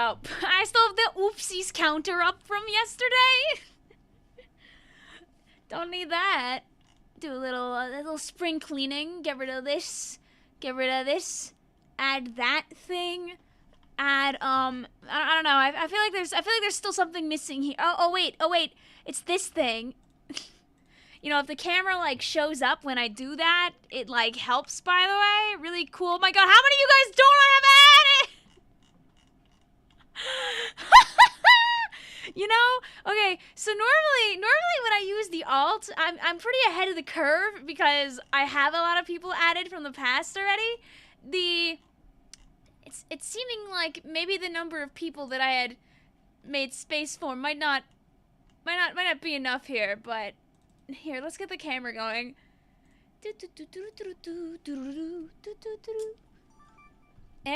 up. I still have the oopsies counter up from yesterday. Don't need that. Do a little spring cleaning. Get rid of this. Get rid of this. Add that thing. Add I don't know. I feel like there's still something missing here. Oh wait. It's this thing. You know, if the camera like shows up when I do that, it like helps, by the way. Really cool. Oh my god, how many of you guys don't I have added? You know? Okay, so normally when I use the alt, I'm pretty ahead of the curve because I have a lot of people added from the past already. It's seeming like maybe the number of people that I had made space for might not be enough here, but here, let's get the camera going. There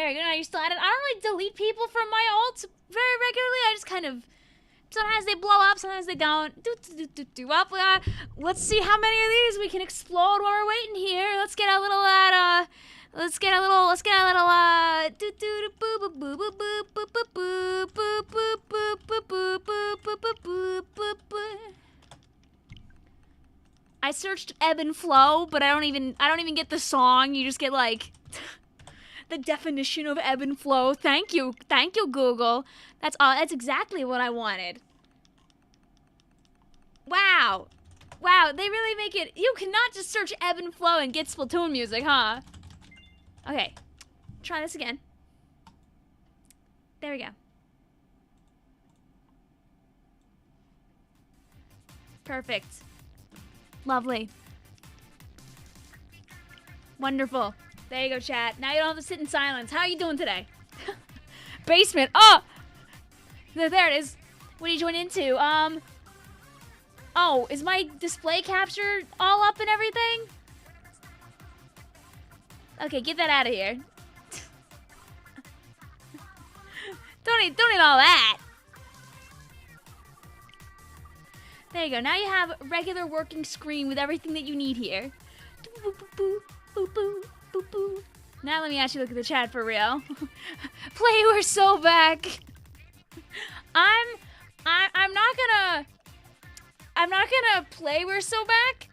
you go, now you're still at it. I don't really delete people from my alts very regularly. I just kind of, sometimes they blow up, sometimes they don't. Let's see how many of these we can explode while we're waiting here. Let's get a little I searched ebb and flow, but I don't even get the song. You just get like the definition of ebb and flow. Thank you, Google. That's exactly what I wanted. Wow, they really make it. You cannot just search ebb and flow and get Splatoon music, huh? Okay, try this again. There we go. Perfect. Lovely. Wonderful. There you go, chat. Now you don't have to sit in silence. How are you doing today? Basement. Oh! There it is. What did you join into? Oh, is my display capture all up and everything? Okay, get that out of here. Don't need all that. There you go. Now you have a regular working screen with everything that you need here. Now let me actually look at the chat for real. Play, we're so back. I'm not gonna play We're So Back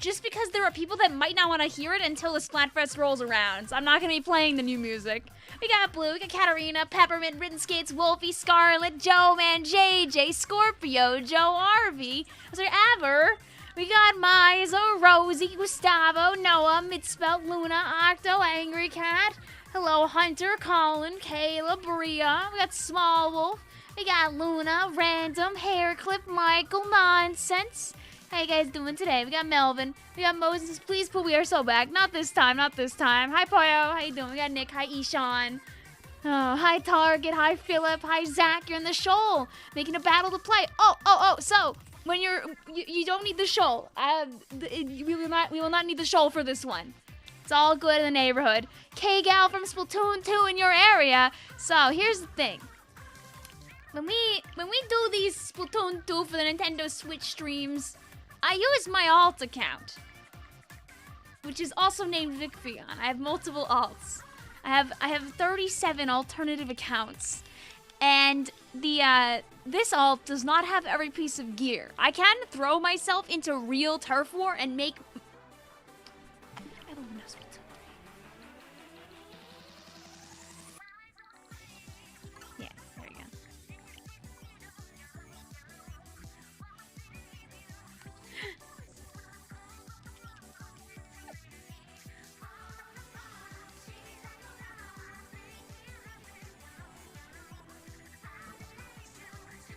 just because there are people that might not want to hear it until the Splatfest rolls around. So I'm not gonna be playing the new music. We got Blue, we got Katarina, Peppermint, Ridden Skates, Wolfie, Scarlet, Joe, Man, JJ, Scorpio, Joe, RV. Was there ever? We got Miza, Rosie, Gustavo, Noah, Mitspelt, Luna, Octo, Angry Cat. Hello, Hunter, Colin, Kayla, Bria. We got Small Wolf. We got Luna, Random, Hairclip, Michael, Nonsense. How you guys doing today? We got Melvin. We got Moses. Please put We Are So Back. Not this time. Hi, Poyo. How you doing? We got Nick. Hi, Ishan. Oh, hi, Target. Hi, Philip. Hi, Zach. You're in the shoal. Making a battle to play. Oh. So, when you don't need the shoal. We will not need the shoal for this one. It's all good in the neighborhood. K-Gal from Splatoon 2 in your area. So, here's the thing. When we do these Splatoon 2 for the Nintendo Switch streams, I use my alt account, which is also named Vicvillon. I have multiple alts. I have 37 alternative accounts, and this alt does not have every piece of gear. I can throw myself into real turf war and make. Yeah, there we go.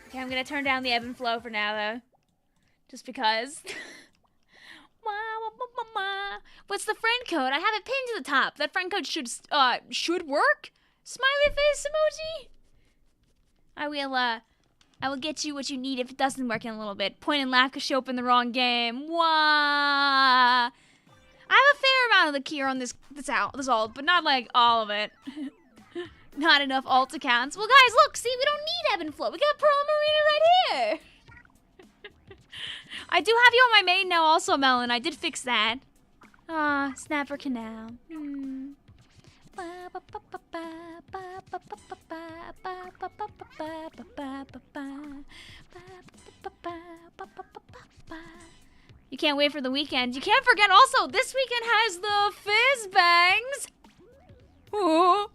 Okay, I'm gonna turn down the ebb and flow for now, though. Just because. What's the friend code? I have it pinned to the top. That friend code should work? Smiley face emoji? I will get you what you need if it doesn't work in a little bit. Point and laugh could show up in the wrong game. Wah! I have a fair amount of the gear on this alt, but not like all of it. Not enough alt accounts. Well, guys, look, see, we don't need ebb and flow. We got Pearl and Marina right here. I do have you on my main now also, Melon. I did fix that. Snapper Canal. You can't wait for the weekend. You can't forget also, this weekend has the Fizz Bangs. Ooh.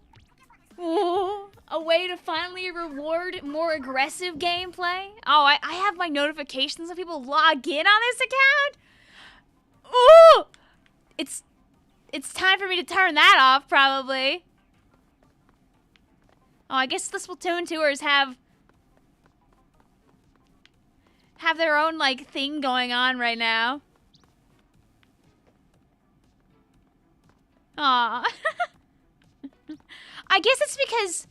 Ooh. A way to finally reward more aggressive gameplay. Oh, I have my notifications when people log in on this account. Ooh! It's time for me to turn that off, probably. Oh, I guess the Splatoon tours have their own, like, thing going on right now. Aw. I guess it's because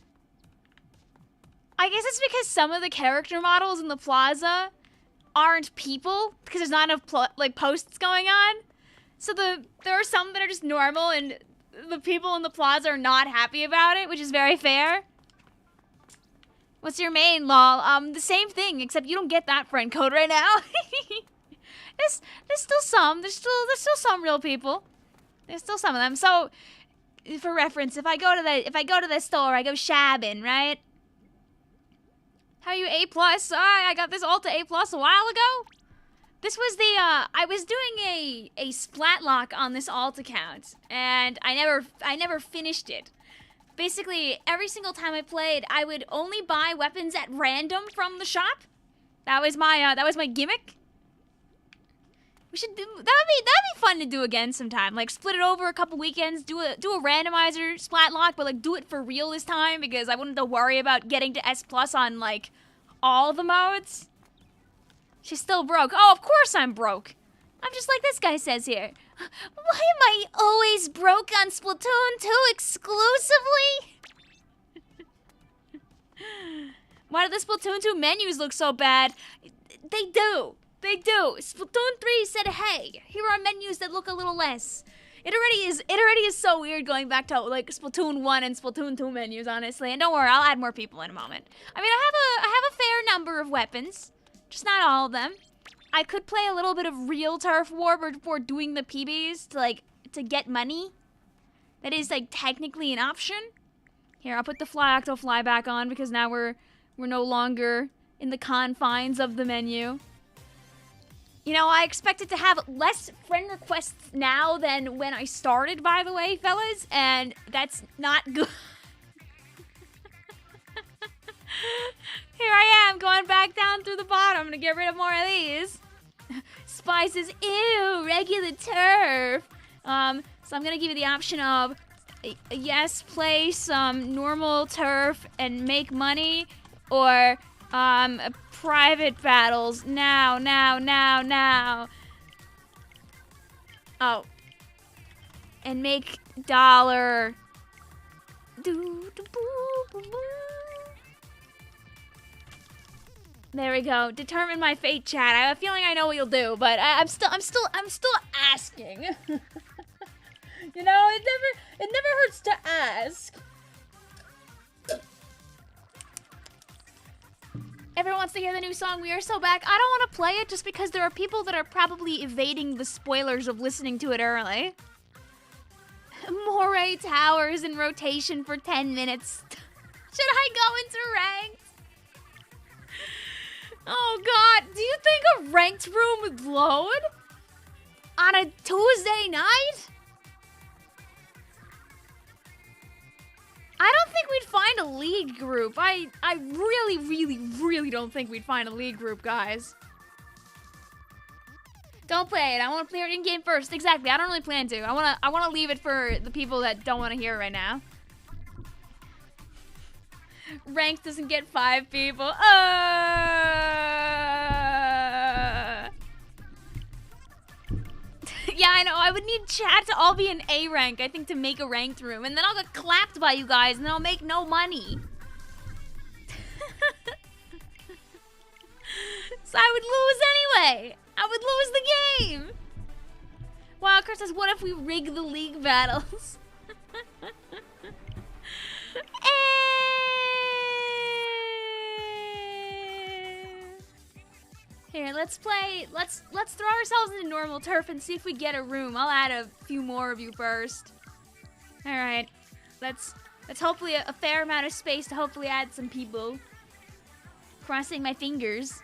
some of the character models in the plaza aren't people, because there's not enough posts going on. So there are some that are just normal, and the people in the plaza are not happy about it, which is very fair. What's your main, lol? The same thing, except you don't get that friend code right now. There's still some. There's still some real people. There's still some of them. So, for reference, if I go to the store, I go shabbing, right? How are you A+? I got this Alta A+ a while ago. This was the, I was doing a splat lock on this alt account, and I never finished it. Basically, every single time I played, I would only buy weapons at random from the shop. That was my gimmick. That'd be fun to do again sometime. Like, split it over a couple weekends, do a randomizer splat lock, but like do it for real this time, because I wouldn't have to worry about getting to S+ on like all the modes. She's still broke. Oh, of course I'm broke. I'm just like this guy says here. Why am I always broke on Splatoon 2 exclusively? Why do the Splatoon 2 menus look so bad? They do. They do. Splatoon 3 said, hey, here are menus that look a little less. It already is so weird going back to like Splatoon 1 and Splatoon 2 menus, honestly. And don't worry, I'll add more people in a moment. I mean, I have a fair number of weapons. Just not all of them. I could play a little bit of real Turf War before doing the PBs to get money. That is like technically an option. Here, I'll put the Fly Octo back on because now we're no longer in the confines of the menu. You know, I expected to have less friend requests now than when I started, by the way, fellas, and that's not good. Here I am, going back down through the bottom to get rid of more of these. Spices, ew, regular turf. So I'm gonna give you the option of, yes, play some normal turf and make money, or private battles now. Oh, and make dollar. There we go. Determine my fate, chat. I have a feeling I know what you'll do, but I'm still asking. You know, it never hurts to ask. Everyone wants to hear the new song, We Are So Back. I don't want to play it just because there are people that are probably evading the spoilers of listening to it early. Moray Towers in rotation for 10 minutes. Should I go into ranked? Oh god, do you think a ranked room would load? On a Tuesday night? I don't think we'd find a league group. I really don't think we'd find a league group, guys. Don't play it. I want to play it in game first. Exactly. I don't really plan to. I wanna leave it for the people that don't want to hear it right now. Ranked doesn't get 5 people. Yeah, I know. I would need chat to all be in A rank, I think, to make a ranked room. And then I'll get clapped by you guys, and then I'll make no money. So I would lose anyway. I would lose the game. Wildcard says, what if we rig the league battles? Here, let's play. Let's throw ourselves into normal turf and see if we get a room. I'll add a few more of you first. All right, let's That's hopefully a fair amount of space to hopefully add some people. Crossing my fingers.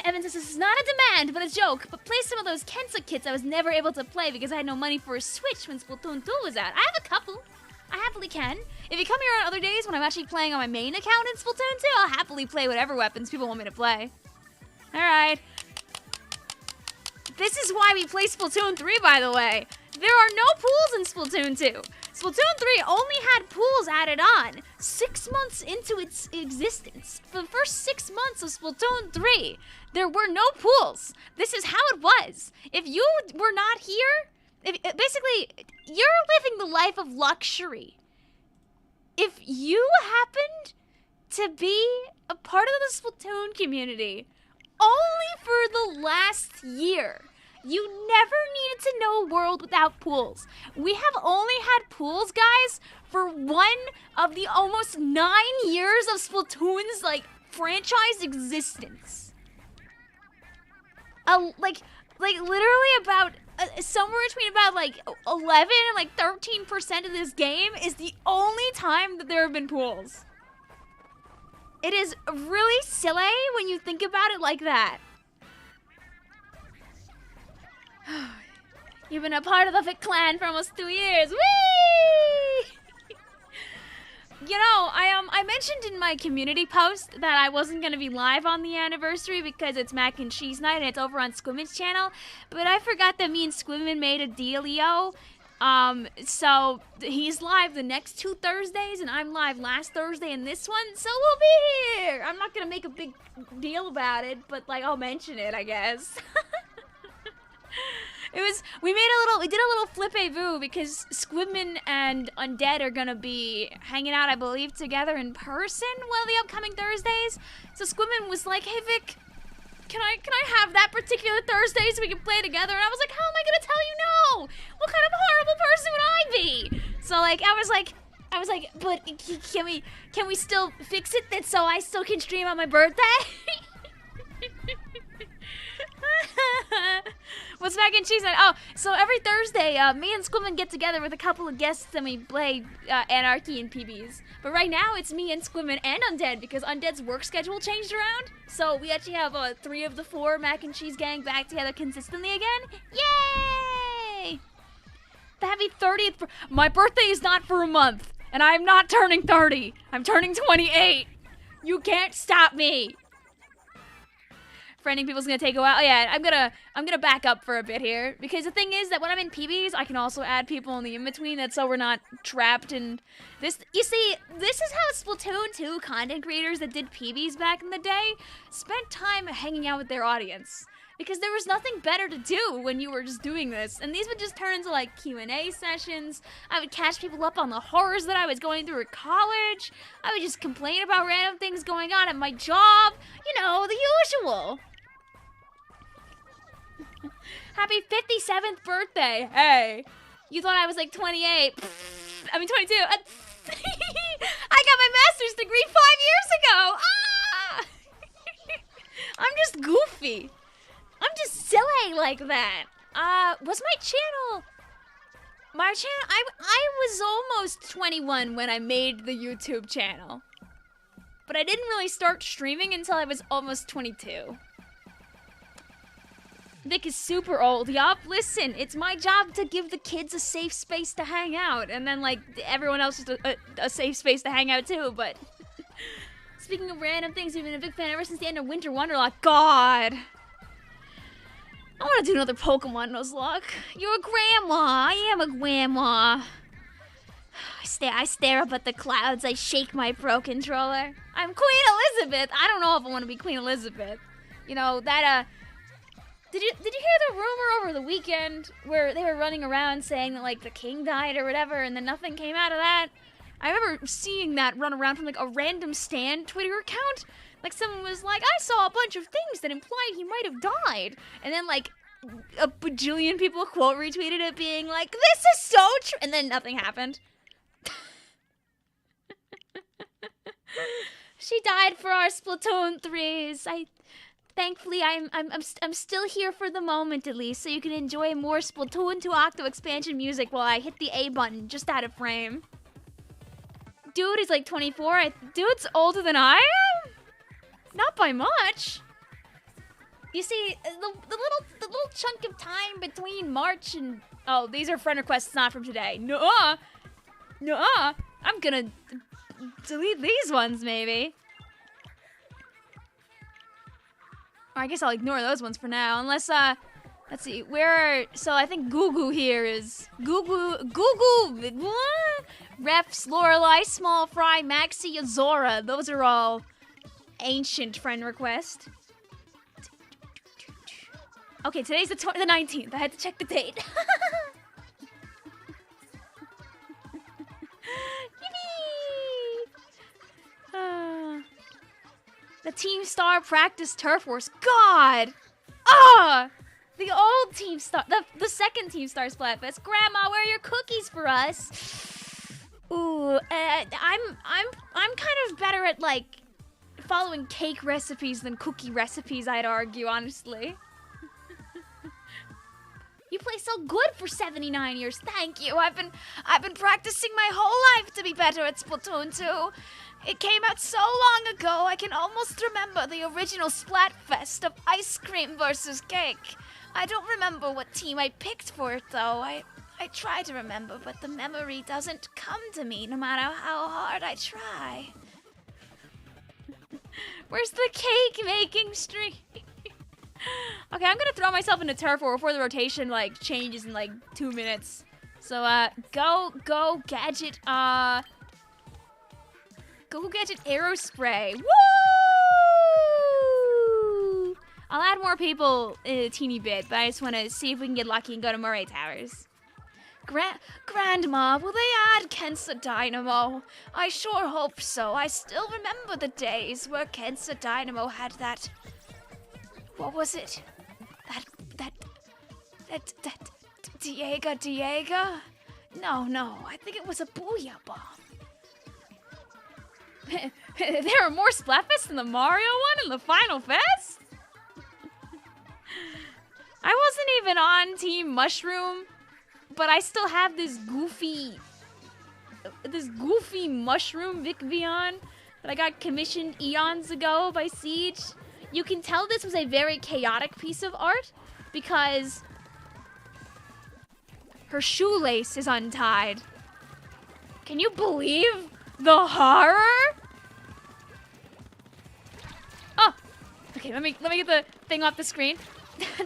Evan says, this is not a demand, but a joke. But play some of those Kensa kits I was never able to play because I had no money for a Switch when Splatoon 2 was out. I have a couple. I happily can. If you come here on other days when I'm actually playing on my main account in Splatoon 2, I'll happily play whatever weapons people want me to play. Alright. This is why we play Splatoon 3, by the way. There are no pools in Splatoon 2. Splatoon 3 only had pools added on 6 months into its existence. For the first 6 months of Splatoon 3, there were no pools. This is how it was. If you were not here, basically, you're living the life of luxury. If you happened to be a part of the Splatoon community only for the last year, you never needed to know a world without pools. We have only had pools, guys, for one of the almost 9 years of Splatoon's, like, franchise existence. Like literally about, somewhere between about, like, 11 and, like, 13% of this game is the only time that there have been pools. It is really silly when you think about it like that. You've been a part of the Vic clan for almost 2 years. Whee! You know, I mentioned in my community post that I wasn't going to be live on the anniversary because it's mac and cheese night and it's over on Squidman's channel. But I forgot that me and Squidman made a dealio. So he's live the next 2 Thursdays and I'm live last Thursday in this one. So we'll be here. I'm not going to make a big deal about it, but like I'll mention it, I guess. We did a little flip-a-voo because Squidman and Undead are gonna be hanging out, I believe, together in person one of the upcoming Thursdays. So Squidman was like, hey Vic, can I have that particular Thursday so we can play together? And I was like, how am I gonna tell you no? What kind of horrible person would I be? So like, I was like, but can we still fix it that so I still can stream on my birthday? What's mac and cheese night? Oh, so every Thursday, me and Squidman get together with a couple of guests and we play Anarchy and PBs. But right now, it's me and Squidman and Undead because Undead's work schedule changed around. So we actually have 3 of the 4 mac and cheese gang back together consistently again. Yay! The happy 30th. My birthday is not for a month, and I'm not turning 30. I'm turning 28. You can't stop me. Friending people's gonna take a while. Oh yeah, I'm gonna back up for a bit here because the thing is that when I'm in PBs, I can also add people in the in-between. That's so we're not trapped in this. You see, this is how Splatoon 2 content creators that did PBs back in the day spent time hanging out with their audience because there was nothing better to do when you were just doing this. And these would just turn into like Q&A sessions. I would catch people up on the horrors that I was going through at college. I would just complain about random things going on at my job. You know, the usual. Happy 57th birthday. Hey, you thought I was like 28. I mean 22. I got my master's degree 5 years ago. Ah! I'm just goofy. I'm just silly like that. Was my channel, I was almost 21 when I made the YouTube channel. But I didn't really start streaming until I was almost 22. Vic is super old. Yup, listen, it's my job to give the kids a safe space to hang out, and then, like, everyone else is a safe space to hang out, too, but... Speaking of random things, you've been a big fan ever since the end of Winter Wonderlock. God! I want to do another Pokemon Nuzlocke. You're a grandma. I am a grandma. I stare up at the clouds. I shake my Pro Controller. I'm Queen Elizabeth. I don't know if I want to be Queen Elizabeth. You know, that, Did you hear the rumor over the weekend where they were running around saying that, like, the king died or whatever, and then nothing came out of that? I remember seeing that run around from, like, a random Stan Twitter account. Like, someone was like, I saw a bunch of things that implied he might have died. And then, like, a bajillion people quote retweeted it being like, this is so true, and then nothing happened. She died for our Splatoon 3s. Thankfully, I'm still here for the moment, at least, so you can enjoy more Splatoon 2 Octo expansion music while I hit the A button just out of frame. Dude is like 24. Dude's older than I am? Not by much. You see, the little chunk of time between March and... Oh, these are friend requests not from today. Nuh-uh. Nuh-uh. I'm gonna delete these ones, maybe. Or I guess I'll ignore those ones for now, unless, let's see, so I think Gugu here is... Gugu, what? Refs, Lorelei, Small Fry, Maxi, Azora. Those are all ancient friend requests. Okay, today's the 19th. I had to check the date. The Team Star practice turf wars. God! Ah! The old Team Star, the second Team Star Splatfest. Grandma, where are your cookies for us? Ooh, I'm kind of better at like following cake recipes than cookie recipes, I'd argue, honestly. You play so good for 79 years. Thank you. I've been practicing my whole life to be better at Splatoon 2. It came out so long ago, I can almost remember the original Splatfest of ice cream versus cake. I don't remember what team I picked for it, though. I try to remember, but the memory doesn't come to me no matter how hard I try. Where's the cake-making streak? Okay, I'm gonna throw myself into turf war before the rotation, like, changes in, like, 2 minutes. So, go gadget, Go Gadget Arrow Spray. Woo! I'll add more people in a teeny bit, but I just want to see if we can get lucky and go to Murray Towers. Grandma, will they add Kensa Dynamo? I sure hope so. I still remember the days where Kensa Dynamo had that... What was it? That Diega? No, I think it was a Booyah Bomb. There are more Splatfests than the Mario one in the Final Fest? I wasn't even on Team Mushroom, but I still have this goofy mushroom Vicvillon that I got commissioned eons ago by Siege. You can tell this was a very chaotic piece of art because her shoelace is untied. Can you believe the horror? Oh, okay. Let me get the thing off the screen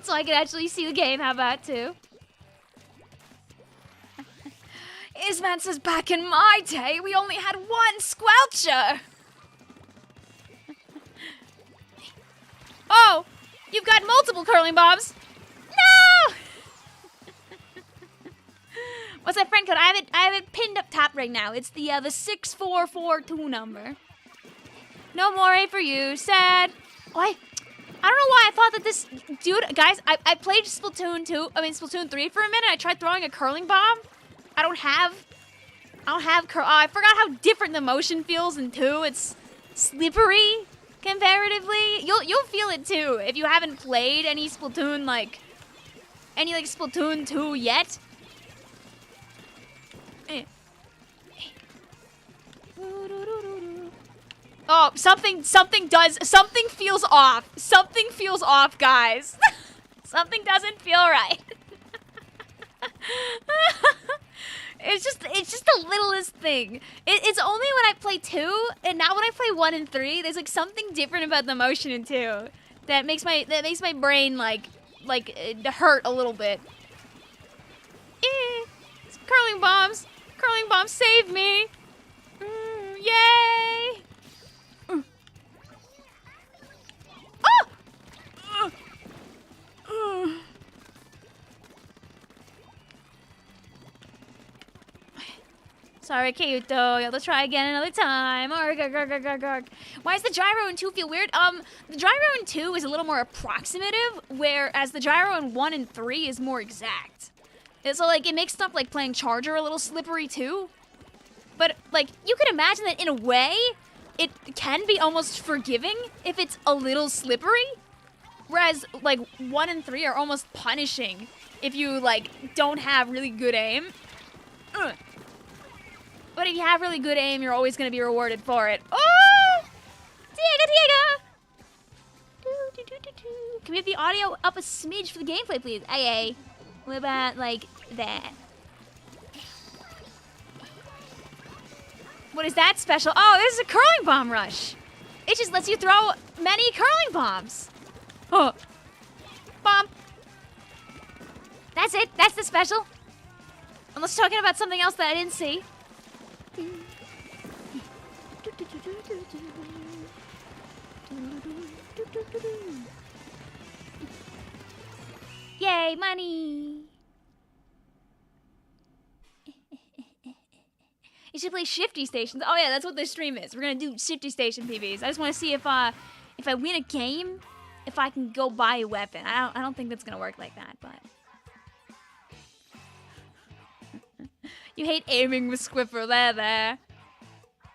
so I can actually see the game. How about too? Isman says back in my day we only had one squelcher. Oh, you've got multiple curling bombs. No! What's that friend code? I have it pinned up top right now. It's the 6442 number. No more for you. Sad. Oh, I don't know why I thought that this dude, guys. I played Splatoon 3 for a minute. I tried throwing a curling bomb. I don't have I forgot how different the motion feels in 2. It's slippery comparatively. You'll feel it too if you haven't played any Splatoon Splatoon 2 yet. Oh, something feels off. Something feels off, guys. Something doesn't feel right. It's just the littlest thing. It's only when I play 2, and now when I play 1 and 3, there's like something different about the motion in 2 that makes my brain like hurt a little bit. Curling bombs, save me! Yay! Sorry, Kayuto. You'll have to try again another time. Arg, arg, arg, arg, arg, arg. Why does the gyro in 2 feel weird? The gyro in 2 is a little more approximative, whereas the gyro in 1 and 3 is more exact. And so, like, it makes stuff like playing Charger a little slippery, too. But, like, you could imagine that in a way, it can be almost forgiving if it's a little slippery. Whereas, like, 1 and 3 are almost punishing if you, like, don't have really good aim. But if you have really good aim, you're always going to be rewarded for it. Oh! Diego! Can we have the audio up a smidge for the gameplay, please? Aye. What about, like, that? What is that special? Oh, this is a curling bomb rush. It just lets you throw many curling bombs. Oh. Bomb. That's it. That's the special. Unless talking about something else that I didn't see. Yay, money! You should play Shifty Stations. Oh yeah, that's what this stream is. We're gonna do Shifty Station PBs. I just want to see if I win a game, if I can go buy a weapon. I don't think that's gonna work like that, but. You hate aiming with Squiffer, there.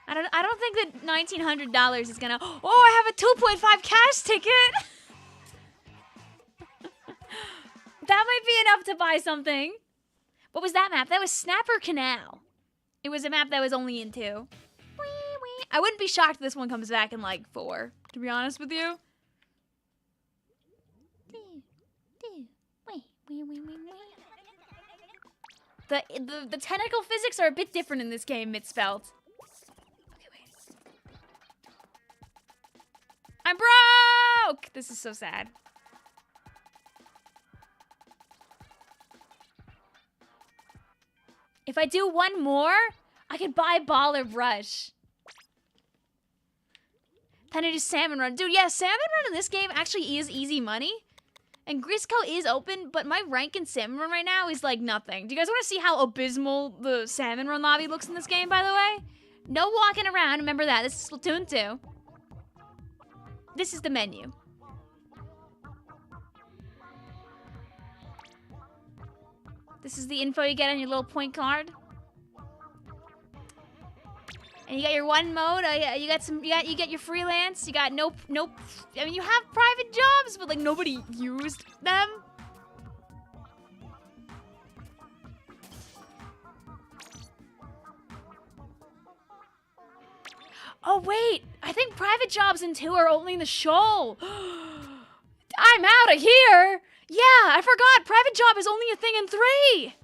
I don't think that $1,900 is gonna. Oh, I have a 2.5 cash ticket. That might be enough to buy something. What was that map? That was Snapper Canal. It was a map that was only in 2. I wouldn't be shocked if this one comes back in like 4, to be honest with you. The technical physics are a bit different in this game, Mitspelt. Okay, wait. I'm broke! This is so sad. If I do one more, I could buy Baller Brush. Then I do Salmon Run. Dude, yeah, Salmon Run in this game actually is easy money. And Grisco is open, but my rank in Salmon Run right now is like nothing. Do you guys want to see how abysmal the Salmon Run lobby looks in this game, by the way? No walking around, remember that. This is Splatoon 2. This is the menu. This is the info you get on your little point card. And you got your one mode. You get your freelance. You got no. I mean, you have private jobs, but like nobody used them. Oh wait, I think private jobs in 2 are only in the show. I'm out of here. Yeah, I forgot. Private job is only a thing in 3.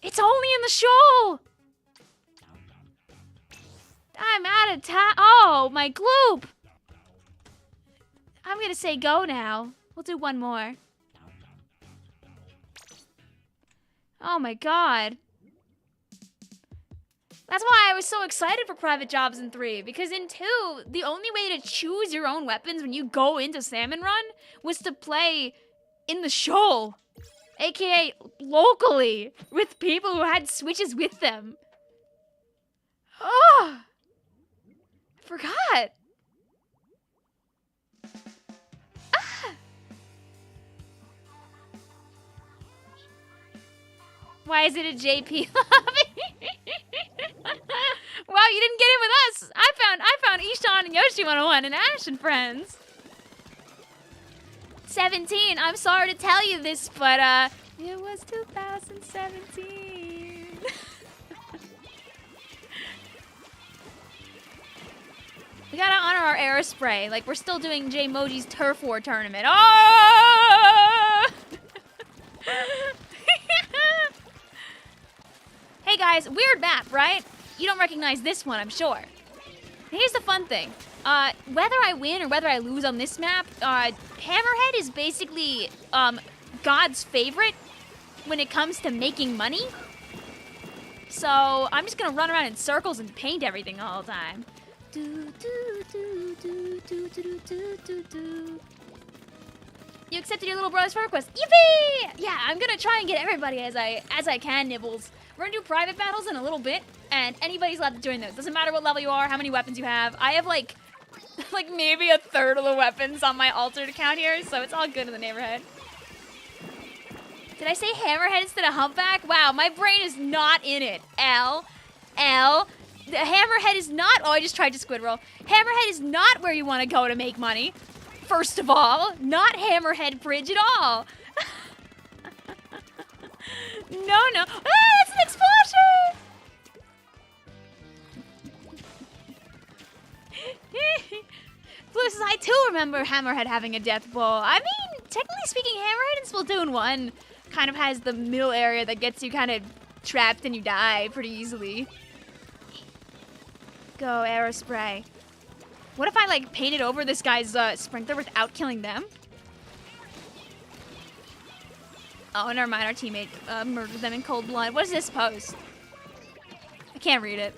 It's only in the show. I'm out of time. Oh, my gloop. I'm going to say go now. We'll do one more. Oh, my God. That's why I was so excited for private jobs in 3. Because in 2, the only way to choose your own weapons when you go into Salmon Run was to play in the shoal, aka locally, with people who had Switches with them. Oh, I forgot. Ah. Why is it a JP lobby? Wow, you didn't get in with us. I found Ishan and Yoshi 101 and Ash and friends. 17. I'm sorry to tell you this, but it was 2017. We gotta honor our Aerospray. Like, we're still doing J-Moji's Turf War tournament. Oh! Hey guys, weird map, right? You don't recognize this one, I'm sure. Here's the fun thing. Whether I win or whether I lose on this map, Hammerhead is basically, God's favorite when it comes to making money. So, I'm just gonna run around in circles and paint everything all the time. You accepted your little brother's friend request. Yippee! Yeah, I'm gonna try and get everybody as I can, Nibbles. We're gonna do private battles in a little bit, and anybody's allowed to join those. Doesn't matter what level you are, how many weapons you have. I have like maybe a third of the weapons on my altered account here, so it's all good in the neighborhood. Did I say Hammerhead instead of Humpback? Wow, my brain is not in it. The Hammerhead is not, oh, I just tried to squid roll. Hammerhead is not where you want to go to make money. First of all, not Hammerhead Bridge at all. No. Ah, it's an explosion! This is I too remember Hammerhead having a death ball. I mean, technically speaking, Hammerhead in Splatoon 1 kind of has the middle area that gets you kind of trapped and you die pretty easily. Go, arrow spray. What if I, like, painted over this guy's sprinkler without killing them? Oh, never mind. Our teammate murdered them in cold blood. What is this post? I can't read it.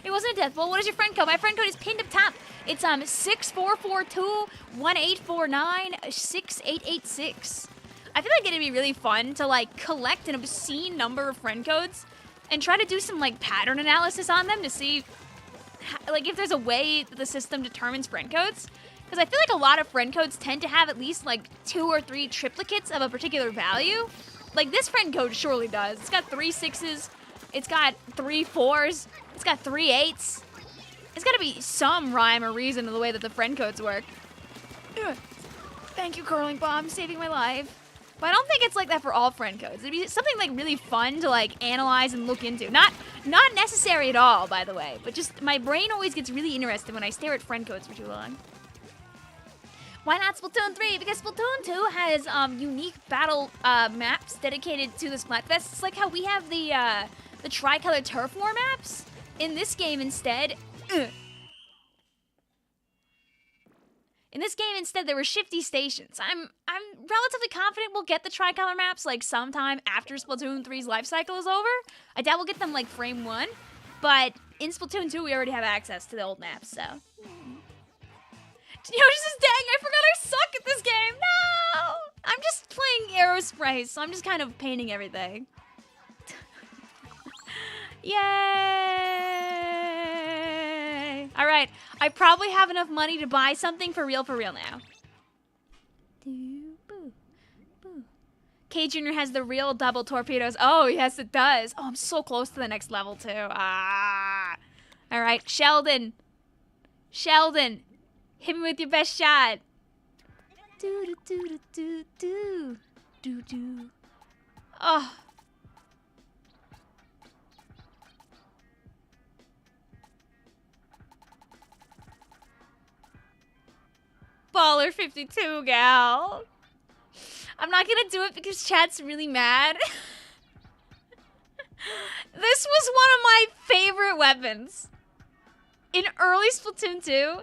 It wasn't a death ball. What is your friend code? My friend code is pinned up top. It's 6442-1849-6886. I feel like it'd be really fun to, like, collect an obscene number of friend codes and try to do some, like, pattern analysis on them to see, like, if there's a way that the system determines friend codes. Because I feel like a lot of friend codes tend to have at least, like, 2 or 3 triplicates of a particular value. Like, this friend code surely does. It's got 3 6s. It's got 3 4s. It's got 3 8s. There's got to be some rhyme or reason to the way that the friend codes work. Ugh. Thank you, Curling Bomb, saving my life. But I don't think it's like that for all friend codes. It'd be something, like, really fun to, like, analyze and look into. Not necessary at all, by the way. But just, my brain always gets really interested when I stare at friend codes for too long. Why not Splatoon 3? Because Splatoon 2 has unique battle maps dedicated to the Splatfest. It's like how we have the Tricolor Turf War maps. In this game instead, there were Shifty Stations. I'm relatively confident we'll get the Tricolor maps like sometime after Splatoon 3's life cycle is over. I doubt we'll get them like frame 1, but in Splatoon 2 we already have access to the old maps, so. Yo, just dang, I forgot I suck at this game. No! I'm just playing arrow sprays, so I'm just kind of painting everything. Yay! All right, I probably have enough money to buy something for real now. K Jr. has the real double torpedoes. Oh, yes, it does. Oh, I'm so close to the next level, too. Ah. All right, Sheldon. Hit me with your best shot. Oh. Baller 52, gal. I'm not gonna do it because chat's really mad. This was one of my favorite weapons. In early Splatoon 2,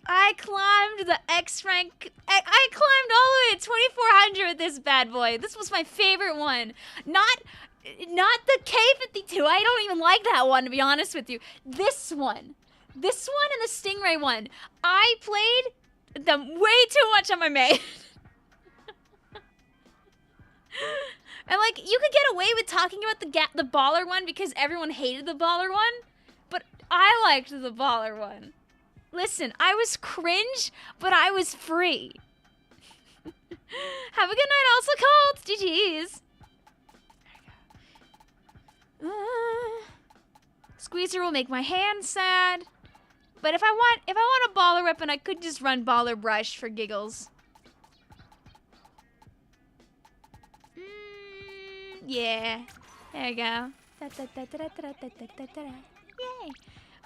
I climbed the X rank. I climbed all the way to 2400 with this bad boy. This was my favorite one. Not the K52. I don't even like that one, to be honest with you. This one and the Stingray one. I played them way too much on my main. And like, you could get away with talking about the baller one because everyone hated the baller one, but I liked the baller one. Listen, I was cringe, but I was free. Have a good night, also called. GG's. Squeezer will make my hand sad. But if I want a baller weapon, I could just run baller brush for giggles. Yeah. There you go. Yay.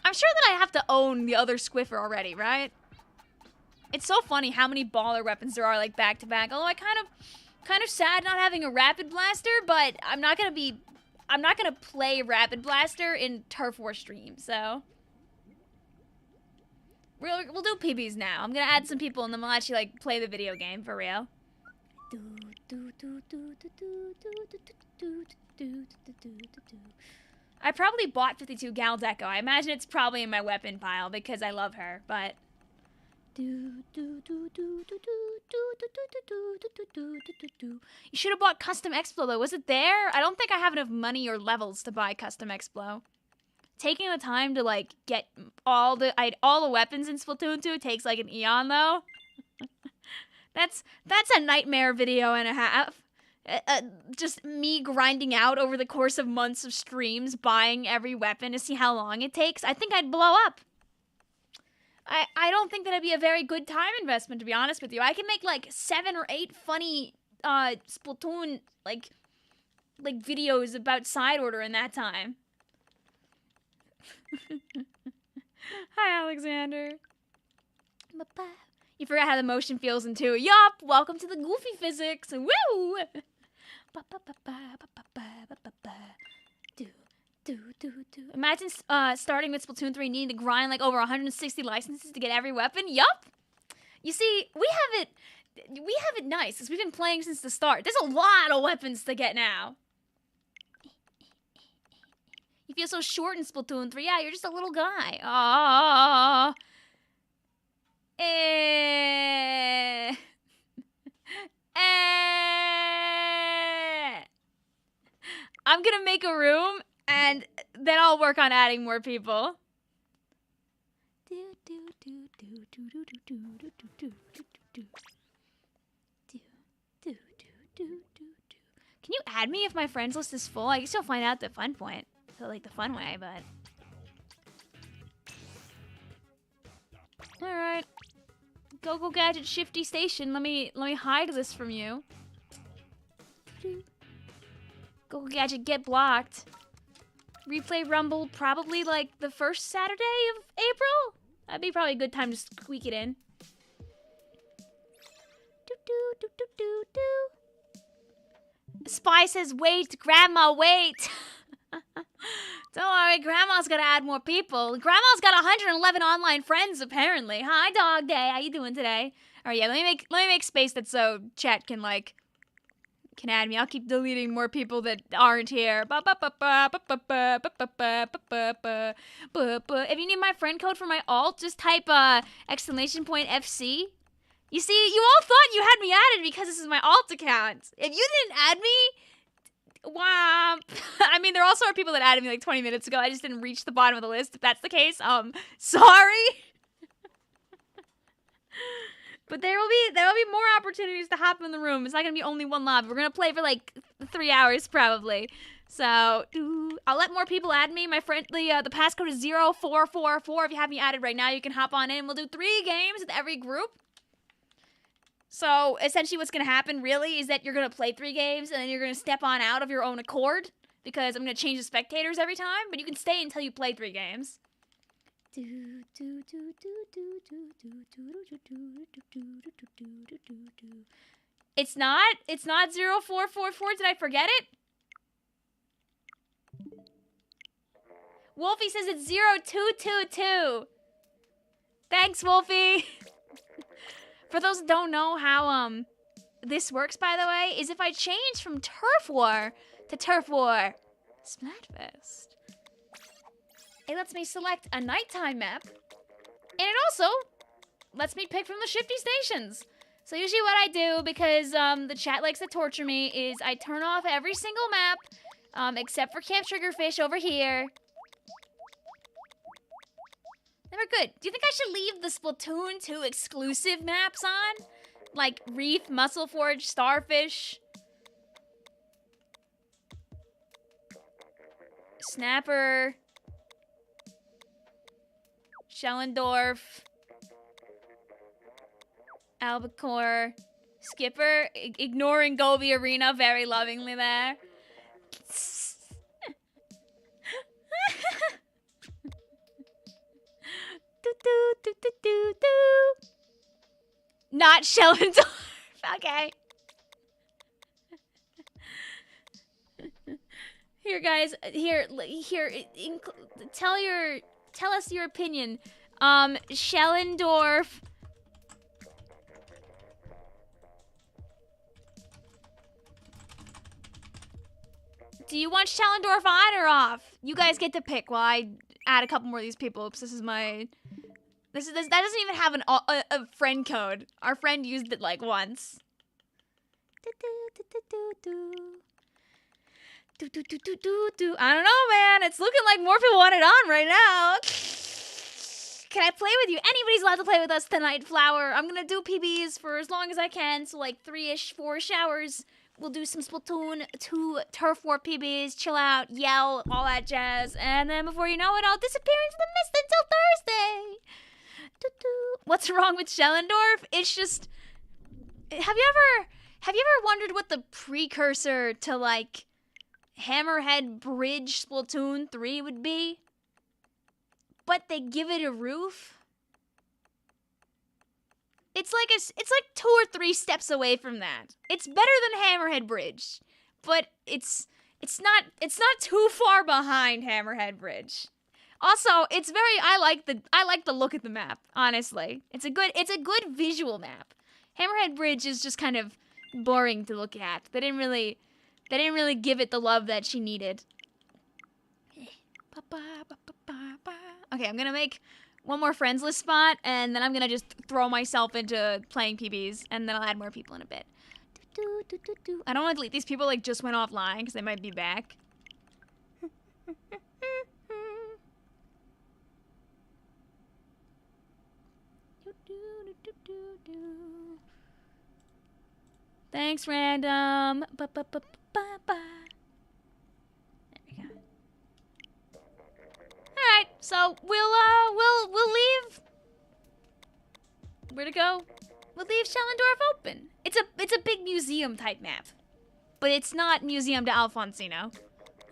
I'm sure that I have to own the other Squiffer already, right? It's so funny how many baller weapons there are like back to back. Although I kind of sad not having a Rapid Blaster, but I'm not gonna play Rapid Blaster in Turf War stream, so we'll do PBs now. I'm gonna add some people and then we'll actually like play the video game for real. I probably bought 52 Gal Deco. I imagine it's probably in my weapon pile because I love her, but you should have bought Custom Explo though. Was it there? I don't think I have enough money or levels to buy Custom Explo. Taking the time to like get all the weapons in Splatoon 2 takes like an eon though. That's a nightmare video and a half. Just me grinding out over the course of months of streams, buying every weapon to see how long it takes. I think I'd blow up. I don't think that'd be a very good time investment, to be honest with you. I can make like 7 or 8 funny Splatoon like videos about side order in that time. Hi, Alexander. You forgot how the motion feels in 2. Yup! Welcome to the goofy physics! Woo! Imagine starting with Splatoon 3 needing to grind like over 160 licenses to get every weapon. Yup! You see, we have it nice because we've been playing since the start. There's a lot of weapons to get now. You feel so short in Splatoon 3. Yeah, you're just a little guy. Aww. I'm gonna make a room, and then I'll work on adding more people. Can you add me if my friends list is full? I guess you'll find out at the fun point. So, like, the fun way, but... Alright. Go Gadget Shifty Station. Let me hide this from you. Go Gadget get blocked. Replay Rumble probably like the first Saturday of April? That'd be probably a good time to squeak it in. Spy says, wait, Grandma, wait. Don't worry, Grandma's gotta add more people. Grandma's got 111 online friends, apparently. Hi, Dog Day. How you doing today? All right, yeah, let me make space that so chat can add me. I'll keep deleting more people that aren't here. If you need my friend code for my alt, just type !FC. You see, you all thought you had me added because this is my alt account. If you didn't add me, wow. I mean, there also are people that added me like 20 minutes ago. I just didn't reach the bottom of the list. If that's the case, sorry. But there will be more opportunities to hop in the room. It's not gonna be only one lobby. We're gonna play for like 3 hours probably. So I'll let more people add me. My friend, the passcode is 0444. If you have me added right now, you can hop on in. We'll do 3 games with every group. So essentially, what's gonna happen really is that you're gonna play 3 games and then you're gonna step on out of your own accord because I'm gonna change the spectators every time. But you can stay until you play 3 games. It's not 0444. Did I forget it? Wolfie says it's 0222. Thanks, Wolfie. For those that don't know how this works, by the way, is if I change from Turf War to Turf War Splatfest, it lets me select a nighttime map, and it also lets me pick from the Shifty Stations. So usually what I do, because the chat likes to torture me, is I turn off every single map, except for Camp Triggerfish over here. Then we're good. Do you think I should leave the Splatoon 2 exclusive maps on? Like Reef, Muscleforge, Starfish, Snapper, Schellendorf, Albacore, Skipper, ignoring Gobi Arena very lovingly there. Not Schellendorf. Okay. Here, guys. Here. Tell us your opinion. Schellendorf. Do you want Schellendorf on or off? You guys get to pick while I add a couple more of these people. Oops, this is my... That doesn't even have a friend code. Our friend used it like once. I don't know, man. It's looking like more people want it on right now. Can I play with you? Anybody's allowed to play with us tonight, Flower. I'm gonna do PBs for as long as I can. So like 3-ish, 4-ish hours. We'll do some Splatoon 2 Turf War PBs, chill out, yell, all that jazz. And then before you know it, I'll disappear into the mist until Thursday. What's wrong with Schellendorf? It's just... Have you ever wondered what the precursor to, like, Hammerhead Bridge Splatoon 3 would be? But they give it a roof? it's like 2 or 3 steps away from that. It's better than Hammerhead Bridge, but it's not too far behind Hammerhead Bridge. Also, it's very I like the look of the map, honestly. It's a good visual map. Hammerhead Bridge is just kind of boring to look at. They didn't really give it the love that she needed. Okay, I'm gonna make one more friends list spot, and then I'm gonna just throw myself into playing PBs, and then I'll add more people in a bit. I don't want to delete these people like just went offline because they might be back. Thanks, random. There we go. All right, so we'll leave. Where to go? We'll leave Schellendorf open. It's a big museum type map, but it's not Museum de Alfonsino.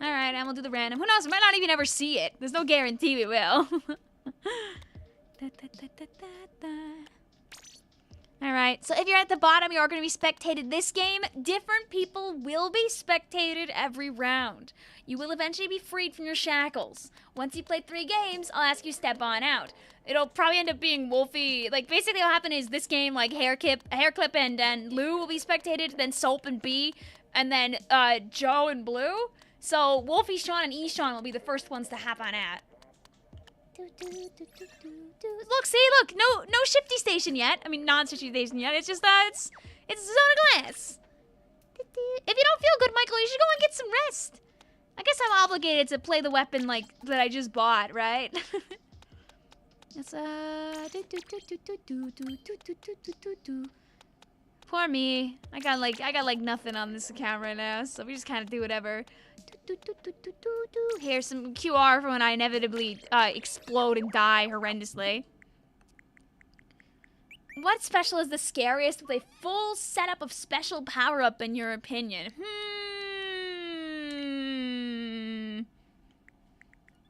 All right, and we'll do the random. Who knows? We might not even ever see it. There's no guarantee we will. Alright, so if you're at the bottom, you're going to be spectated this game. Different people will be spectated every round. You will eventually be freed from your shackles. Once you play 3 games, I'll ask you to step on out. It'll probably end up being Wolfie. Like, basically what'll happen is this game, like, Hairclip and Lou will be spectated, then Soap and B, and then Joe and Blue. So Wolfie, Sean, and E-Sean will be the first ones to hop on out. Look, see, look, no Shifty Station yet. I mean, non-Shifty Station yet. It's just it's Zone of Glass. If you don't feel good, Michael, you should go and get some rest. I guess I'm obligated to play the weapon like that I just bought, right? It's poor me. I got like nothing on this account right now, so we just kind of do whatever. Here's some QR for when I inevitably explode and die horrendously. What special is the scariest with a full setup of special power-up in your opinion?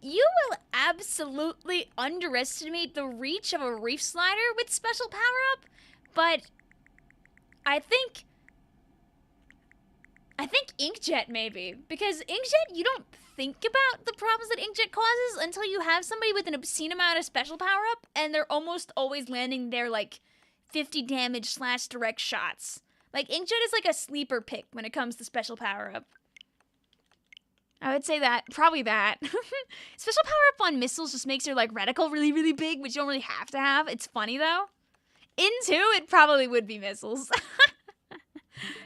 You will absolutely underestimate the reach of a reef slider with special power-up, but I think Inkjet maybe, because Inkjet, you don't think about the problems that Inkjet causes until you have somebody with an obscene amount of special power-up, and they're almost always landing their, like, 50 damage / direct shots. Like, Inkjet is like a sleeper pick when it comes to special power-up. I would say that, probably that. Special power-up on missiles just makes your, like, reticle really, really big, which you don't really have to have. It's funny, though. In 2, it probably would be missiles.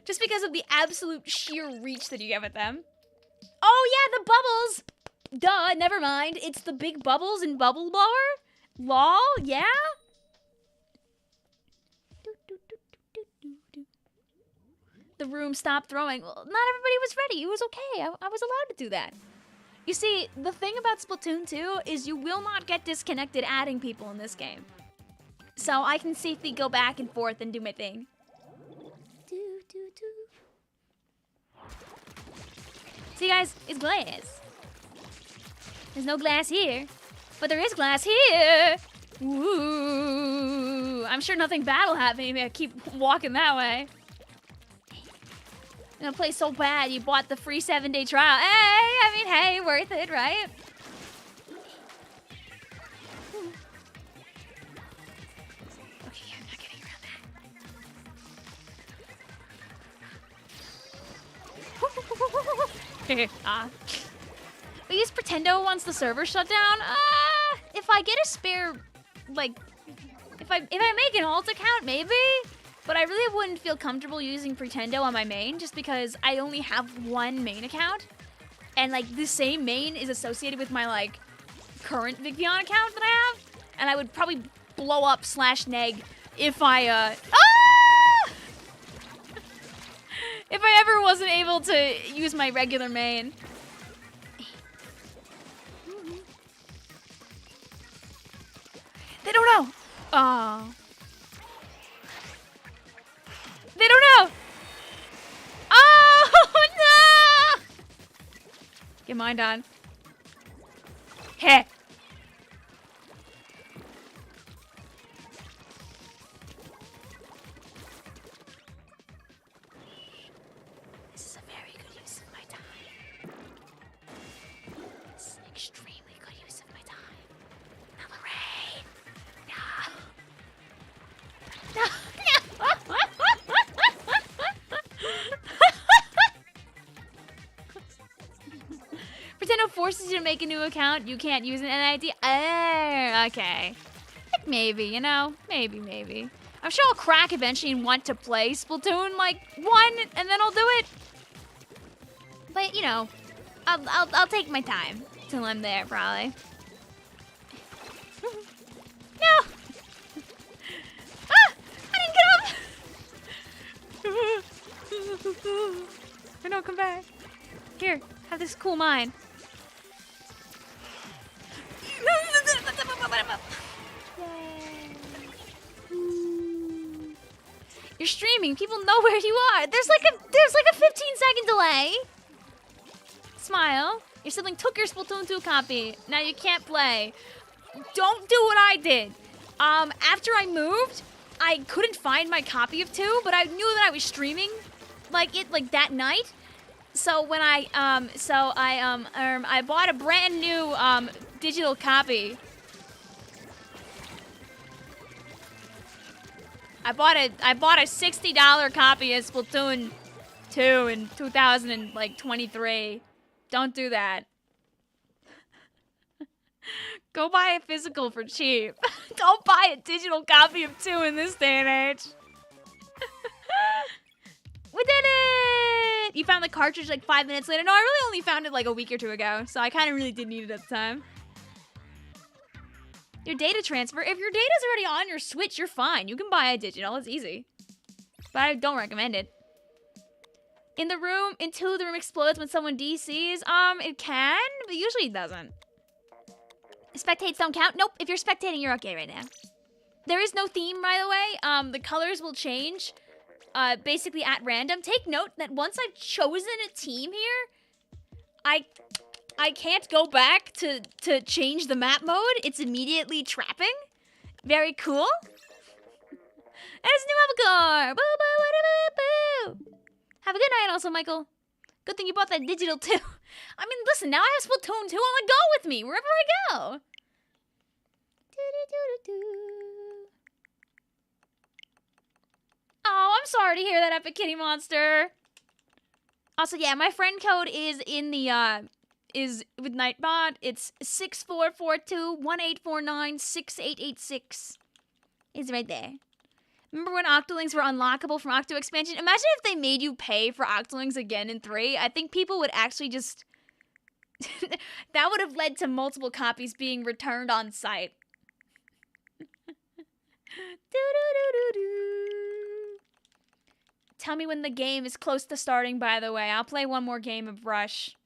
Just because of the absolute sheer reach that you get with them. Oh, yeah, the bubbles! Duh, never mind. It's the big bubbles in Bubble Blower? Lol, yeah? The room stopped throwing. Well, not everybody was ready. It was okay. I was allowed to do that. You see, the thing about Splatoon 2 is you will not get disconnected adding people in this game. So I can safely go back and forth and do my thing. See, guys, it's glass. There's no glass here, but there is glass here. Ooh, I'm sure nothing bad will happen if I keep walking that way. I'm gonna play so bad you bought the free 7-day trial. Hey, I mean, hey, worth it, right? Okay, I'm not getting around that. We use Pretendo once the server shut down. If I get a spare, like, if I make an alt account, maybe. But I really wouldn't feel comfortable using Pretendo on my main just because I only have one main account. And, like, the same main is associated with my, like, current Vicvillon account that I have. And I would probably blow up /neg if I, if I ever wasn't able to use my regular main. They don't know. Oh. They don't know. Oh, no. Get mine done. Heh. forces you to make a new account, you can't use an NID. Oh, okay. Like maybe, you know? Maybe. I'm sure I'll crack eventually and want to play Splatoon, like, 1, and then I'll do it. But, you know, I'll take my time till I'm there, probably. No! Ah! I didn't get up! No, come back. Here, have this cool mine. You're streaming. People know where you are. There's like a 15-second delay. Smile. Your sibling took your Splatoon 2 copy. Now you can't play. Don't do what I did. After I moved, I couldn't find my copy of 2, but I knew that I was streaming like that night. So when I bought a brand new digital copy. I bought a $60 copy of Splatoon 2 in 2023. Don't do that. Go buy a physical for cheap. Don't buy a digital copy of 2 in this day and age. We did it! You found the cartridge like 5 minutes later. No, I really only found it like a week or 2 ago, so I kind of really did need it at the time. Your data transfer. If your data's already on your Switch, you're fine. You can buy a digital. It's easy. But I don't recommend it. Into the room explodes when someone DCs. It can, but usually it doesn't. Spectates don't count. Nope, if you're spectating, you're okay right now. There is no theme, by the way. The colors will change basically at random. Take note that once I've chosen a team here, I can't go back to change the map mode. It's immediately trapping. Very cool. There's new avatar. Boo, boo, boo, boo, boo. Have a good night also, Michael. Good thing you bought that digital too. I mean, listen, now I have Splatoon 2 on the go with me, wherever I go. Oh, I'm sorry to hear that, Epic Kitty Monster. Also, yeah, my friend code is in the, is with Nightbot. It's 6442-1849-6886. It's right there. Remember when Octolings were unlockable from Octo Expansion? Imagine if they made you pay for Octolings again in 3. I think people would actually just... that would have led to multiple copies being returned on site. Tell me when the game is close to starting, by the way. I'll play one more game of Rush.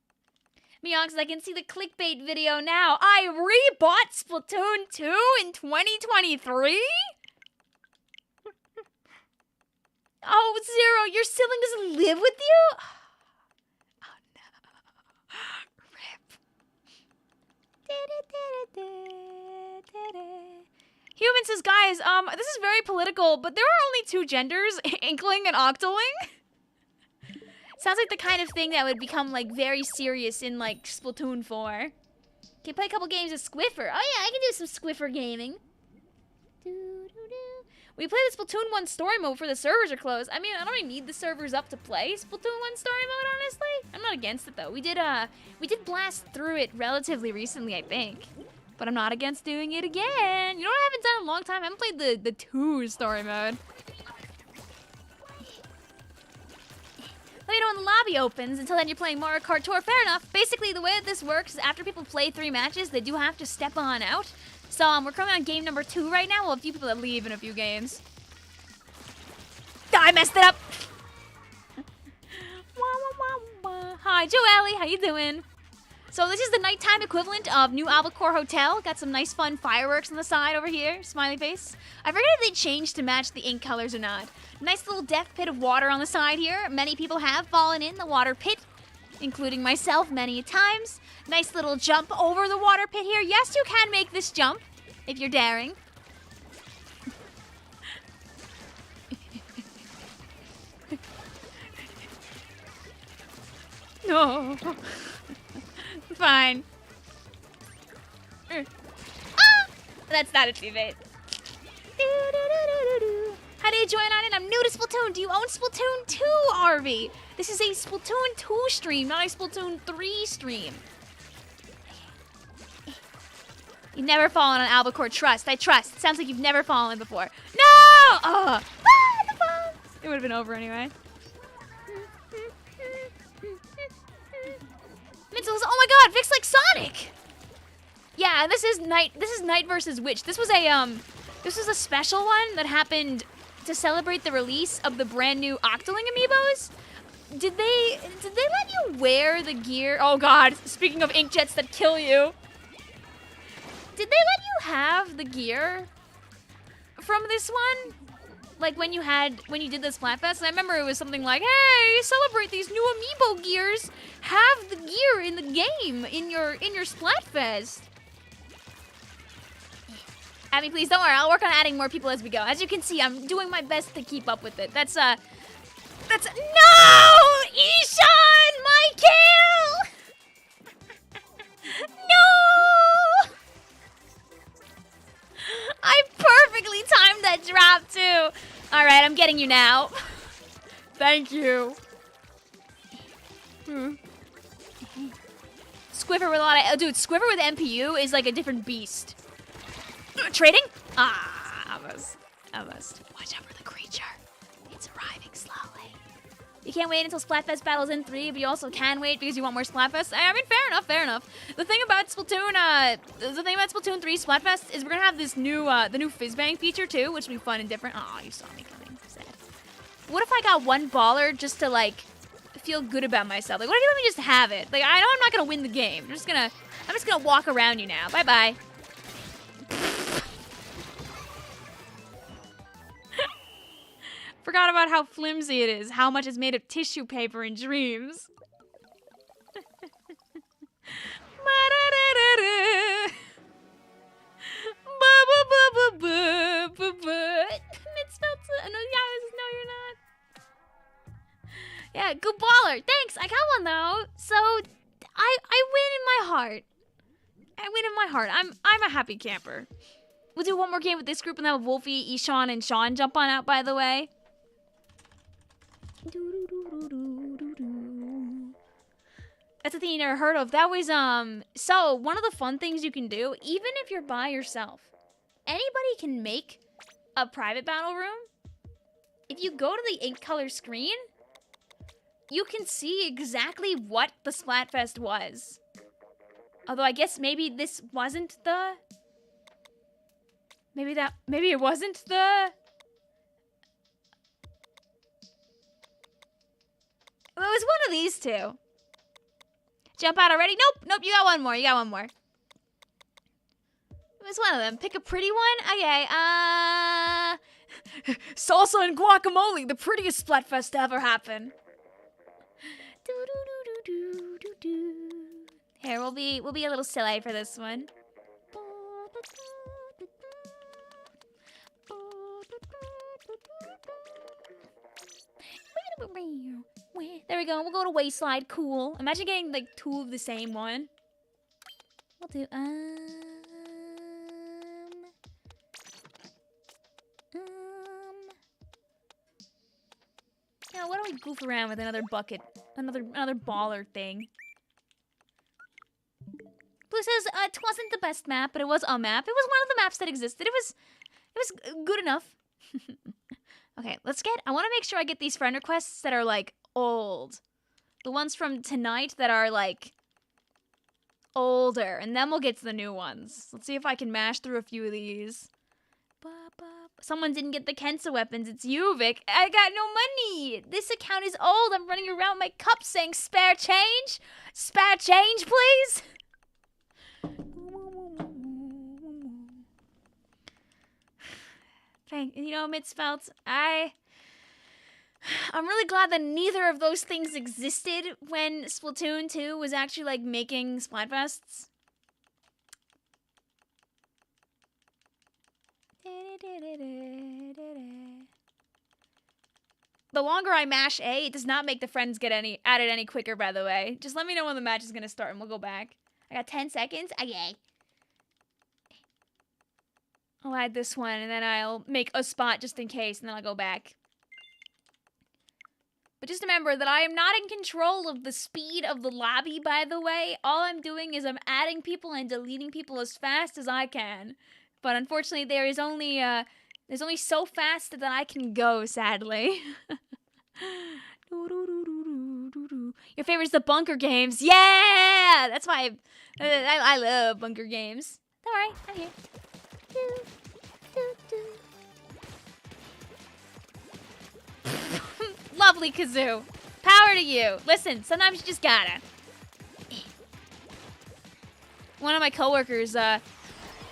Meox, I can see the clickbait video now. I rebought Splatoon 2 in 2023? Oh, Zero, your sibling doesn't live with you? Oh, no. Rip. Human says, guys, this is very political, but there are only 2 genders, Inkling and Octoling. Sounds like the kind of thing that would become, like, very serious in, like, Splatoon 4. Can play a couple games of Squiffer. Oh, yeah, I can do some Squiffer gaming. We play the Splatoon 1 story mode before the servers are closed. I mean, I don't really need the servers up to play Splatoon 1 story mode, honestly. I'm not against it, though. We did blast through it relatively recently, I think. But I'm not against doing it again. You know what I haven't done in a long time? I haven't played the 2 story mode. Let me know when the lobby opens. Until then, you're playing Mario Kart Tour. Fair enough. Basically, the way that this works is after people play 3 matches, they do have to step on out. So, we're currently on game number 2 right now. We'll have a few people that leave in a few games. I messed it up! Hi, Joelle. How you doing? So, this is the nighttime equivalent of New Albacore Hotel. Got some nice, fun fireworks on the side over here. Smiley face. I forget if they changed to match the ink colors or not. Nice little death pit of water on the side here. Many people have fallen in the water pit, including myself many times. Nice little jump over the water pit here. Yes, you can make this jump if you're daring. No. Fine. Ah! That's not a teammate. How do you join on in? I'm new to Splatoon. Do you own Splatoon 2, Arby? This is a Splatoon 2 stream, not a Splatoon 3 stream. You've never fallen on albacore. Trust. I trust. Sounds like you've never fallen before. No! Oh! The fall! It would have been over anyway. Mincel's, oh my god, Vic's like Sonic! Yeah, this is Knight versus Witch. This was a special one that happened to celebrate the release of the brand new Octoling amiibos. Did they let you wear the gear? Oh god, speaking of inkjets that kill you. Did they let you have the gear from this one? Like when you did the Splatfest? And I remember it was something like, hey, celebrate these new amiibo gears. Have the gear in the game in your Splatfest. Abby, please don't worry. I'll work on adding more people as we go. As you can see, I'm doing my best to keep up with it. That's no! Ishan, my kill! No! I perfectly timed that drop too. All right, I'm getting you now. Thank you. Squiffer with a lot of, dude, Squiffer with MPU is like a different beast. Trading? Ah, almost. Watch out for the creature. It's arriving slowly. You can't wait until Splatfest battles in 3, but you also can wait because you want more Splatfest. I mean, fair enough. The thing about Splatoon 3 Splatfest is we're gonna have this new, the new Fizzbang feature too, which will be fun and different. Oh, you saw me coming. Sad. What if I got one baller just to like feel good about myself? Like, what if you let me just have it? Like, I know I'm not gonna win the game. I'm just gonna walk around you now. Bye bye. Forgot about how flimsy it is, how much is made of tissue paper in dreams. Yeah, good baller. Thanks. I got one though. So I win in my heart. I'm a happy camper. We'll do one more game with this group and then have Wolfie, Ishan, and Sean jump on out, by the way. That's a thing you never heard of. That was, so one of the fun things you can do, even if you're by yourself, anybody can make a private battle room. If you go to the ink color screen, you can see exactly what the Splatfest was. Although I guess maybe this wasn't the... Maybe it wasn't the... It was one of these two. Jump out already? Nope, you got one more. It was one of them. Pick a pretty one? Okay, salsa and guacamole, the prettiest Splatfest to ever happen. Here, we'll be a little silly for this one. There we go. We'll go to Wayside. Cool. Imagine getting like 2 of the same one. We'll do yeah, why don't we goof around with another bucket, another baller thing? Blue says it wasn't the best map, but it was a map. It was one of the maps that existed. It was good enough. Okay, I want to make sure I get these friend requests that are, like, old. The ones from tonight that are, like, older. And then we'll get to the new ones. Let's see if I can mash through a few of these. Someone didn't get the Kensa weapons. It's you, Vic. I got no money. This account is old. I'm running around my cup saying spare change. Spare change, please. You know, Mitzfelt, I'm really glad that neither of those things existed when Splatoon 2 was actually, like, making Splatfests. The longer I mash A, it does not make the friends get added any quicker, by the way. Just let me know when the match is going to start and we'll go back. I got 10 seconds? Okay. I'll add this one, and then I'll make a spot just in case, and then I'll go back. But just remember that I am not in control of the speed of the lobby, by the way. All I'm doing is I'm adding people and deleting people as fast as I can. But unfortunately, there's only so fast that I can go, sadly. Your favorite is the bunker games. Yeah! That's why I love bunker games. Don't worry, I'm here. Lovely kazoo. Power to you. Listen, sometimes you just gotta. One of my coworkers at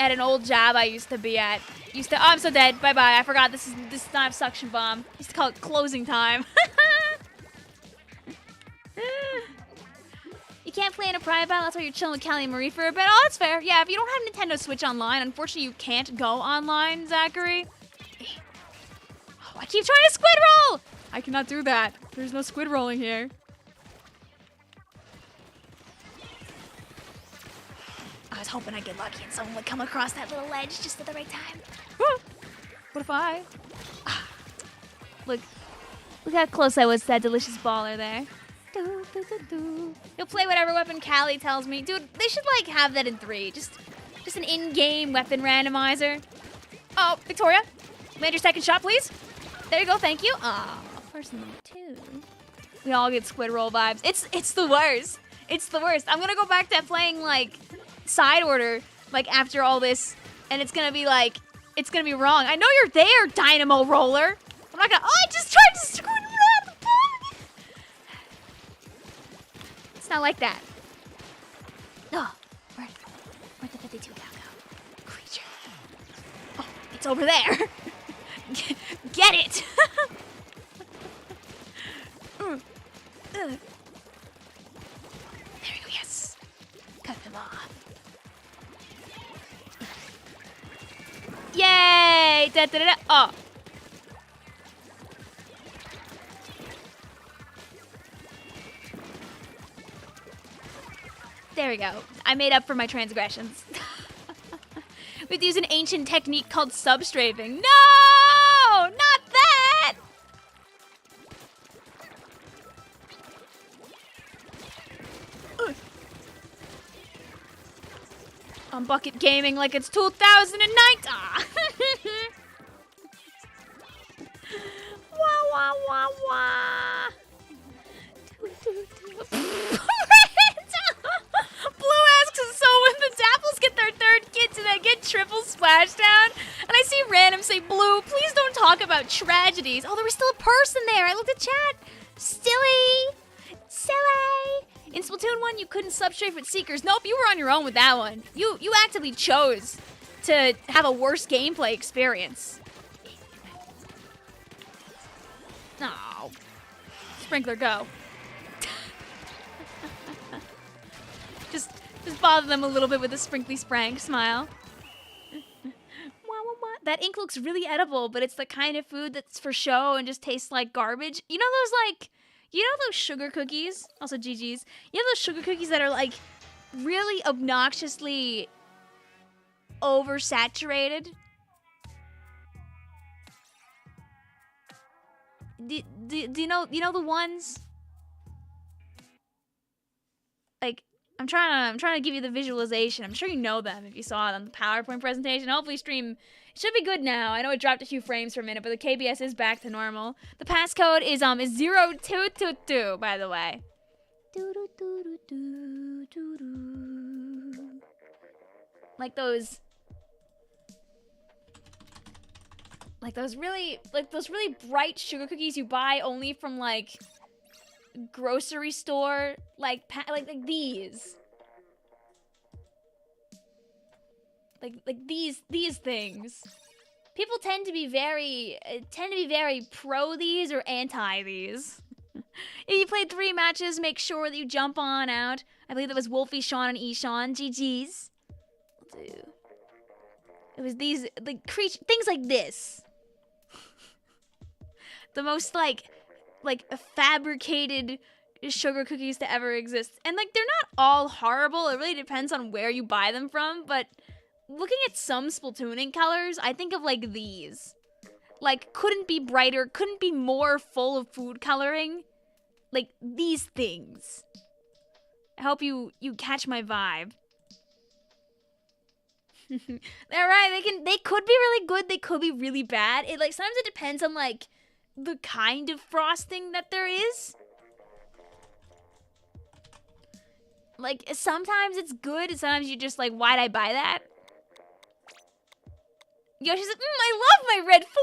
an old job I used to be at oh, I'm so dead. Bye-bye. I forgot this is not a suction bomb. Used to call it closing time. You can't play in a private battle, that's why you're chilling with Callie and Marie for a bit. Oh, that's fair. Yeah, if you don't have Nintendo Switch Online, unfortunately you can't go online, Zachary. Oh, I keep trying to squid roll! I cannot do that. There's no squid rolling here. I was hoping I'd get lucky and someone would come across that little ledge just at the right time. What if I? Look how close I was to that delicious baller there. You'll play whatever weapon Callie tells me. Dude, they should like have that in 3. Just an in-game weapon randomizer. Oh, Victoria, land your second shot, please. There you go, thank you. Aw, person number 2. We all get squid roll vibes. It's the worst. It's the worst. I'm gonna go back to playing like side order like after all this, and it's gonna be like, it's gonna be wrong. I know you're there, Dynamo Roller. I'm not gonna, oh, I just tried to squid roll the ball. It's not like that. Oh, where'd the 52 cal go? Creature. Oh, it's over there. Get it. There we go, yes. Cut them off. Yay! Da, da, da, da. Oh. There we go. I made up for my transgressions. We have to use an ancient technique called substrafing. No! Not that! I'm bucket gaming like it's 2009. Ah. Wah, wah, wah, wah. Blue asks, so when the Dapples get their 3rd kid, do they get triple splashdown? And I see random say, Blue, please don't talk about tragedies. Oh, there was still a person there. I looked at chat. Silly. In Splatoon 1, you couldn't substrafe with Seekers. Nope, you were on your own with that one. You actively chose to have a worse gameplay experience. Oh. Sprinkler, go. Just bother them a little bit with a sprinkly sprank smile. That ink looks really edible, but it's the kind of food that's for show and just tastes like garbage. You know those sugar cookies? Also GG's. You know those sugar cookies that are like really obnoxiously oversaturated? Do you know the ones? Like, I'm trying to give you the visualization. I'm sure you know them if you saw it on the PowerPoint presentation. Hopefully stream should be good now. I know it dropped a few frames for a minute, but the KBS is back to normal. The passcode is 0222, by the way. Like those really bright sugar cookies you buy only from like grocery store, like these. Like these things. People tend to be very pro these or anti these. If you played 3 matches, make sure that you jump on out. I believe that was Wolfie, Sean, and Eshawn. GG's. It was these things like this. The most like fabricated sugar cookies to ever exist. And like they're not all horrible. It really depends on where you buy them from, but looking at some Splatooning colors, I think of like these. Like, couldn't be brighter, couldn't be more full of food coloring. like these things. I hope you catch my vibe. They're right. They could be really good. They could be really bad. Sometimes it depends on like the kind of frosting that there is. Like sometimes it's good, and sometimes you're just like, why'd I buy that? Yoshi's like, I love my red 40.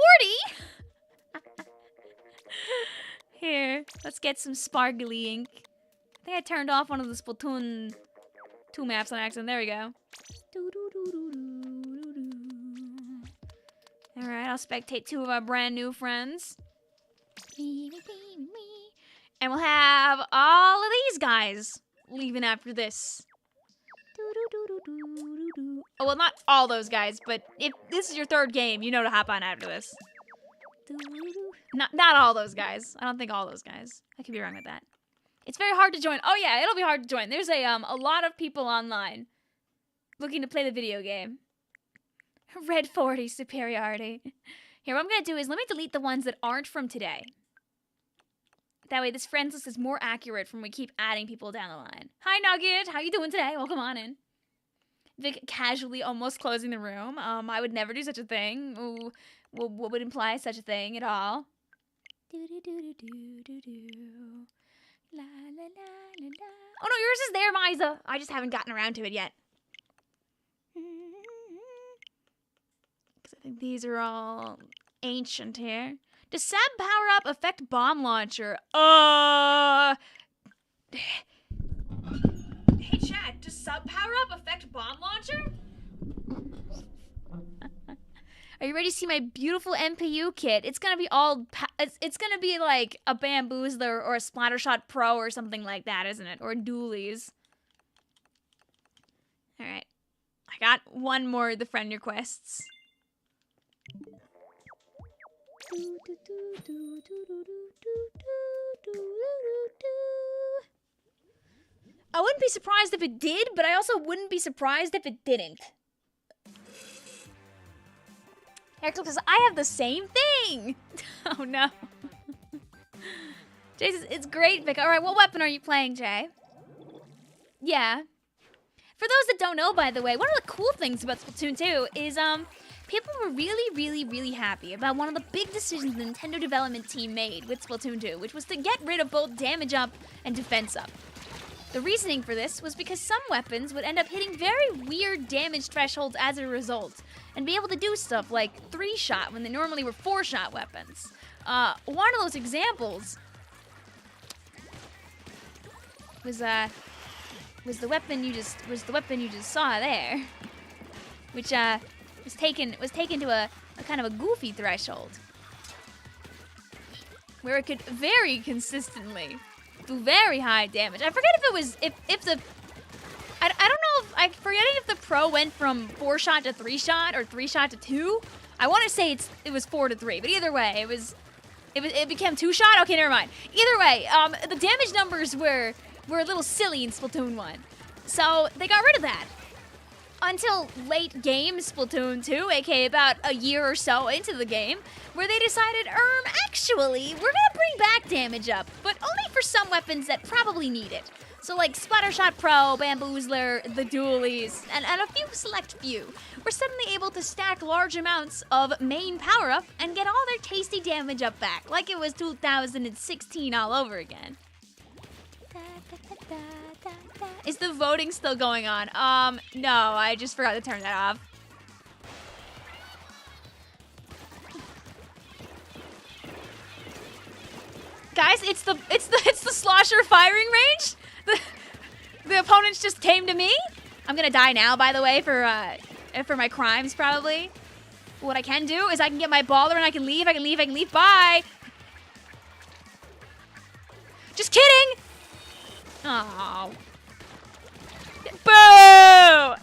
Here, let's get some sparkly ink. I think I turned off one of the Splatoon 2 maps on accident. There we go. Alright, I'll spectate 2 of our brand new friends. And we'll have all of these guys leaving after this. Oh, well, not all those guys, but if this is your 3rd game, you know to hop on after this. Not all those guys. I don't think all those guys. I could be wrong with that. It's very hard to join. Oh yeah, it'll be hard to join. There's a lot of people online looking to play the video game. Red 40 superiority. Here, what I'm gonna do is let me delete the ones that aren't from today. That way this friends list is more accurate from when we keep adding people down the line. Hi Nugget, how you doing today? Welcome on in. Vic casually almost closing the room. I would never do such a thing. Ooh, what would imply such a thing at all? La, la, la, la, la. Oh no, yours is there, Miza. I just haven't gotten around to it yet. Because I think these are all ancient here. Does Sab power up affect bomb launcher? Hey chat, does sub power up affect bomb launcher? Are you ready to see my beautiful MPU kit? It's gonna be all, it's gonna be like a Bamboozler or a Splattershot Pro or something like that, isn't it? Or Dualies. Alright. I got one more of the friend requests. I wouldn't be surprised if it did, but I also wouldn't be surprised if it didn't. Axel says, I have the same thing! Oh no. Jay says, it's great, Vic. Alright, what weapon are you playing, Jay? Yeah. For those that don't know, by the way, one of the cool things about Splatoon 2 is, people were really happy about one of the big decisions the Nintendo development team made with Splatoon 2, which was to get rid of both damage up and defense up. The reasoning for this was because some weapons would end up hitting very weird damage thresholds as a result, and be able to do stuff like 3-shot when they normally were 4-shot weapons. One of those examples was the weapon you just saw there, which was taken to a kind of a goofy threshold, where it could very consistently do very high damage. I forget if it was if the I don't know if I'm forgetting if the Pro went from 4-shot to 3-shot or 3-shot to 2. I want to say it was 4 to 3, but either way, it became 2-shot. Okay, never mind. Either way, the damage numbers were a little silly in Splatoon 1, so they got rid of that. Until late game Splatoon 2, aka about a year or so into the game, where they decided, actually, we're gonna bring back damage up, but only for some weapons that probably need it. So like Splattershot Pro, Bamboozler, the Dualies, and a few select few were suddenly able to stack large amounts of main power-up and get all their tasty damage up back, like it was 2016 all over again. Is the voting still going on? No, I just forgot to turn that off. Guys, it's the slosher firing range. The opponents just came to me. I'm gonna die now, by the way, for my crimes probably. What I can do is I can get my baller and I can leave. Bye. Just kidding. Oh. Boo!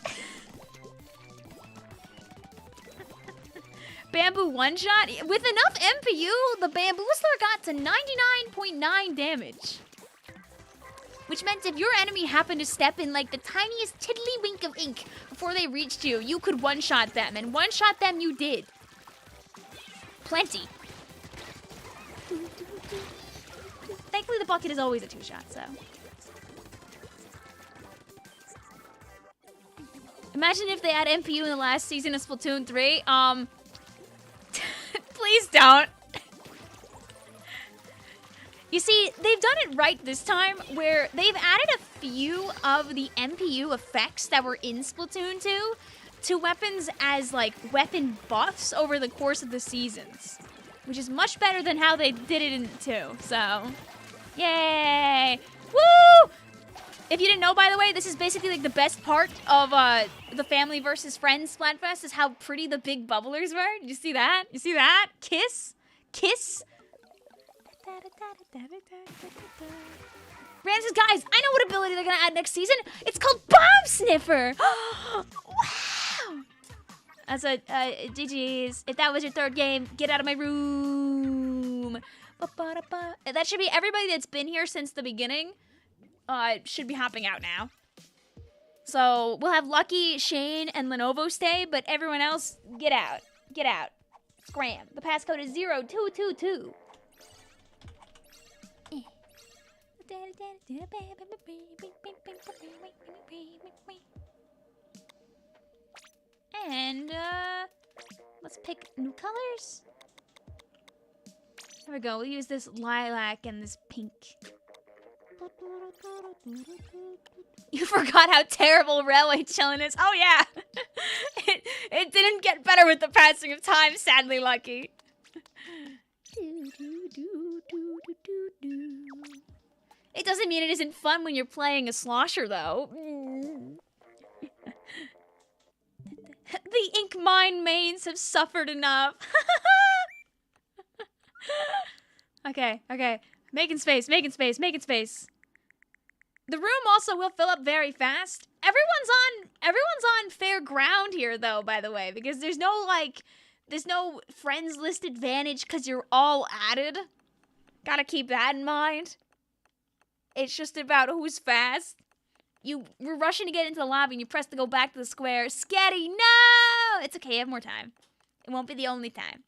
Bamboo one-shot? With enough MPU, the Bamboozler got to 99.9 damage. Which meant if your enemy happened to step in like the tiniest tiddly-wink of ink before they reached you, you could one-shot them, and one-shot them you did. Plenty. Thankfully, the bucket is always a 2-shot, so. Imagine if they had MPU in the last season of Splatoon 3. Please don't. You see, they've done it right this time, where they've added a few of the MPU effects that were in Splatoon 2 to weapons as, like, weapon buffs over the course of the seasons. Which is much better than how they did it in 2, so. Yay! Woo! If you didn't know, by the way, this is basically, like, the best part of, the Family versus Friends Splatfest is how pretty the big bubblers were. Did you see that? You see that? Kiss? Kiss? Rand says, guys, I know what ability they're gonna add next season. It's called Bomb Sniffer. Wow. That's a, GG's. If that was your third game, get out of my room. That should be everybody that's been here since the beginning. Should be hopping out now. So we'll have Lucky, Shane, and Lenovo stay, but everyone else, get out. Get out. Scram. The passcode is 0222. And, let's pick new colors. There we go. We'll use this lilac and this pink. You forgot how terrible Railway Chillin' is. Oh, yeah. it didn't get better with the passing of time, sadly, Lucky. It doesn't mean it isn't fun when you're playing a slosher, though. The Ink Mine mains have suffered enough. Okay. Making space. The room also will fill up very fast. Everyone's on fair ground here, though, by the way, because there's no friends list advantage because you're all added. Gotta keep that in mind. It's just about who's fast. We're rushing to get into the lobby and you press to go back to the square. Sketty, no! It's okay, you have more time. It won't be the only time.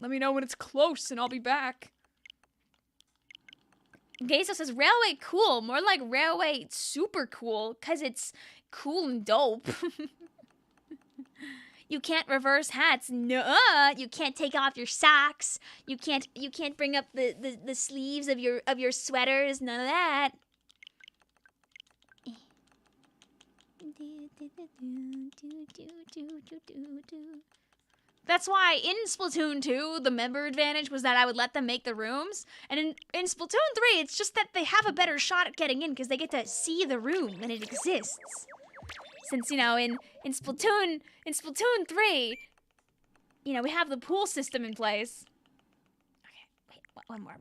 Let me know when it's close and I'll be back. Geisa says, Railway cool. More like Railway super cool, because it's cool and dope. You can't reverse hats. No, you can't take off your socks. You can't bring up the sleeves of your sweaters. None of that. That's why in Splatoon 2, the member advantage was that I would let them make the rooms. And in Splatoon 3, it's just that they have a better shot at getting in because they get to see the room when it exists. Since, you know, in Splatoon 3, you know, we have the pool system in place. Okay, wait, one more.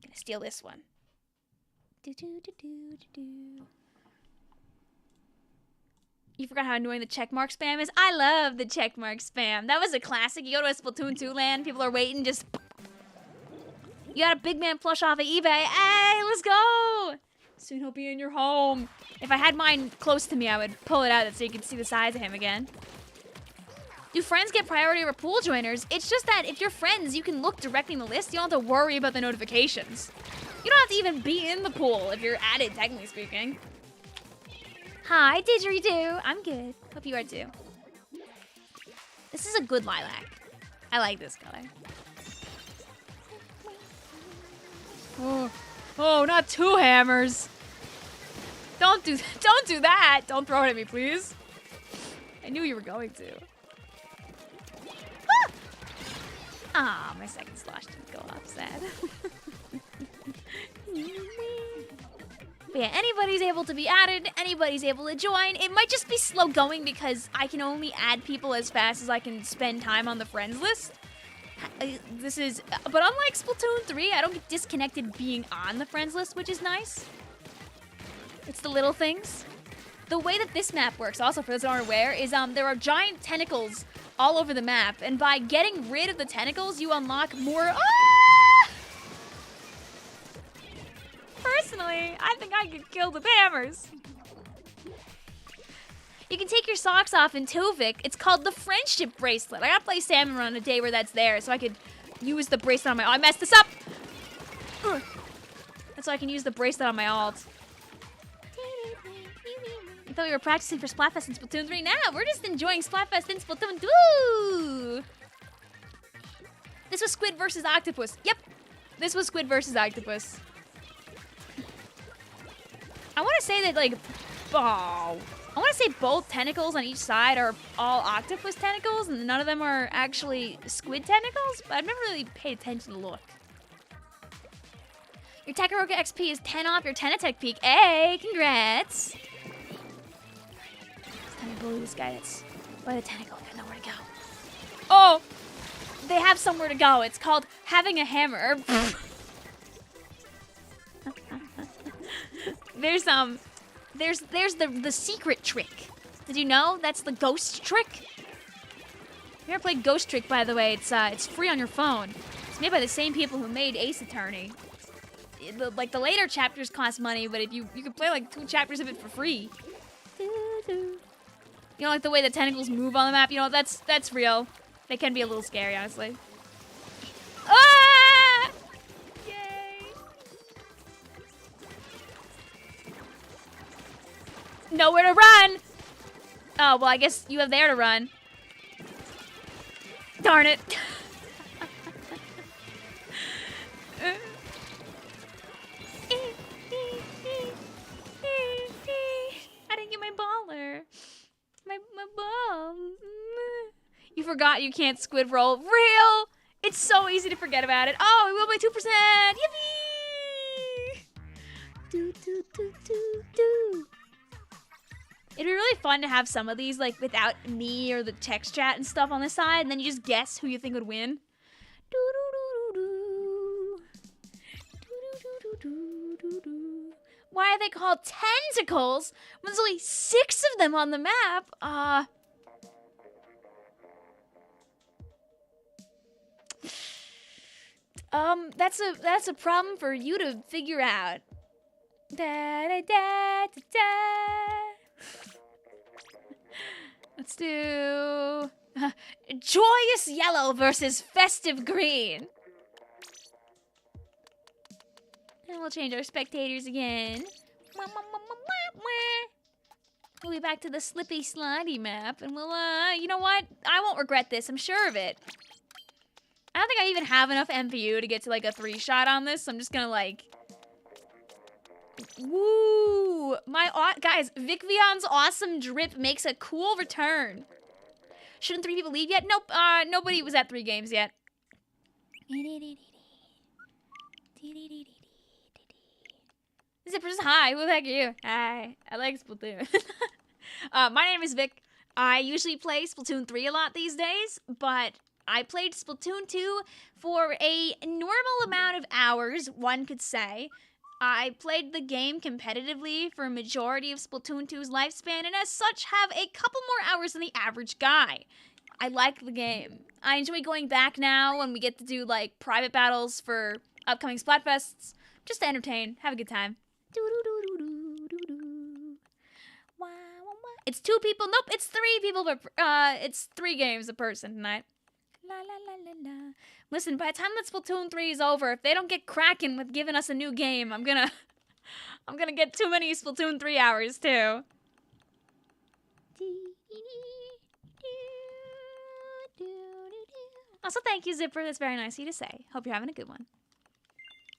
Gonna steal this one. You forgot how annoying the checkmark spam is? I love the checkmark spam. That was a classic. You go to a Splatoon 2 land, people are waiting, just... You got a big man plush off of eBay. Hey, let's go! Soon he'll be in your home. If I had mine close to me, I would pull it out so you could see the size of him again. Do friends get priority over pool joiners? It's just that if you're friends, you can look directly in the list. You don't have to worry about the notifications. You don't have to even be in the pool if you're added, technically speaking. Hi, didgeridoo. I'm good. Hope you are too. This is a good lilac. I like this color. Oh, not two hammers. Don't do that. Don't throw it at me, please. I knew you were going to. Ah, my second slosh didn't go off, sad. But yeah, anybody's able to be added, anybody's able to join. It might just be slow going because I can only add people as fast as I can spend time on the friends list. But unlike Splatoon 3, I don't get disconnected being on the friends list, which is nice. It's the little things. The way that this map works, also for those that aren't aware, is there are giant tentacles all over the map, and by getting rid of the tentacles, you unlock more. Personally, I think I could kill the hammers. You can take your socks off in Tuvik. It's called the Friendship Bracelet. I gotta play Salmon Run on a day where that's there, so I could use the bracelet on my... I messed this up! Ugh. That's so I can use the bracelet on my alt. I thought we were practicing for Splatfest in Splatoon 3. Now we're just enjoying Splatfest in Splatoon 2! This was Squid versus Octopus. Yep. This was Squid versus Octopus. I want to say that, like... Oh... I want to say both tentacles on each side are all octopus tentacles, and none of them are actually squid tentacles, but I've never really paid attention to look. Your Tekaroka XP is 10 off your Tenatech peak. Hey, congrats! It's time to bully this guy that's by the tentacle. I got nowhere to go. Oh! They have somewhere to go. It's called having a hammer. There's the secret trick. Did you know? That's the ghost trick. If you ever played Ghost Trick, by the way, it's free on your phone. It's made by the same people who made Ace Attorney. The later chapters cost money, but if you could play like 2 chapters of it for free. You know, like the way the tentacles move on the map. You know, that's real. They can be a little scary, honestly. Ah! Yay! Nowhere to run! Oh, well, I guess you have there to run. Darn it. I didn't get my baller. My ball. You forgot you can't squid roll. Real! It's so easy to forget about it. Oh, we will by 2%! Yippee! Do, do, do, do, do. It'd be really fun to have some of these, like, without me or the text chat and stuff on the side, and then you just guess who you think would win. Why are they called tentacles when there's only 6 of them on the map? That's a problem for you to figure out. Da da da da da. Let's do joyous yellow versus festive green. And we'll change our spectators again. We'll be back to the slippy slidey map, and we'll you know what? I won't regret this. I'm sure of it. I don't think I even have enough MPU to get to like a 3-shot on this. So I'm just gonna like, woo! Guys, Vicvillon's awesome drip makes a cool return. Shouldn't 3 people leave yet? Nope. Nobody was at 3 games yet. Zippers, hi. Who the heck are you? Hi. I like Splatoon. My name is Vic. I usually play Splatoon 3 a lot these days, but I played Splatoon 2 for a normal amount of hours, one could say. I played the game competitively for a majority of Splatoon 2's lifespan, and as such have a couple more hours than the average guy. I like the game. I enjoy going back now when we get to do like private battles for upcoming Splatfests, just to entertain, have a good time. It's 2 people. Nope, it's 3 people, but it's 3 games a person tonight. La la la la la. Listen, by the time that Splatoon 3 is over, if they don't get cracking with giving us a new game, I'm gonna get too many Splatoon 3 hours too. Also, thank you, Zipper. That's very nice of you to say. Hope you're having a good one.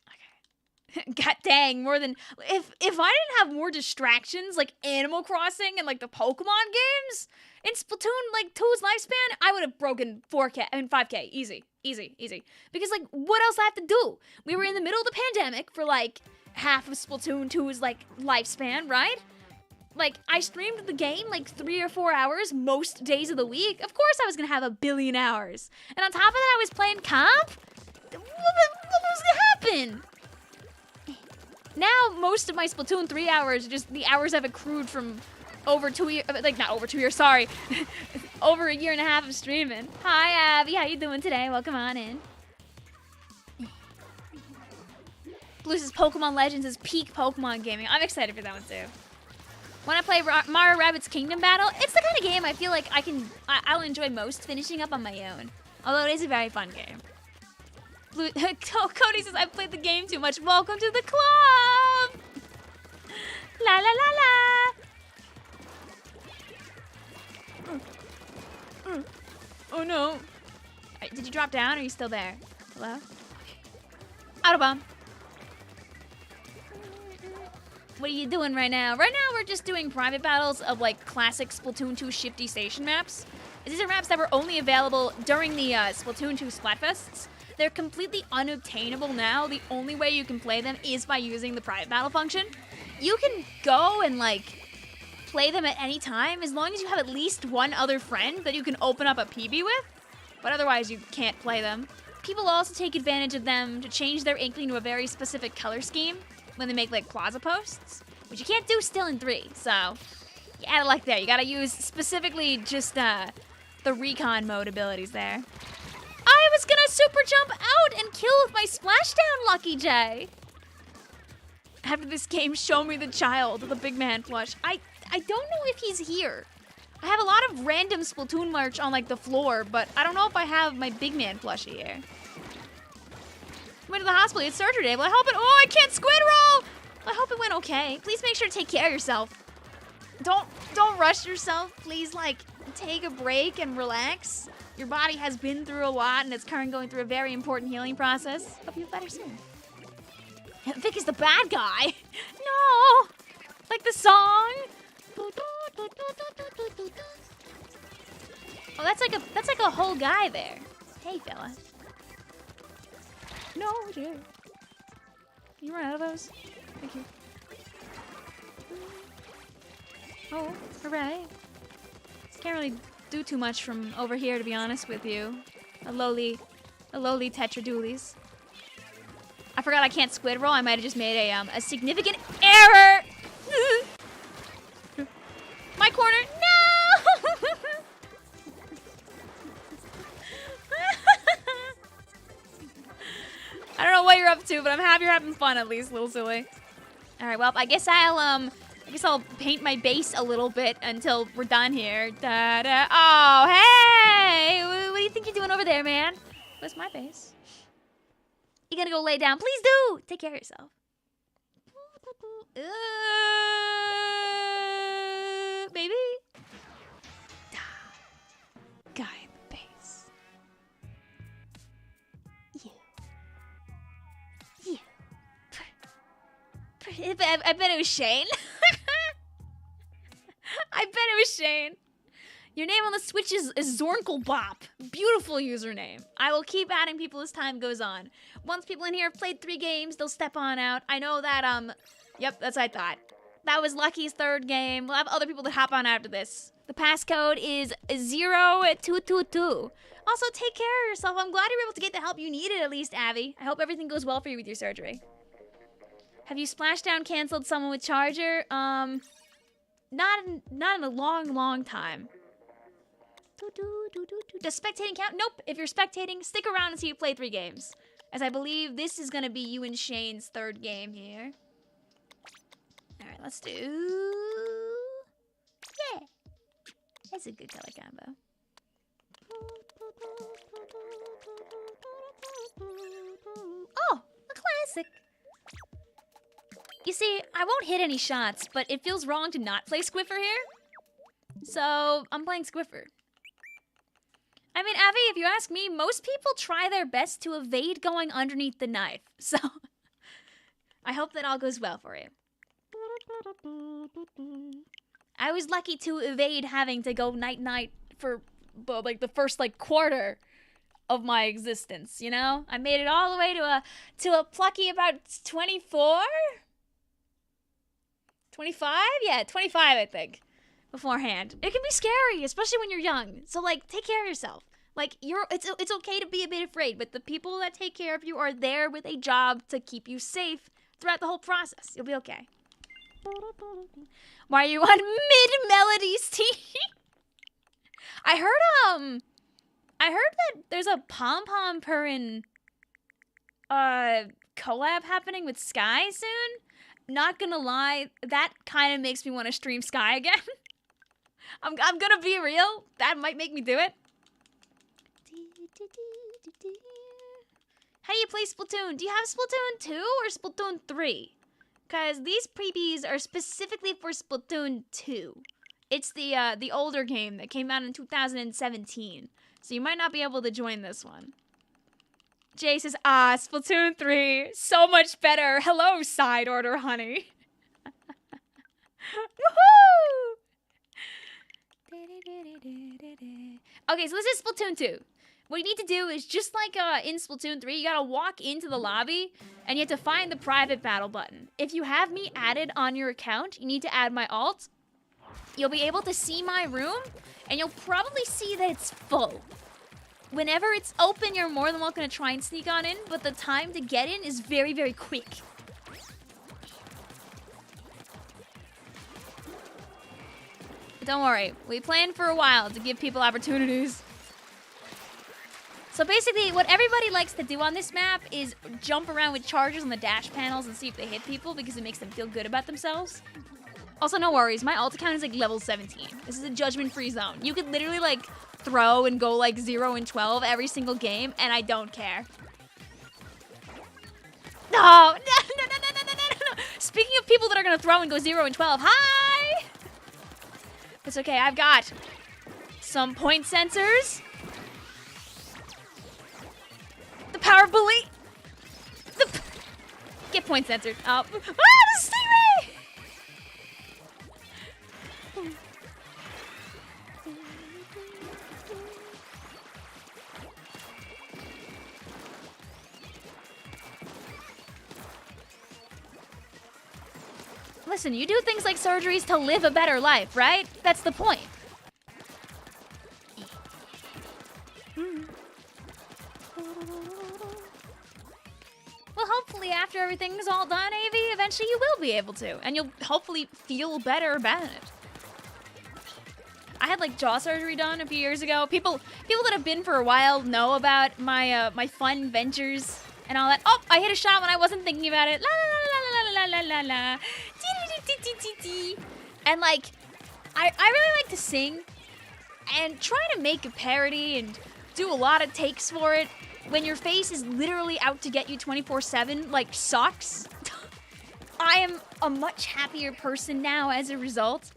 Okay. God dang, more than if I didn't have more distractions like Animal Crossing and like the Pokemon games in Splatoon like 2's lifespan, I would have broken 4K, I mean 5K, easy. Because like, what else I have to do? We were in the middle of the pandemic for like half of Splatoon 2's like lifespan, right? Like, I streamed the game like 3 or 4 hours most days of the week. Of course I was gonna have a billion hours. And on top of that, I was playing comp? What was gonna happen? Now, most of my Splatoon 3 hours are just the hours I've accrued from over 2 years, like not over 2 years, sorry. Over a year and a half of streaming. Hi, Abby, how you doing today? Welcome on in. Blue's Pokemon Legends is peak Pokemon gaming. I'm excited for that one too. When I play Mario Rabbids Kingdom Battle, it's the kind of game I feel like I'll enjoy most finishing up on my own. Although it is a very fun game. Blue Cody says, I've played the game too much. Welcome to the club! La la la la! Oh no. Did you drop down? Or are you still there? Hello? Auto bomb. What are you doing right now? Right now we're just doing private battles of like classic Splatoon 2 Shifty Station maps. These are maps that were only available during the Splatoon 2 Splatfests. They're completely unobtainable now. The only way you can play them is by using the private battle function. You can go and like play them at any time as long as you have at least one other friend that you can open up a PB with, but otherwise you can't play them. People also take advantage of them to change their Inkling to a very specific color scheme when they make like plaza posts, which you can't do still in 3, so you add it like there. You gotta use specifically just the recon mode abilities there. I was gonna super jump out and kill with my splashdown, Lucky J. After this game, show me the child, the big man plush. I don't know if he's here. I have a lot of random Splatoon merch on like the floor, but I don't know if I have my big man plushie here. Went to the hospital, it's surgery day. Well, I hope it, oh, I can't squid roll! I hope it went okay. Please make sure to take care of yourself. Don't rush yourself. Please, like, take a break and relax. Your body has been through a lot and it's currently going through a very important healing process. Hope you feel better soon. Vic is the bad guy. No! Like the song. Oh, that's like a whole guy there. Hey, fella. No, dear. Can you run out of those? Thank you. Oh, hooray. Can't really do too much from over here, to be honest with you. A lowly tetradoolies. I forgot I can't squid roll. I might have just made a significant error. My corner, no! I don't know what you're up to, but I'm happy you're having fun at least, little silly. All right, well, I guess I'll paint my base a little bit until we're done here. Da-da. Oh, hey! What do you think you're doing over there, man? Where's my base? You gotta go lay down. Please do! Take care of yourself. Baby? Guy in the base. You. I bet it was Shane. I bet it was Shane. Your name on the Switch is Zornkelbop. Beautiful username. I will keep adding people as time goes on. Once people in here have played 3 games, they'll step on out. I know that, yep, that's what I thought. That was Lucky's 3rd game. We'll have other people that hop on after this. The passcode is 0222. Also, take care of yourself. I'm glad you were able to get the help you needed, at least, Abby. I hope everything goes well for you with your surgery. Have you splashdown canceled someone with charger? Not in a long time. Does spectating count? Nope. If you're spectating, stick around until you play 3 games. As I believe this is gonna be you and Shane's 3rd game here. Alright, let's do... Yeah! That's a good color combo. Oh! A classic! You see, I won't hit any shots, but it feels wrong to not play Squiffer here. So, I'm playing Squiffer. I mean, Abby, if you ask me, most people try their best to evade going underneath the knife. So, I hope that all goes well for you. I was lucky to evade having to go night-night for, like, the first, like, quarter of my existence, you know? I made it all the way to a plucky about 24? 25? Yeah, 25, I think. Beforehand. It can be scary, especially when you're young. So, like, take care of yourself. Like, it's okay to be a bit afraid, but the people that take care of you are there with a job to keep you safe throughout the whole process. You'll be okay. Why are you on mid-melodies, T? I heard that there's a pom-pom purrin collab happening with Sky soon. Not gonna lie, that kind of makes me want to stream Sky again. I'm gonna be real. That might make me do it. How do you play Splatoon? Do you have Splatoon 2 or Splatoon 3? Because these previews are specifically for Splatoon 2. It's the older game that came out in 2017. So you might not be able to join this one. Jay says, Splatoon 3. So much better. Hello, side order, honey. Woohoo! Okay, so this is Splatoon 2. What you need to do is, just like in Splatoon 3, you gotta walk into the lobby, and you have to find the private battle button. If you have me added on your account, you need to add my alt. You'll be able to see my room, and you'll probably see that it's full. Whenever it's open, you're more than welcome to try and sneak on in, but the time to get in is very, very quick. But don't worry, we planned for a while to give people opportunities. So basically, what everybody likes to do on this map is jump around with chargers on the dash panels and see if they hit people because it makes them feel good about themselves. Also, no worries, my alt account is like level 17. This is a judgment-free zone. You could literally like throw and go like 0 and 12 every single game, and I don't care. No. Speaking of people that are gonna throw and go 0 and 12, hi! It's okay, I've got some point sensors. The power bully. Get point censored. Oh, the stingray! Listen, you do things like surgeries to live a better life, right? That's the point. Well, hopefully after everything's all done, AV, eventually you will be able to. And you'll hopefully feel better about it. I had like jaw surgery done a few years ago. People that have been for a while know about my my fun ventures and all that. Oh, I hit a shot when I wasn't thinking about it. La la la la la la la la. And like, I really like to sing and try to make a parody and do a lot of takes for it. When your face is literally out to get you 24/7, like, sucks. I am a much happier person now as a result.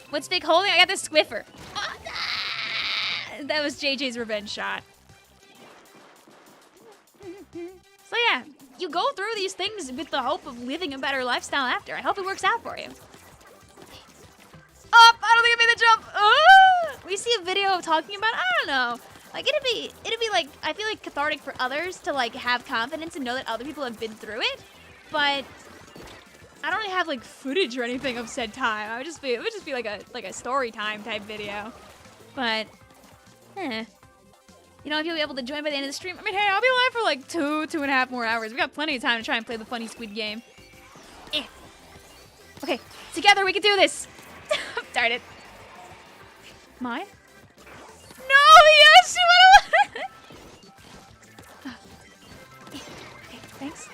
What's Vic holding? I got the squiffer. Oh, nah! That was JJ's revenge shot. So yeah, you go through these things with the hope of living a better lifestyle after. I hope it works out for you. Oh, I don't think I made the jump. Oh! We see a video of talking about, I don't know. Like, it'd be like, I feel like cathartic for others to like have confidence and know that other people have been through it. But I don't really have like footage or anything of said time. It would just be like a story time type video. But, you know, if you'll be able to join by the end of the stream, I mean, hey, I'll be live for like 2.5 more hours. We got plenty of time to try and play the funny squid game. Okay, together we can do this. Darn it. Mine? No, yes, okay, thanks.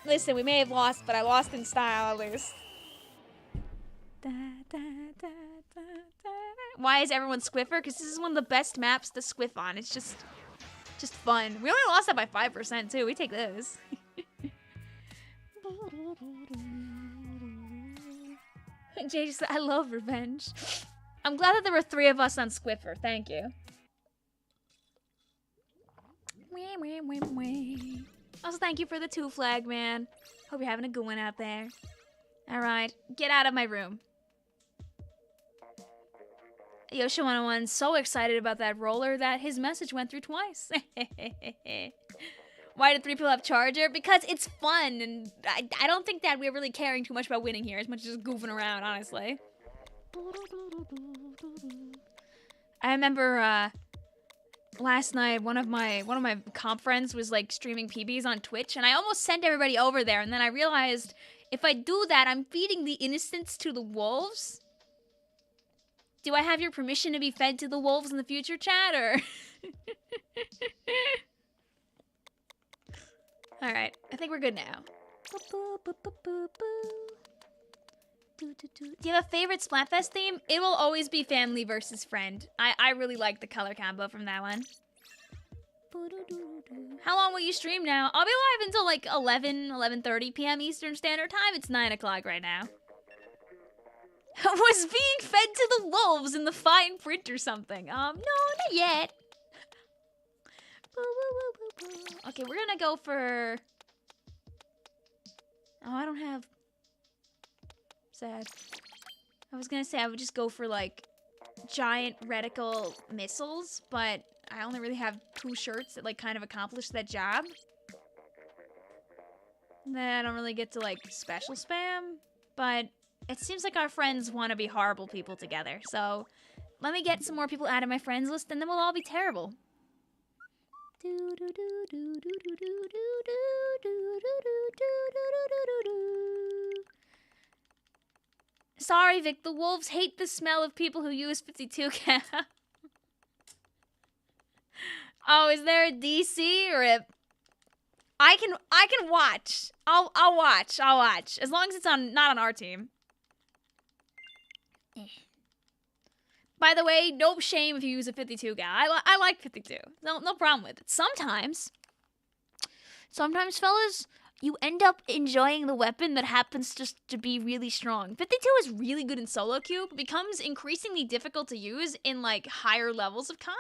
Listen, we may have lost, but I lost in style at least. Why is everyone Squiffer? Because this is one of the best maps to squiff on. It's just fun. We only lost that by 5% too. We take those. Jay just said, I love revenge. I'm glad that there were 3 of us on Squiffer. Thank you. Also, thank you for the 2 flag, man. Hope you're having a good one out there. Alright, get out of my room. Yoshi101's so excited about that roller that his message went through twice. Why did 3 people have Charger? Because it's fun, and I don't think that we're really caring too much about winning here, as much as just goofing around, honestly. I remember last night one of my comp friends was like streaming PBs on Twitch, and I almost sent everybody over there, and then I realized if I do that, I'm feeding the innocents to the wolves. Do I have your permission to be fed to the wolves in the future, chat, or? Alright, I think we're good now. Do you have a favorite Splatfest theme? It will always be family versus friend. I really like the color combo from that one. How long will you stream now? I'll be live until like 11:30 p.m. Eastern Standard Time. It's 9 o'clock right now. Was being fed to the wolves in the fine print or something? No, not yet. Okay, we're gonna go for... Oh, I don't have... Sad. I was gonna say I would just go for, like, giant reticle missiles, but I only really have 2 shirts that, like, kind of accomplish that job. Then I don't really get to, like, special spam, but it seems like our friends want to be horrible people together, so let me get some more people out of my friends list, and then we'll all be terrible. Sorry, Vic, the wolves hate the smell of people who use 52 cal. Oh, is there a DC or a... I can watch. I'll watch. As long as it's not on our team. By the way, no shame if you use a 52 gal. I like 52. No problem with it. Sometimes, fellas, you end up enjoying the weapon that happens just to be really strong. 52 is really good in solo queue, but becomes increasingly difficult to use in, like, higher levels of comp.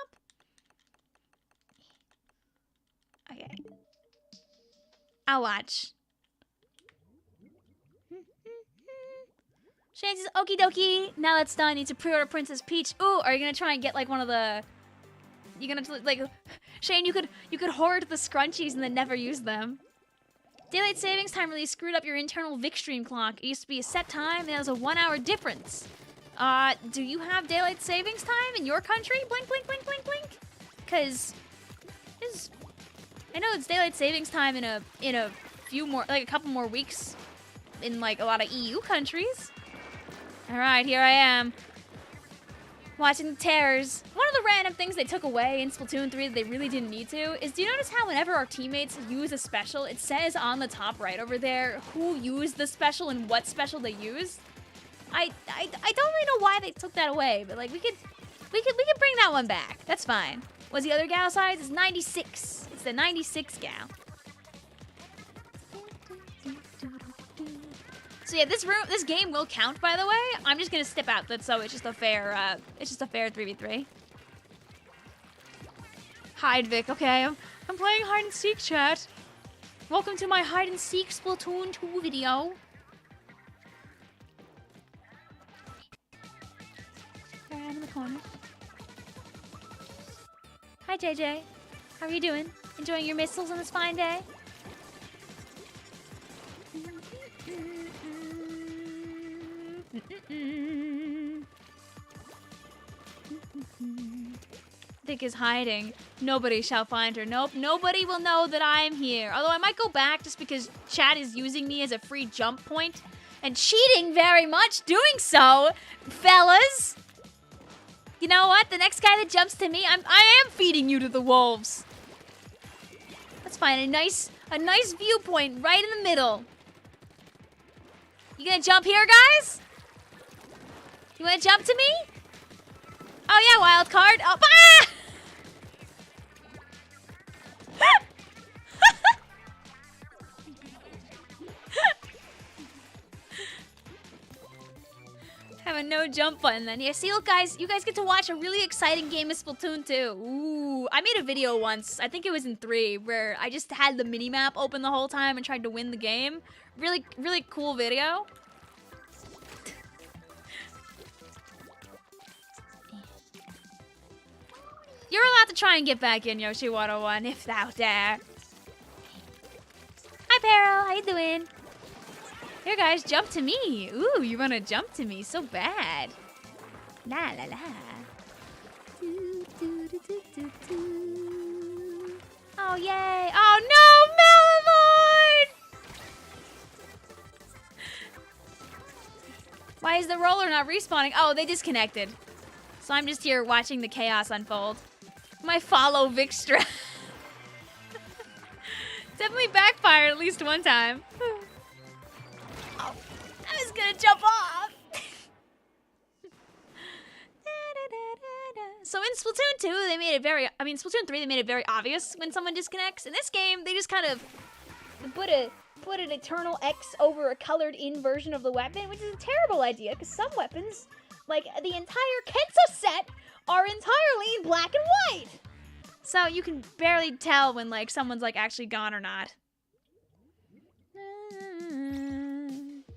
Okay. I'll watch. Shane says, okie dokie, now that's done, need to pre-order Princess Peach. Ooh, are you gonna try and get, like, one of the... You're gonna, like... Shane, you could hoard the scrunchies and then never use them. Daylight savings time really screwed up your internal Vic stream clock. It used to be a set time, and it was a 1-hour difference. Do you have daylight savings time in your country? Blink, blink, blink, blink, blink. Because... I know it's daylight savings time in a few more, like, a couple more weeks in, like, a lot of EU countries. Alright, here I am. Watching the terrors. One of the random things they took away in Splatoon 3 that they really didn't need to is, do you notice how whenever our teammates use a special, it says on the top right over there who used the special and what special they used? I don't really know why they took that away, but, like, we could bring that one back. That's fine. What's the other gal size? It's 96. It's the 96 gal. So yeah, this game will count, by the way. I'm just gonna step out, so it's just a fair 3v3. Hide Vic, okay. I'm playing hide and seek, chat. Welcome to my hide and seek Splatoon 2 video. There I am in the corner. Hi JJ, how are you doing? Enjoying your missiles on this fine day? Vic is hiding. Nobody shall find her. Nope, nobody will know that I'm here. Although I might go back just because chat is using me as a free jump point and cheating very much doing so, fellas. You know what? The next guy that jumps to me, I am feeding you to the wolves. Let's find a nice viewpoint right in the middle. You gonna jump here, guys? You wanna jump to me? Oh yeah, wild card. Oh, ah! Have a no jump button then. Yeah, see, look, guys, you guys get to watch a really exciting game of Splatoon 2. Ooh, I made a video once, I think it was in 3, where I just had the mini-map open the whole time and tried to win the game. Really, really cool video. You're allowed to try and get back in, Yoshi 101, if thou dare. Hi, Peril. How you doing? Here, guys, jump to me. Ooh, you want to jump to me so bad. La, la, la. Do, do, do, do, do, do. Oh, yay. Oh, no, Malamord! Why is the roller not respawning? Oh, they disconnected. So I'm just here watching the chaos unfold. My follow Vic strat. Definitely backfired at least one time. Oh, I was gonna jump off. So in Splatoon 2, they made it very, Splatoon 3, they made it very obvious when someone disconnects. In this game, they just kind of put an eternal X over a colored in version of the weapon, which is a terrible idea, because some weapons, like the entire Kensa set, are entirely in black and white. So you can barely tell when, like, someone's, like, actually gone or not.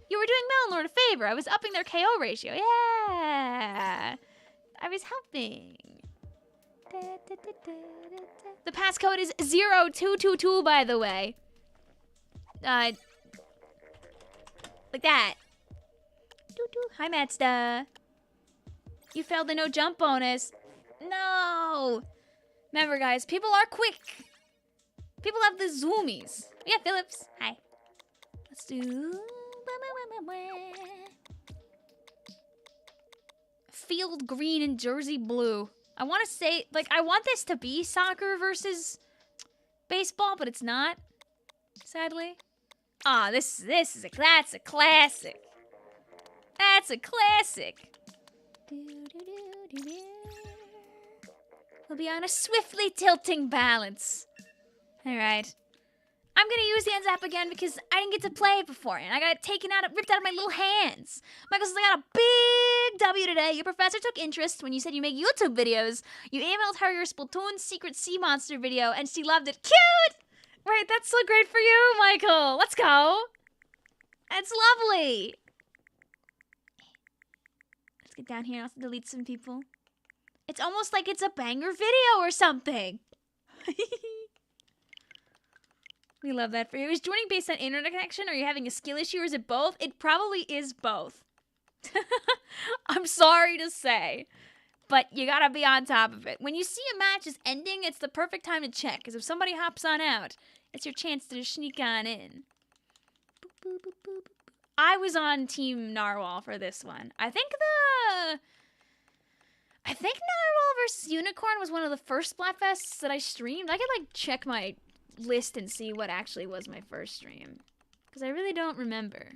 You were doing Melon Lord a favor. I was upping their KO ratio. Yeah. I was helping. The passcode is 0222, by the way. Like that. Hi, Matsta. You failed the no jump bonus. No. Remember, guys, people are quick. People have the zoomies. Yeah, Phillips. Hi. Let's do... Field green and jersey blue. I want to say, like, I want this to be soccer versus baseball, but it's not, sadly. Ah, that's a classic. That's a classic. We'll be on a swiftly tilting balance. All right. I'm gonna use the Hands app again because I didn't get to play it before, and I got it ripped out of my little hands. Michael says, I got a big W today. Your professor took interest when you said you make YouTube videos. You emailed her your Splatoon secret sea monster video, and she loved it. Cute! Right, that's so great for you, Michael. Let's go. That's lovely. Let's get down here. I'll delete some people. It's almost like it's a banger video or something. We love that for you. Is joining based on internet connection? Or are you having a skill issue, or is it both? It probably is both. I'm sorry to say, but you gotta be on top of it. When you see a match is ending, it's the perfect time to check, because if somebody hops on out, it's your chance to just sneak on in. Boop, boop, boop, boop, boop. I was on Team Narwhal for this one. I think Narwhal versus Unicorn was one of the first Splatfests that I streamed. I could, like, check my list and see what actually was my first stream, because I really don't remember.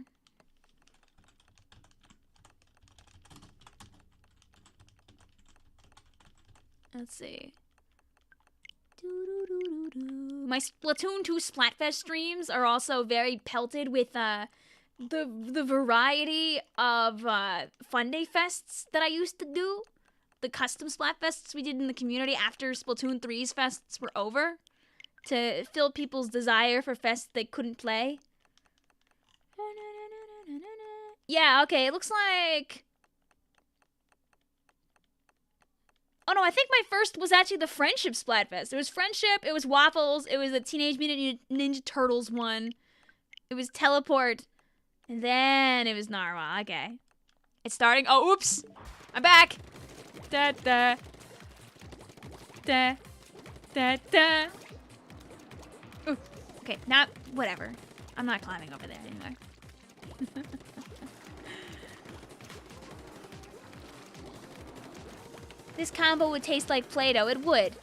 Let's see. My Splatoon 2 Splatfest streams are also very pelted with the variety of Fun Day Fests that I used to do. The custom Splatfests we did in the community after Splatoon 3's fests were over, to fill people's desire for fests they couldn't play. Yeah, okay, it looks like... Oh no, I think my first was actually the Friendship Splatfest. It was Friendship, it was Waffles, it was the Teenage Mutant Ninja Turtles one, it was Teleport, and then it was Narwhal. Okay. It's starting. Oh, oops! I'm back! Da da. Da. Da da. Ooh. Okay, now, whatever. I'm not climbing over there anymore. This combo would taste like Play-Doh. It would.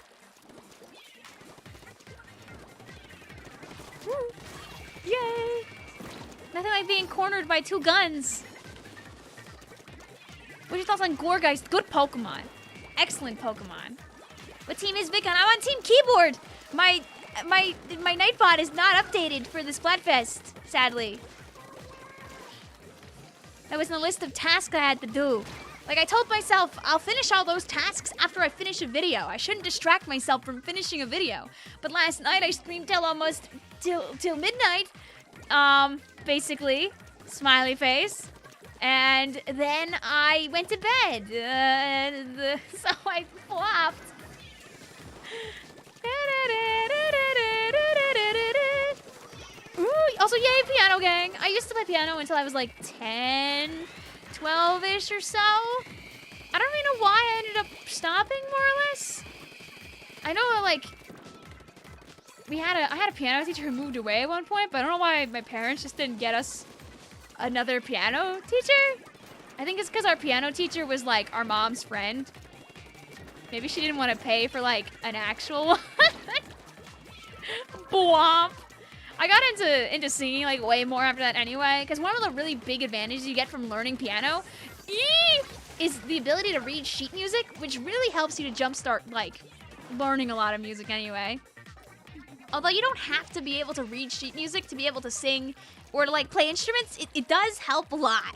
Woo. Yay! Nothing like being cornered by two guns. What's your thoughts on Gorgeist? Good Pokemon. Excellent Pokemon. What team is Vicvillon? I'm on Team Keyboard! My Nightbot is not updated for the Splatfest, sadly. That was in the list of tasks I had to do. Like, I told myself, I'll finish all those tasks after I finish a video. I shouldn't distract myself from finishing a video. But last night, I streamed till midnight. Basically. Smiley face. And then I went to bed. So I flopped. Ooh, also, yay, Piano Gang. I used to play piano until I was like 10... 12-ish or so. I don't really know why I ended up stopping, more or less. I know that, like, I had a piano teacher who moved away at one point, but I don't know why my parents just didn't get us another piano teacher. I think it's because our piano teacher was, like, our mom's friend. Maybe she didn't want to pay for, like, an actual one. Bwomp. I got into singing, like, way more after that anyway, because one of the really big advantages you get from learning piano is the ability to read sheet music, which really helps you to jumpstart, like, learning a lot of music anyway. Although you don't have to be able to read sheet music to be able to sing or to, like, play instruments, it does help a lot.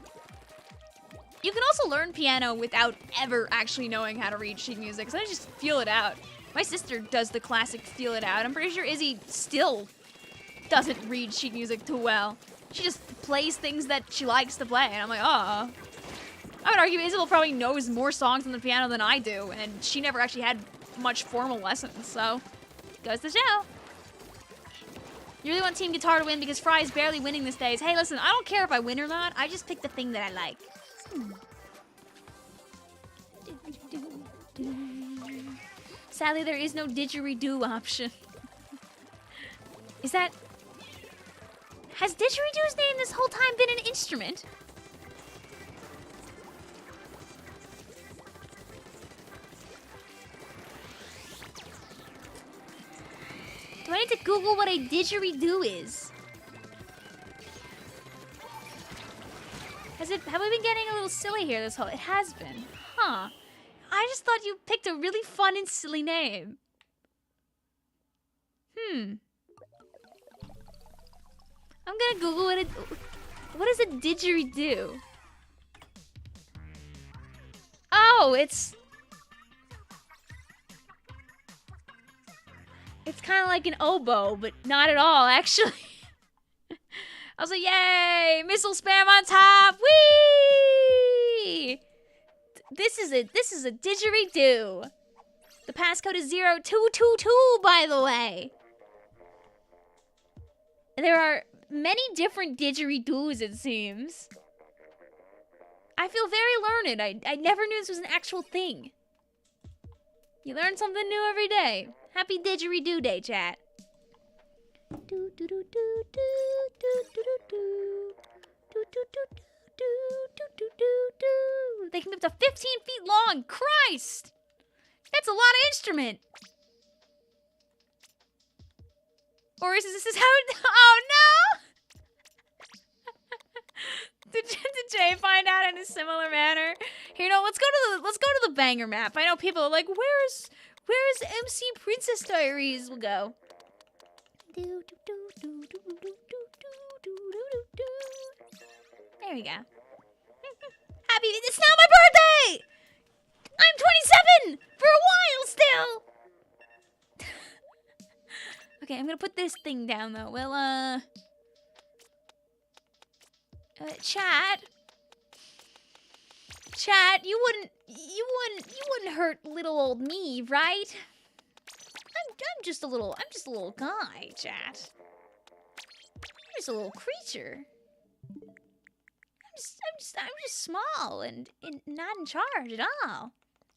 You can also learn piano without ever actually knowing how to read sheet music, so I just feel it out. My sister does the classic feel it out. I'm pretty sure Izzy still doesn't read sheet music too well. She just plays things that she likes to play, and I'm like, oh. I would argue Isabel probably knows more songs on the piano than I do, and she never actually had much formal lessons, so goes to show. You really want Team Guitar to win because Fry's barely winning these days. Hey, listen, I don't care if I win or not. I just pick the thing that I like. Sadly, there is no didgeridoo option. Is that... Has didgeridoo's name this whole time been an instrument? Do I need to Google what a didgeridoo is? Have we been getting a little silly here this whole... It has been. Huh. I just thought you picked a really fun and silly name. I'm gonna Google what is a didgeridoo? Oh, it's kind of like an oboe, but not at all, actually. I was like, yay! Missile spam on top! Whee! This is a didgeridoo. The passcode is 0222, by the way. There are many different didgeridoos, it seems. I feel very learned. I never knew this was an actual thing. You learn something new every day. Happy Didgeridoo Day, chat. They can be up to 15 feet long. Christ! That's a lot of instrument. Or is this how it... Oh, no! Did Jay find out in a similar manner? Here, no, let's go to the banger map. I know people are like, where's MC Princess Diaries? We'll go. There we go. Happy, it's now my birthday! I'm 27 for a while still. Okay, I'm gonna put this thing down though. Well, chat, you wouldn't hurt little old me, right? I'm just a little guy, chat. I'm just a little creature. I'm just small and not in charge at all.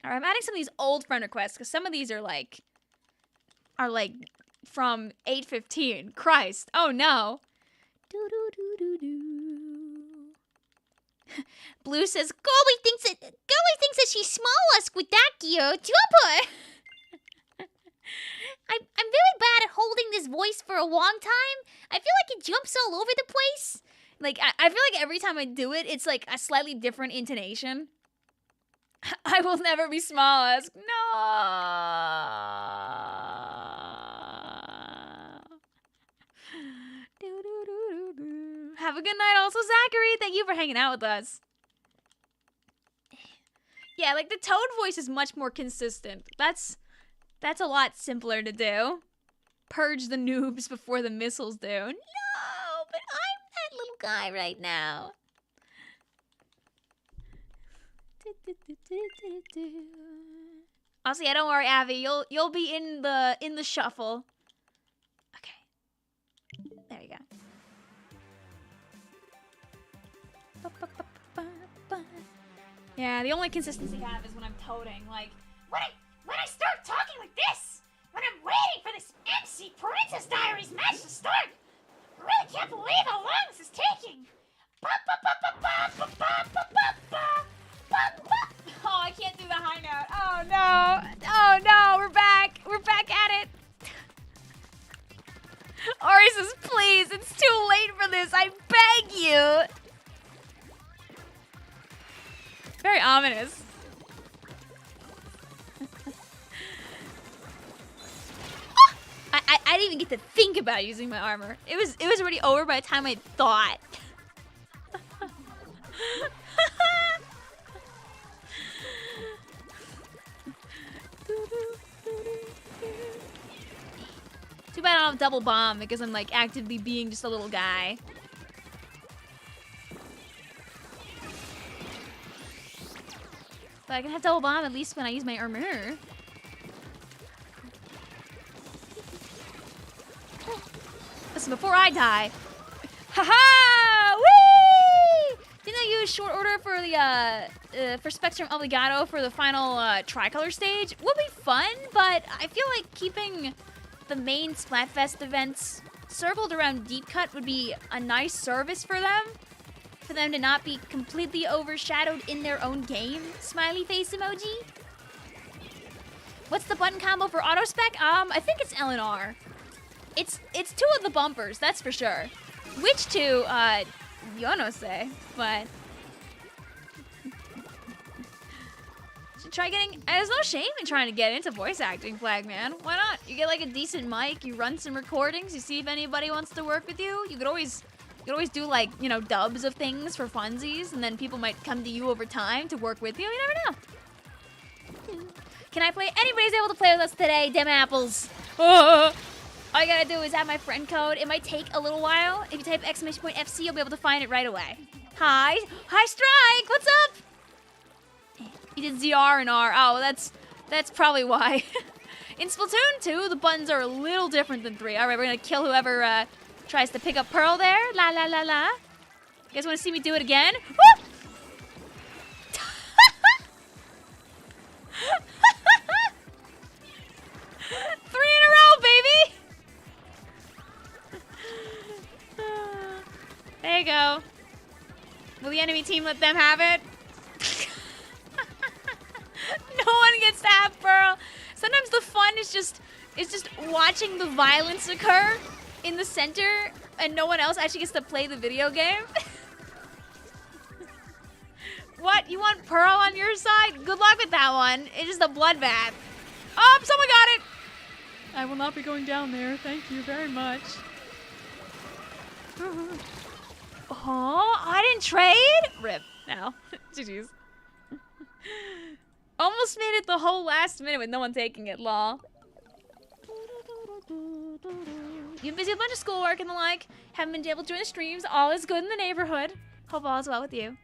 All right, I'm adding some of these old friend requests because some of these are like from 8:15. Christ, oh no. Blue says, Goalie thinks that she's small-esque with that gear. Jumper! I'm very bad at holding this voice for a long time. I feel like it jumps all over the place. Like, I feel like every time I do it, it's like a slightly different intonation. I will never be small-esque. No! Have a good night also, Zachary. Thank you for hanging out with us. Yeah, like the Toad voice is much more consistent. That's a lot simpler to do. Purge the noobs before the missiles do. No, but I'm that little guy right now. Also, yeah, don't worry, Avi. You'll be in the shuffle. Okay. There you go. Yeah, the only consistency I have is when I'm toading. Like, when I start talking like this, when I'm waiting for this MC Princess Diaries match to start, I really can't believe how long this is taking. Oh, I can't do the high note. Oh no! Oh no! We're back! We're back at it! Ori says, please, it's too late for this. I beg you. very ominous. I didn't even get to think about using my armor. It was already over by the time I thought. Too bad I don't have double bomb because I'm like actively being just a little guy. But I can have double bomb at least when I use my armor. Listen, before I die. Haha! Whee! Didn't I use short order for the for Spectrum Obligado for the final Tricolor stage? Would be fun, but I feel like keeping the main Splatfest events circled around Deep Cut would be a nice service for them to not be completely overshadowed in their own game. Smiley face emoji. What's the button combo for auto spec? I think it's L and R. It's two of the bumpers, that's for sure. Which two, yo no sé, but should try getting. There's no shame in trying to get into voice acting, Flagman. Why not? You get like a decent mic, you run some recordings, you see if anybody wants to work with you. You could always do like, you know, dubs of things for funsies, and then people might come to you over time to work with you. You never know. Can I play? Anybody's able to play with us today, dem apples. All you gotta do is add my friend code. It might take a little while. If you type !FC, you'll be able to find it right away. Hi Strike, what's up? You did ZR and R. Oh, that's probably why. In Splatoon 2, the buttons are a little different than 3. All right, we're gonna kill whoever tries to pick up Pearl there. La la la la. You guys wanna see me do it again? Woo! Three in a row, baby! There you go. Will the enemy team let them have it? No one gets to have Pearl. Sometimes the fun is just watching the violence occur in the center and no one else actually gets to play the video game. What? You want Pearl on your side? Good luck with that one. It's just a bloodbath. Oh, someone got it! I will not be going down there. Thank you very much. Oh, I didn't trade? Rip. No. GG's. Almost made it the whole last minute with no one taking it, lol. You've been busy with a bunch of schoolwork and the like. Haven't been able to join the streams. All is good in the neighborhood. Hope all is well with you.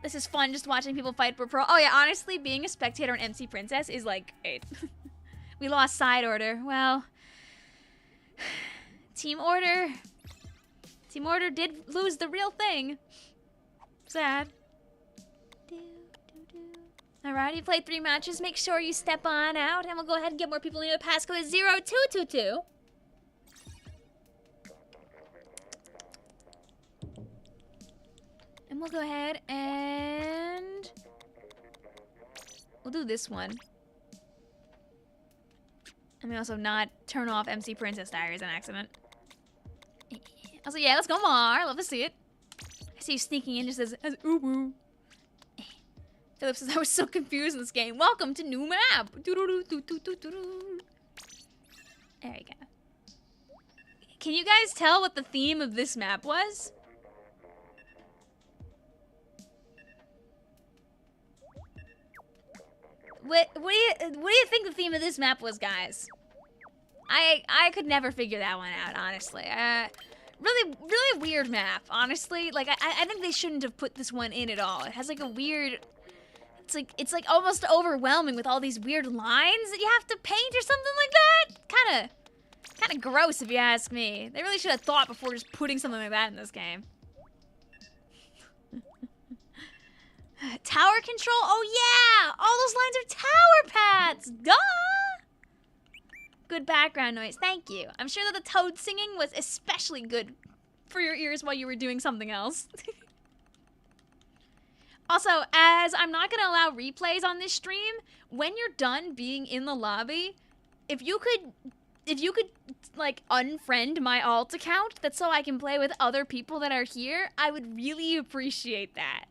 This is fun just watching people fight for Pearl. Oh yeah, honestly, being a spectator on MC Princess is like great. We lost side order. Well, Team Order did lose the real thing. Sad. Alright, you played 3 matches. Make sure you step on out, and we'll go ahead and get more people into the passcode 0222. And we'll go ahead and we'll do this one. And we also not turn off MC Princess Diaries on accident. Also, yeah, let's go Mar. Love to see it. I see you sneaking in just as ooh. Philip says, I was so confused in this game. Welcome to new map. There we go. Can you guys tell what the theme of this map was? What do you think the theme of this map was, guys? I could never figure that one out, honestly. Really weird map, honestly. Like I think they shouldn't have put this one in at all. It has like a weird. It's like almost overwhelming with all these weird lines that you have to paint or something like that. Kind of gross if you ask me. They really should have thought before just putting something like that in this game. Tower control? Oh yeah! All those lines are tower paths! Duh! Good background noise, thank you. I'm sure that the toad singing was especially good for your ears while you were doing something else. Also, as I'm not gonna allow replays on this stream, when you're done being in the lobby, if you could like unfriend my alt account, that's so I can play with other people that are here, I would really appreciate that.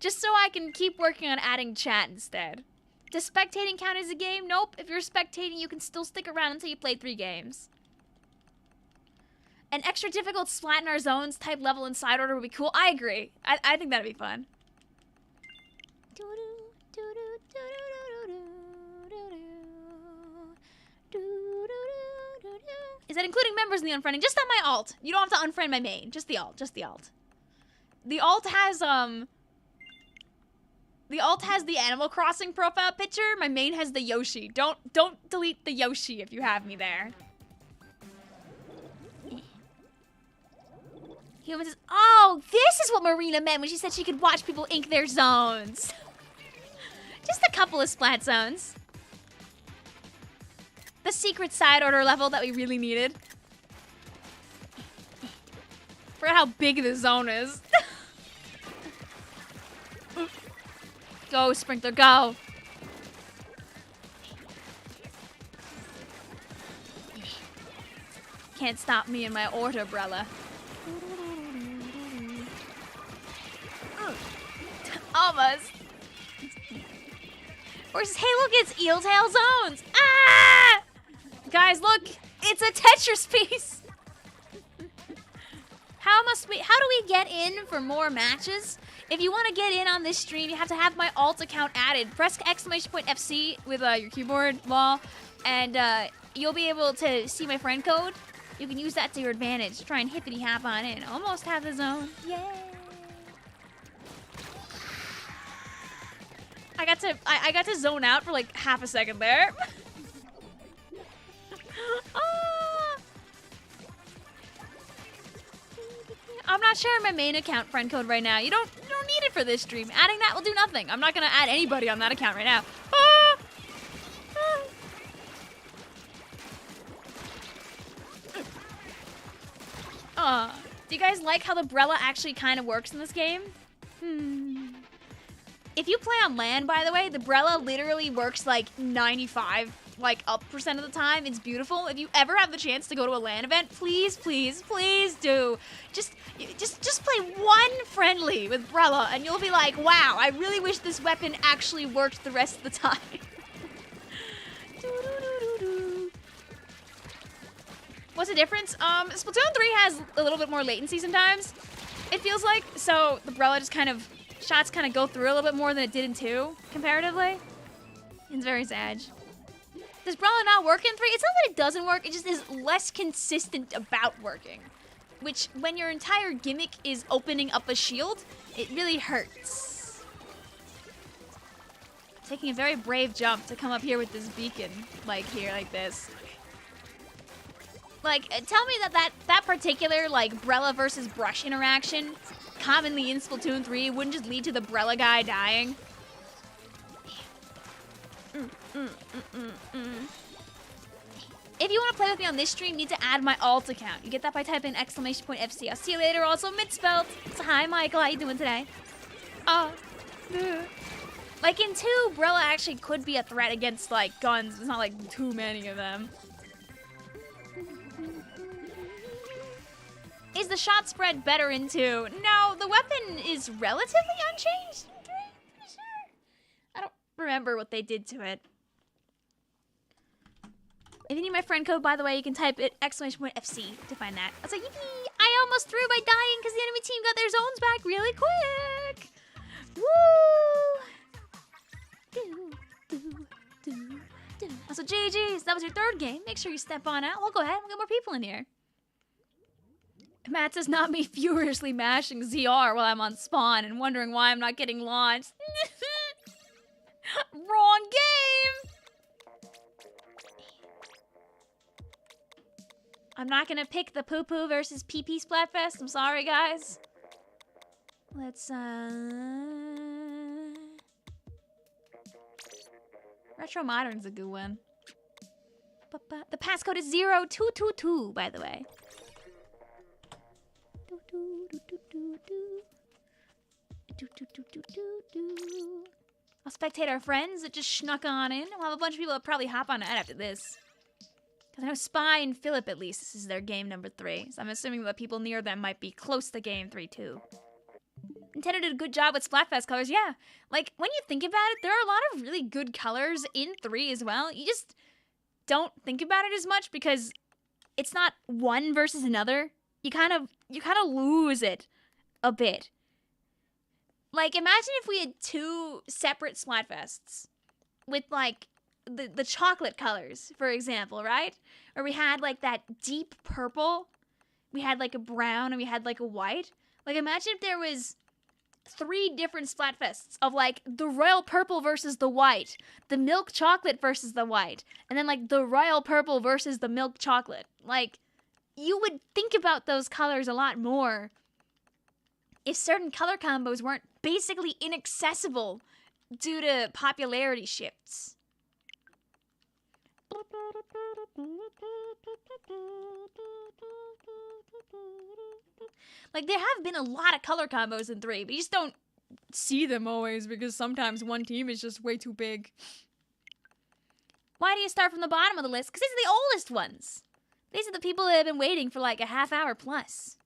Just so I can keep working on adding chat instead. Does spectating count as a game? Nope. If you're spectating, you can still stick around until you play 3 games. An extra difficult Splat in our zones type level in side order would be cool. I agree. I think that'd be fun. Is that including members in the unfriending? Just on my alt. You don't have to unfriend my main. Just the alt. Just the alt. The alt has the Animal Crossing profile picture. My main has the Yoshi. Don't delete the Yoshi if you have me there. Human says, oh, this is what Marina meant when she said she could watch people ink their zones. Just a couple of Splat zones. The secret side order level that we really needed. Forget how big the zone is. Go, Sprinkler, go. Can't stop me in my order, Brella. Almost. Versus Halo gets eel tail zones. Ah! Guys, look, it's a Tetris piece. How do we get in for more matches? If you want to get in on this stream, you have to have my alt account added. Press !FC with your keyboard, lol, and you'll be able to see my friend code. You can use that to your advantage to try and hippity-hop on in. Almost have the zone. Yay! I got to zone out for like half a second there. I'm not sharing my main account friend code right now. You don't need it for this stream. Adding that will do nothing. I'm not gonna add anybody on that account right now. Do you guys like how the Brella actually kind of works in this game? If you play on LAN, by the way, the Brella literally works like 95% of the time. It's beautiful. If you ever have the chance to go to a LAN event, please, please, please do. Just play one friendly with Brella, and you'll be like, wow, I really wish this weapon actually worked the rest of the time. What's the difference? Splatoon 3 has a little bit more latency sometimes, it feels like. So the Brella just shots kind of go through a little bit more than it did in 2, comparatively. It's very sad. Does Brella not work in 3? It's not that it doesn't work, it just is less consistent about working. Which, when your entire gimmick is opening up a shield, it really hurts. Taking a very brave jump to come up here with this beacon, like this. Like, tell me that particular, like, Brella versus Brush interaction, commonly in Splatoon 3, wouldn't just lead to the Brella guy dying. If you want to play with me on this stream, you need to add my alt account. You get that by typing !FC. I'll see you later. Also, Mitspelt. So, hi, Michael. How you doing today? Like, in 2, Brella actually could be a threat against, like, guns. There's not, like, too many of them. Is the shot spread better in 2? No, the weapon is relatively unchanged. Pretty sure. I don't remember what they did to it. If you need my friend code, by the way, you can type it !FC to find that. I was like, yee! I almost threw by dying because the enemy team got their zones back really quick. Woo! Also, GG's, that was your 3rd game. Make sure you step on out. We'll go ahead and we'll get more people in here. Matt says not me furiously mashing ZR while I'm on spawn and wondering why I'm not getting launched. Wrong game! I'm not gonna pick the poo-poo versus pee-pee Splatfest. I'm sorry, guys. Let's, Retro Modern's a good one. The passcode is 0222, by the way. I'll spectate our friends that just snuck on in. We'll have a bunch of people that probably hop on ad after this. Because I know Spy and Philip, at least, this is their game number 3. So I'm assuming that people near them might be close to game 3, too. Nintendo did a good job with Splatfest colors. Yeah, like, when you think about it, there are a lot of really good colors in 3 as well. You just don't think about it as much because it's not one versus another. You kind of lose it a bit. Like, imagine if we had 2 separate Splatfests with, like, the chocolate colors, for example, right? Or we had, like, that deep purple, we had, like, a brown, and we had, like, a white. Like, imagine if there was 3 different Splatfests of, like, the royal purple versus the white, the milk chocolate versus the white, and then, like, the royal purple versus the milk chocolate. Like, you would think about those colors a lot more if certain color combos weren't basically inaccessible due to popularity shifts. Like, there have been a lot of color combos in 3, but you just don't see them always because sometimes one team is just way too big. Why do you start from the bottom of the list? Because these are the oldest ones. These are the people that have been waiting for like a half hour plus.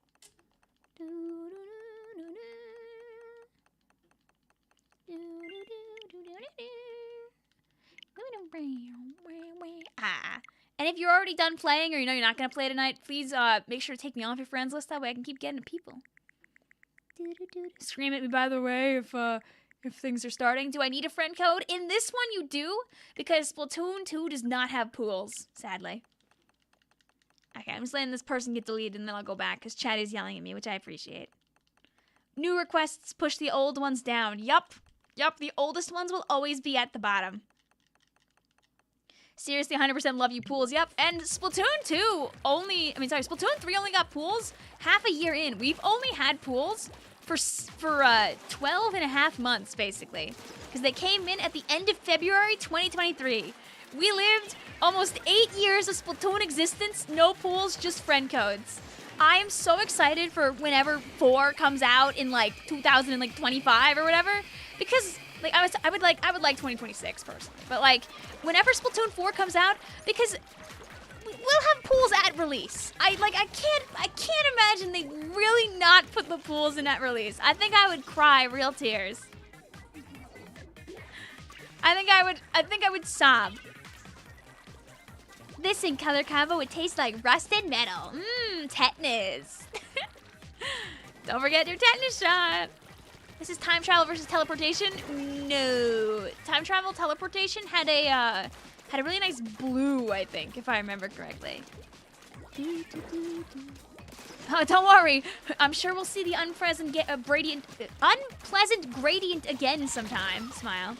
And if you're already done playing or you know you're not going to play tonight, please make sure to take me off your friends list. That way I can keep getting to people. Scream at me, by the way, if things are starting. Do I need a friend code? In this one, you do, because Splatoon 2 does not have pools, sadly. Okay, I'm just letting this person get deleted, and then I'll go back, because chat is yelling at me, which I appreciate. New requests push the old ones down. Yup, the oldest ones will always be at the bottom. Seriously, 100% love you pools. Yep, and Splatoon 2 Splatoon 3 only got pools half a year in. We've only had pools for 12 and a half months, basically. Because they came in at the end of February 2023. We lived almost 8 years of Splatoon existence, no pools, just friend codes. I am so excited for whenever 4 comes out in like 2025 or whatever, because like I would like 2026 personally, but like whenever Splatoon 4 comes out, because we'll have pools at release. I can't imagine they really not put the pools in at release. I think I would cry real tears. I think I would sob. This in color combo would taste like rusted metal. Tetanus. Don't forget your tetanus shot. This is time travel versus teleportation? No. Time travel teleportation had a really nice blue, I think, if I remember correctly. Oh, don't worry. I'm sure we'll see the unpleasant gradient again sometime. Smile.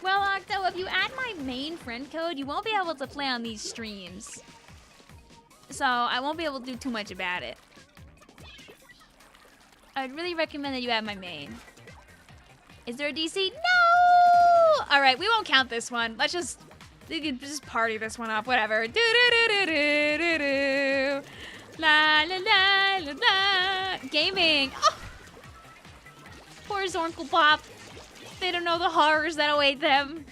Well, Octo, if you add my main friend code, you won't be able to play on these streams. So I won't be able to do too much about it. I'd really recommend that you add my main. Is there a DC? No! Alright, we won't count this one. Let's just party this one up. Whatever. Do do do do do do do. La la la la la. Gaming. Oh. Poor Zornkle Pop. They don't know the horrors that await them.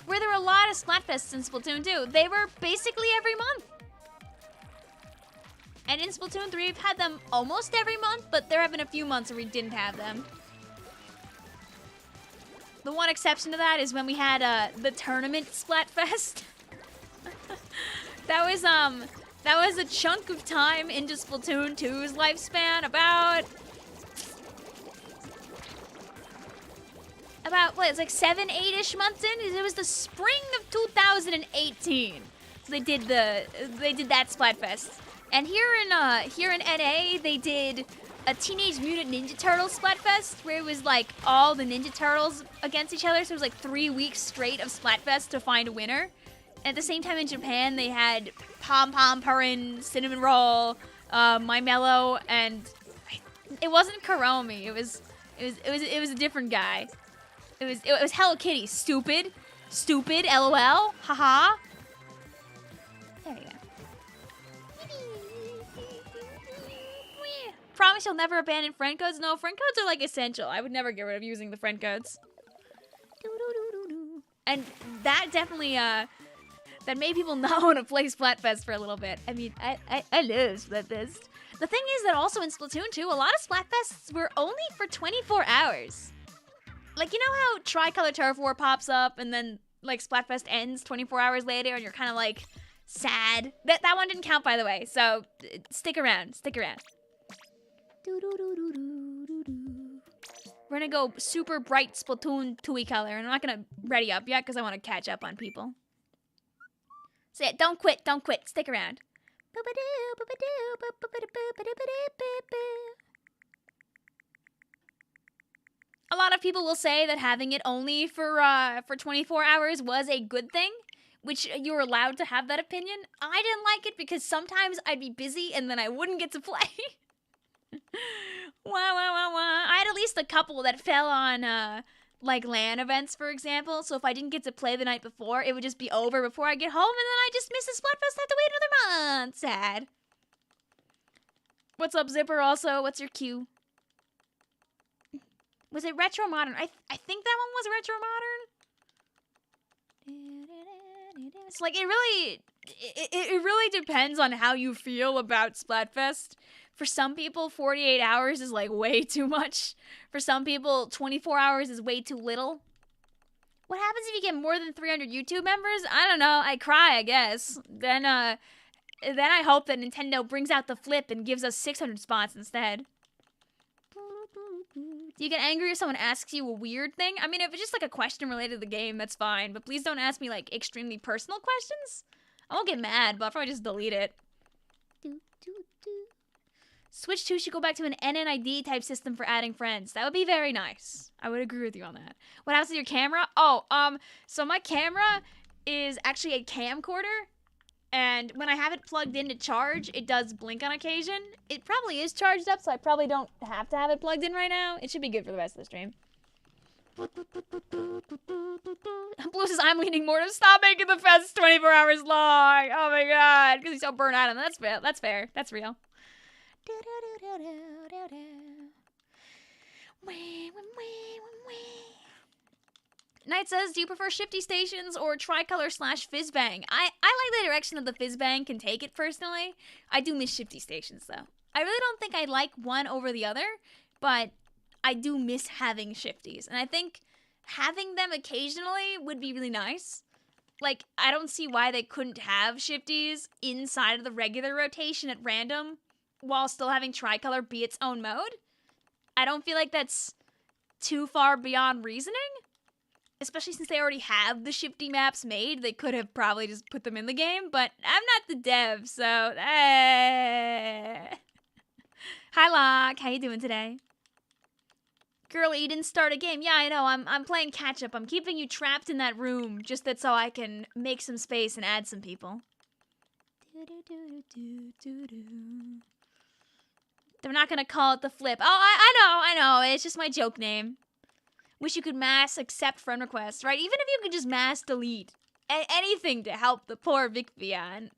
Were there a lot of Splatfests in Splatoon 2? They were basically every month. And in Splatoon 3, we've had them almost every month, but there have been a few months where we didn't have them. The one exception to that is when we had the tournament Splatfest. That was a chunk of time into Splatoon 2's lifespan, about what, it's like 7, 8-ish months in. It was the spring of 2018. So they did that Splatfest. And here in NA, they did a Teenage Mutant Ninja Turtles Splatfest, where it was like all the Ninja Turtles against each other. So it was like 3 weeks straight of Splatfest to find a winner. And at the same time in Japan, they had Pom Pom Purin, Cinnamon Roll, My Mellow, and it wasn't Karomi. It was a different guy. It was Hello Kitty. Stupid, LOL, haha. There you go. Promise you'll never abandon friend codes? No, friend codes are like essential. I would never get rid of using the friend codes. And that definitely that made people not want to play Splatfest for a little bit. I mean, I love Splatfest. The thing is that also in Splatoon 2, a lot of Splatfests were only for 24 hours. Like, you know how Tricolor Turf War pops up and then, like, Splatfest ends 24 hours later and you're kind of, like, sad? That one didn't count, by the way, so stick around. Stick around. We're gonna go super bright Splatoon 2-y color, and I'm not gonna ready up yet because I want to catch up on people. So yeah, don't quit, stick around. A lot of people will say that having it only for 24 hours was a good thing, which you're allowed to have that opinion. I didn't like it because sometimes I'd be busy and then I wouldn't get to play. I had at least a couple that fell on like LAN events, for example. So if I didn't get to play the night before, it would just be over before I get home, and then I just miss the Splatfest. I have to wait another month. Sad. What's up, Zipper? Also, what's your cue? Was it retro modern? I think that one was retro modern. It's like it really depends on how you feel about Splatfest. For some people, 48 hours is like way too much. For some people, 24 hours is way too little. What happens if you get more than 300 YouTube members? I don't know. I cry, I guess. Then I hope that Nintendo brings out the flip and gives us 600 spots instead. Do you get angry if someone asks you a weird thing? I mean, if it's just like a question related to the game, that's fine. But please don't ask me like extremely personal questions. I won't get mad, but I'll probably just delete it. Switch 2 should go back to an NNID type system for adding friends. That would be very nice. I would agree with you on that. What happens to your camera? Oh, so my camera is actually a camcorder. And when I have it plugged in to charge, it does blink on occasion. It probably is charged up, so I probably don't have to have it plugged in right now. It should be good for the rest of the stream. Blue says, I'm leaning more to stop making the fest 24 hours long. Oh my god, because he's so burnt out. And that's fair. That's fair. That's real. Knight says, do you prefer Shifty Stations or Tricolor / Fizzbang? I like the direction that the Fizzbang can take it, personally. I do miss Shifty Stations, though. I really don't think I like one over the other, but I do miss having Shifties. And I think having them occasionally would be really nice. Like, I don't see why they couldn't have Shifties inside of the regular rotation at random while still having Tricolor be its own mode. I don't feel like that's too far beyond reasoning. Especially since they already have the Shifty maps made. They could have probably just put them in the game, but I'm not the dev, so... Hi, Locke. How you doing today? Girl, you didn't start a game. Yeah, I know. I'm playing catch-up. I'm keeping you trapped in that room just that so I can make some space and add some people. They're not gonna call it the flip. Oh, I know. It's just my joke name. Wish you could mass accept friend requests, right? Even if you could just mass delete. Anything to help the poor Vicvillon.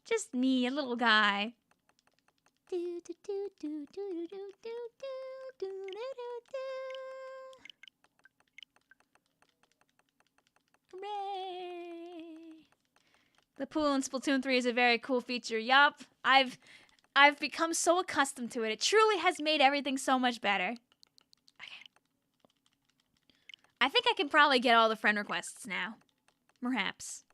Just me, a little guy. Hooray! The pool in Splatoon 3 is a very cool feature. Yup. I've become so accustomed to it. It truly has made everything so much better. I think I can probably get all the friend requests now. Perhaps.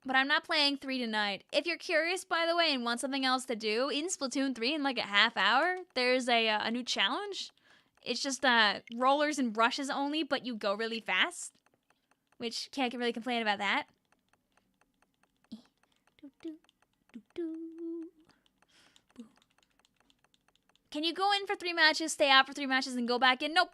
But I'm not playing 3 tonight. If you're curious, by the way, and want something else to do, in Splatoon 3 in like a half hour, there's a new challenge. It's just rollers and brushes only, but you go really fast. Which, can't really complain about that. Can you go in for 3 matches, stay out for 3 matches, and go back in? Nope.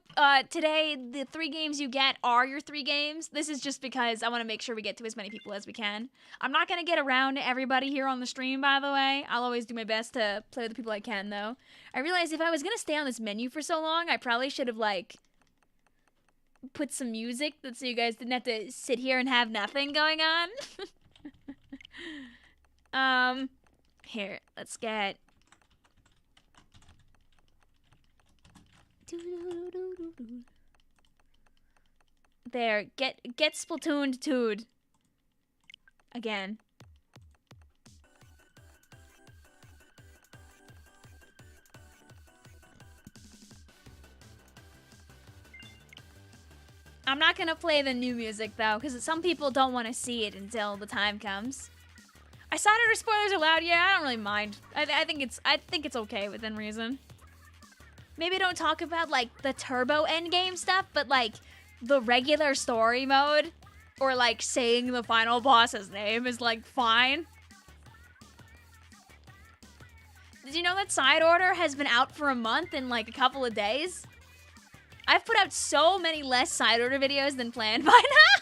Today, the 3 games you get are your 3 games. This is just because I want to make sure we get to as many people as we can. I'm not going to get around to everybody here on the stream, by the way. I'll always do my best to play with the people I can, though. I realized if I was going to stay on this menu for so long, I probably should have, like, put some music so you guys didn't have to sit here and have nothing going on. Here, let's get... There, get Splatooned tood. Again. I'm not gonna play the new music though, because some people don't want to see it until the time comes. I side order spoilers are loud. Yeah, I don't really mind. I think it's okay within reason. Maybe don't talk about like the turbo endgame stuff, but like the regular story mode or like saying the final boss's name is like fine. Did you know that side order has been out for a month in like a couple of days? I've put out so many less side order videos than planned by now.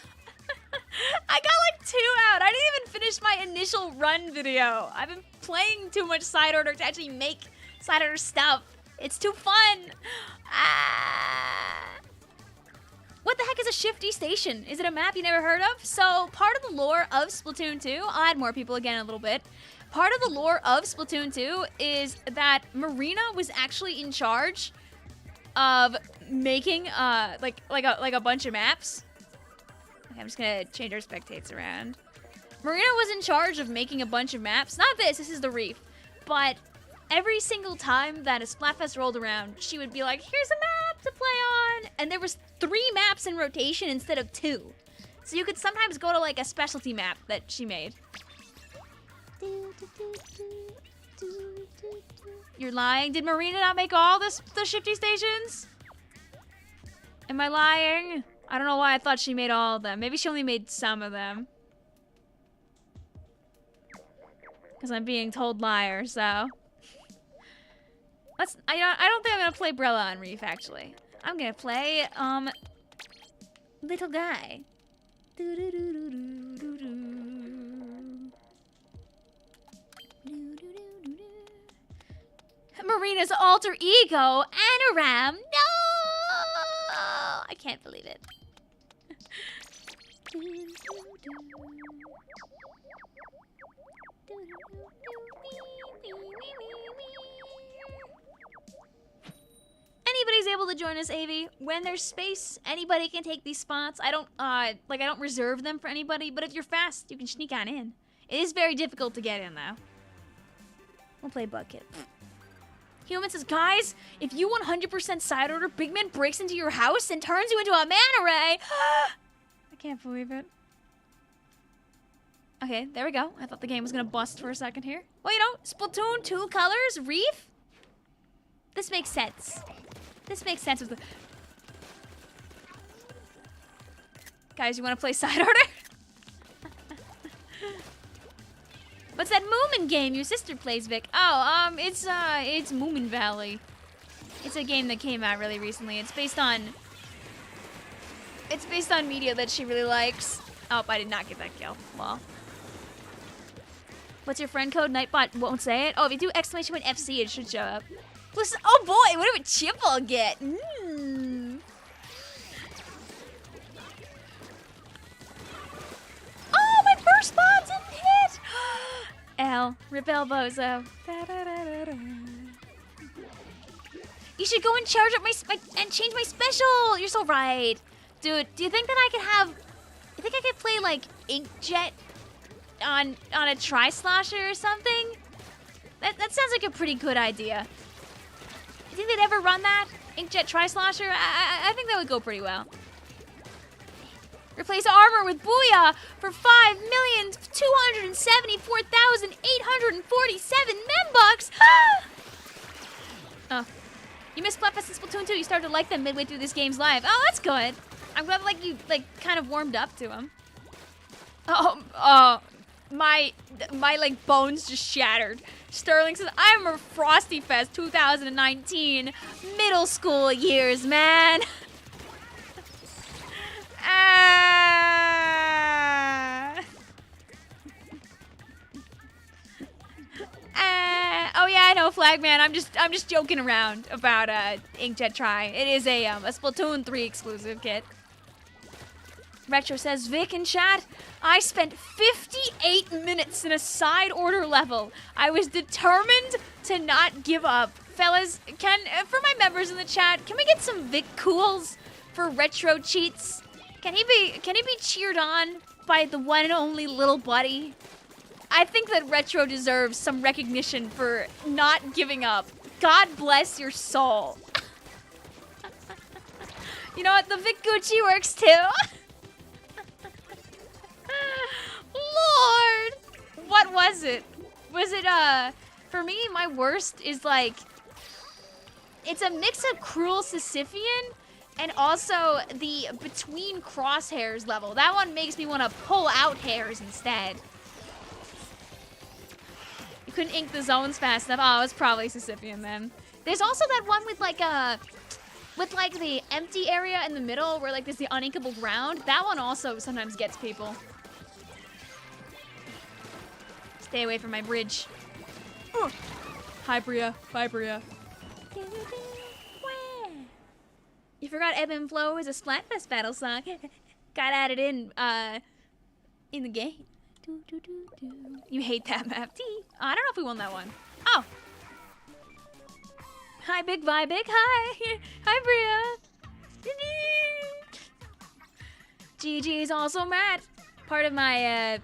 I got like 2 out. I didn't even finish my initial run video. I've been playing too much side order to actually make side order stuff. It's too fun. What the heck is a Shifty Station? Is it a map you never heard of? So part of the lore of Splatoon 2, I'll add more people again in a little bit. Part of the lore of Splatoon 2 is that Marina was actually in charge of making like a bunch of maps. Okay, I'm just gonna change our spectates around. Marina was in charge of making a bunch of maps. Not this is the reef. But every single time that a Splatfest rolled around, she would be like, here's a map to play on. And there was 3 maps in rotation instead of 2. So you could sometimes go to like a specialty map that she made. You're lying. Did Marina not make all the Shifty Stations? Am I lying? I don't know why I thought she made all of them. Maybe she only made some of them. Because I'm being told liar, so. I don't think I'm gonna play Brella on Reef, actually. I'm gonna play, Little Guy. Marina's alter ego, Anoram. No! I can't believe it. Anybody's able to join us, Avi. When there's space, anybody can take these spots. I don't reserve them for anybody, but if you're fast, you can sneak on in. It is very difficult to get in, though. We'll play Bucket. Human says, guys, if you 100% side order, Big Man breaks into your house and turns you into a manta ray. I can't believe it. Okay, there we go. I thought the game was gonna bust for a second here. Well, you know, Splatoon 2 colors, Reef. This makes sense. This makes sense with the... Guys, you wanna play side order? What's that Moomin game your sister plays, Vic? Oh, it's Moomin Valley. It's a game that came out really recently. It's based on media that she really likes. Oh, I did not get that kill. Well. What's your friend code? Nightbot won't say it. Oh, if you do exclamation point FC, it should show up. Listen, oh boy, what did a chip I'll get? Oh, my first spawn didn't hit! L. Rip Elbozo. You should go and charge up and change my special! You're so right. Dude, do you think that I could have... You think I could play, like, Inkjet on a Tri-Slosher or something? That sounds like a pretty good idea. You think they'd ever run that? Inkjet Tri-Slosher? I think that would go pretty well. Replace armor with Booyah for 5,274,847 membucks! Oh. You missed Splatfest and Splatoon 2. You started to like them midway through this game's live. Oh, that's good. I'm glad you kind of warmed up to them. My like bones just shattered. Sterling says, I remember Frosty Fest 2019 middle school years, man. Oh yeah, I know, Flagman. I'm just joking around about Inkjet Tri. It is a Splatoon 3 exclusive kit. Retro says, Vic in chat, I spent 58 minutes in a side order level. I was determined to not give up. Fellas, for my members in the chat, can we get some Vic cools for retro cheats? Can he be cheered on by the one and only little buddy? I think that Retro deserves some recognition for not giving up. God bless your soul. You know what? The Vic Gucci works too. Lord! What was it? Was it, for me, my worst is like, it's a mix of Cruel Sisyphean and also the Between Crosshairs level. That one makes me want to pull out hairs instead. You couldn't ink the zones fast enough. Oh, it's probably Sisyphean then. There's also that one with like the empty area in the middle where like there's the uninkable ground. That one also sometimes gets people. Stay away from my bridge. Hi, Bria. Bye, Bria. You forgot Ebb and Flow is a Splatfest battle song. Got added in the game. You hate that map. I don't know if we won that one. Oh. Hi, Big Vi Big. Hi. Hi, Bria. GG's also mad. Part of my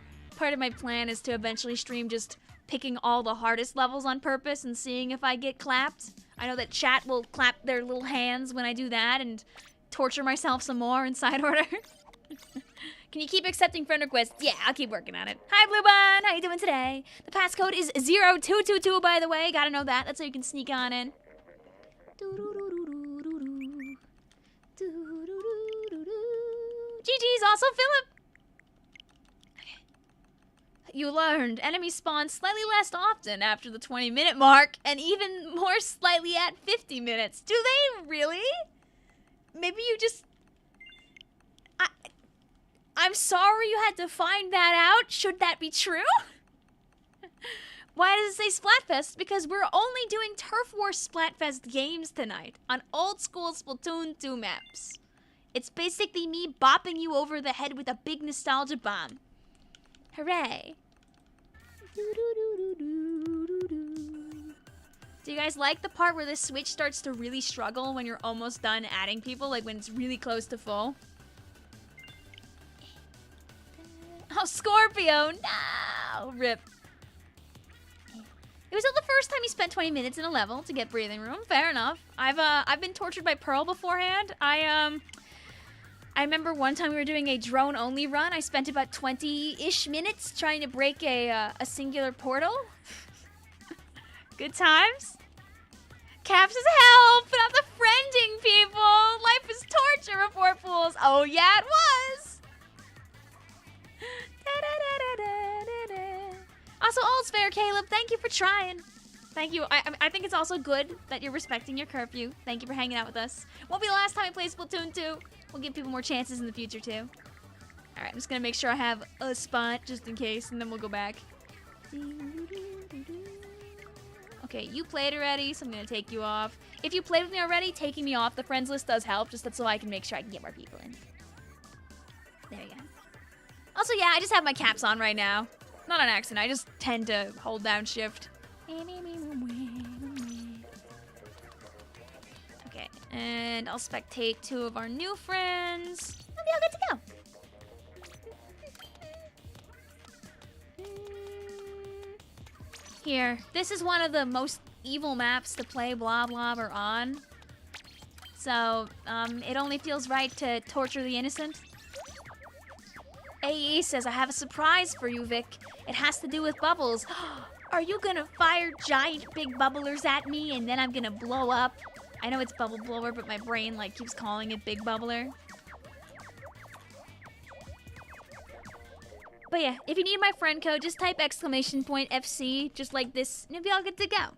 plan is to eventually stream just picking all the hardest levels on purpose and seeing if I get clapped. I know that chat will clap their little hands when I do that and torture myself some more in side order. Can you keep accepting friend requests? Yeah, I'll keep working on it. Hi, Bluebun. How you doing today? The passcode is 0222, by the way. Gotta know that. That's how you can sneak on in. GG's also Philip. You learned enemies spawn slightly less often after the 20-minute mark and even more slightly at 50 minutes. Do they really? Maybe you just... I'm sorry you had to find that out. Should that be true? Why does it say Splatfest? Because we're only doing Turf War Splatfest games tonight on old school Splatoon 2 maps. It's basically me bopping you over the head with a big nostalgia bomb. Hooray. Do you guys like the part where the Switch starts to really struggle when you're almost done adding people, like when it's really close to full? Oh, Scorpio, no! Rip. It was the first time he spent 20 minutes in a level to get breathing room. Fair enough. I've been tortured by Pearl beforehand. I remember one time we were doing a drone-only run. I spent about 20-ish minutes trying to break a singular portal. Good times. Caps is help, not the friending people. Life is torture, report fools. Oh yeah, it was. Also, all's fair, Caleb. Thank you for trying. Thank you. I think it's also good that you're respecting your curfew. Thank you for hanging out with us. Won't be the last time I play Splatoon 2. We'll give people more chances in the future, too. Alright, I'm just gonna make sure I have a spot just in case, and then we'll go back. Okay, you played already, so I'm gonna take you off. If you played with me already, taking me off the friends list does help, just so I can make sure I can get more people in. There you go. Also, yeah, I just have my caps on right now. Not an accident, I just tend to hold down shift. Okay, and I'll spectate 2 of our new friends. We'll be all good to go. Here, this is one of the most evil maps to play blah blah or on. So, it only feels right to torture the innocent. AE says, I have a surprise for you, Vic. It has to do with bubbles. Are you gonna fire giant big bubblers at me and then I'm gonna blow up? I know it's bubble blower, but my brain like keeps calling it big bubbler. But yeah, if you need my friend code, just type !FC, just like this, and you'll be all good to go.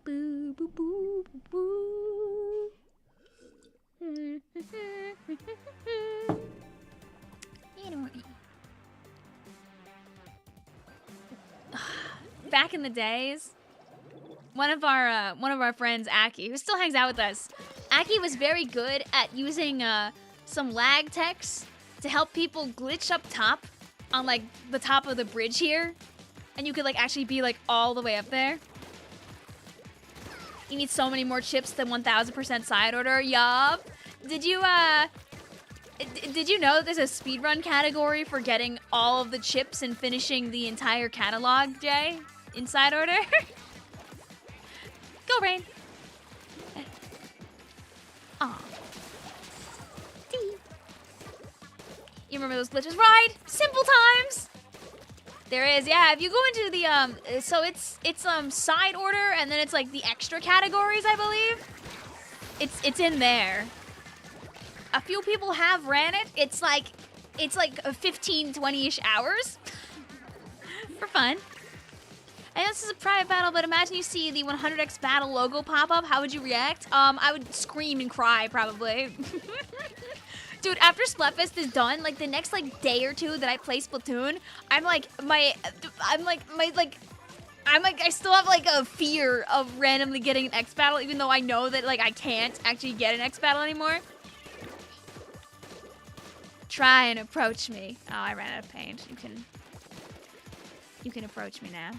Boo, boo, boo, boo, boo. Back in the days, one of our friends, Aki, who still hangs out with us, Aki was very good at using some lag text to help people glitch up top on like the top of the bridge here, and you could like actually be like all the way up there. You need so many more chips than 1000% side order. Yup. Did you Did you know there's a speedrun category for getting all of the chips and finishing the entire catalog, Jay? In side order? Go, Rain. Aw. You remember those glitches? Right? Simple times. There is, yeah. If you go into the so it's side order, and then it's like the extra categories, I believe. It's in there. A few people have ran it. It's like 15, 20-ish hours for fun. And this is a private battle, but imagine you see the 100x battle logo pop up. How would you react? I would scream and cry probably. Dude, after Splatfest is done, like the next like day or two that I play Splatoon, I still have like a fear of randomly getting an X battle, even though I know that like I can't actually get an X battle anymore. Try and approach me. Oh, I ran out of paint. You can approach me now.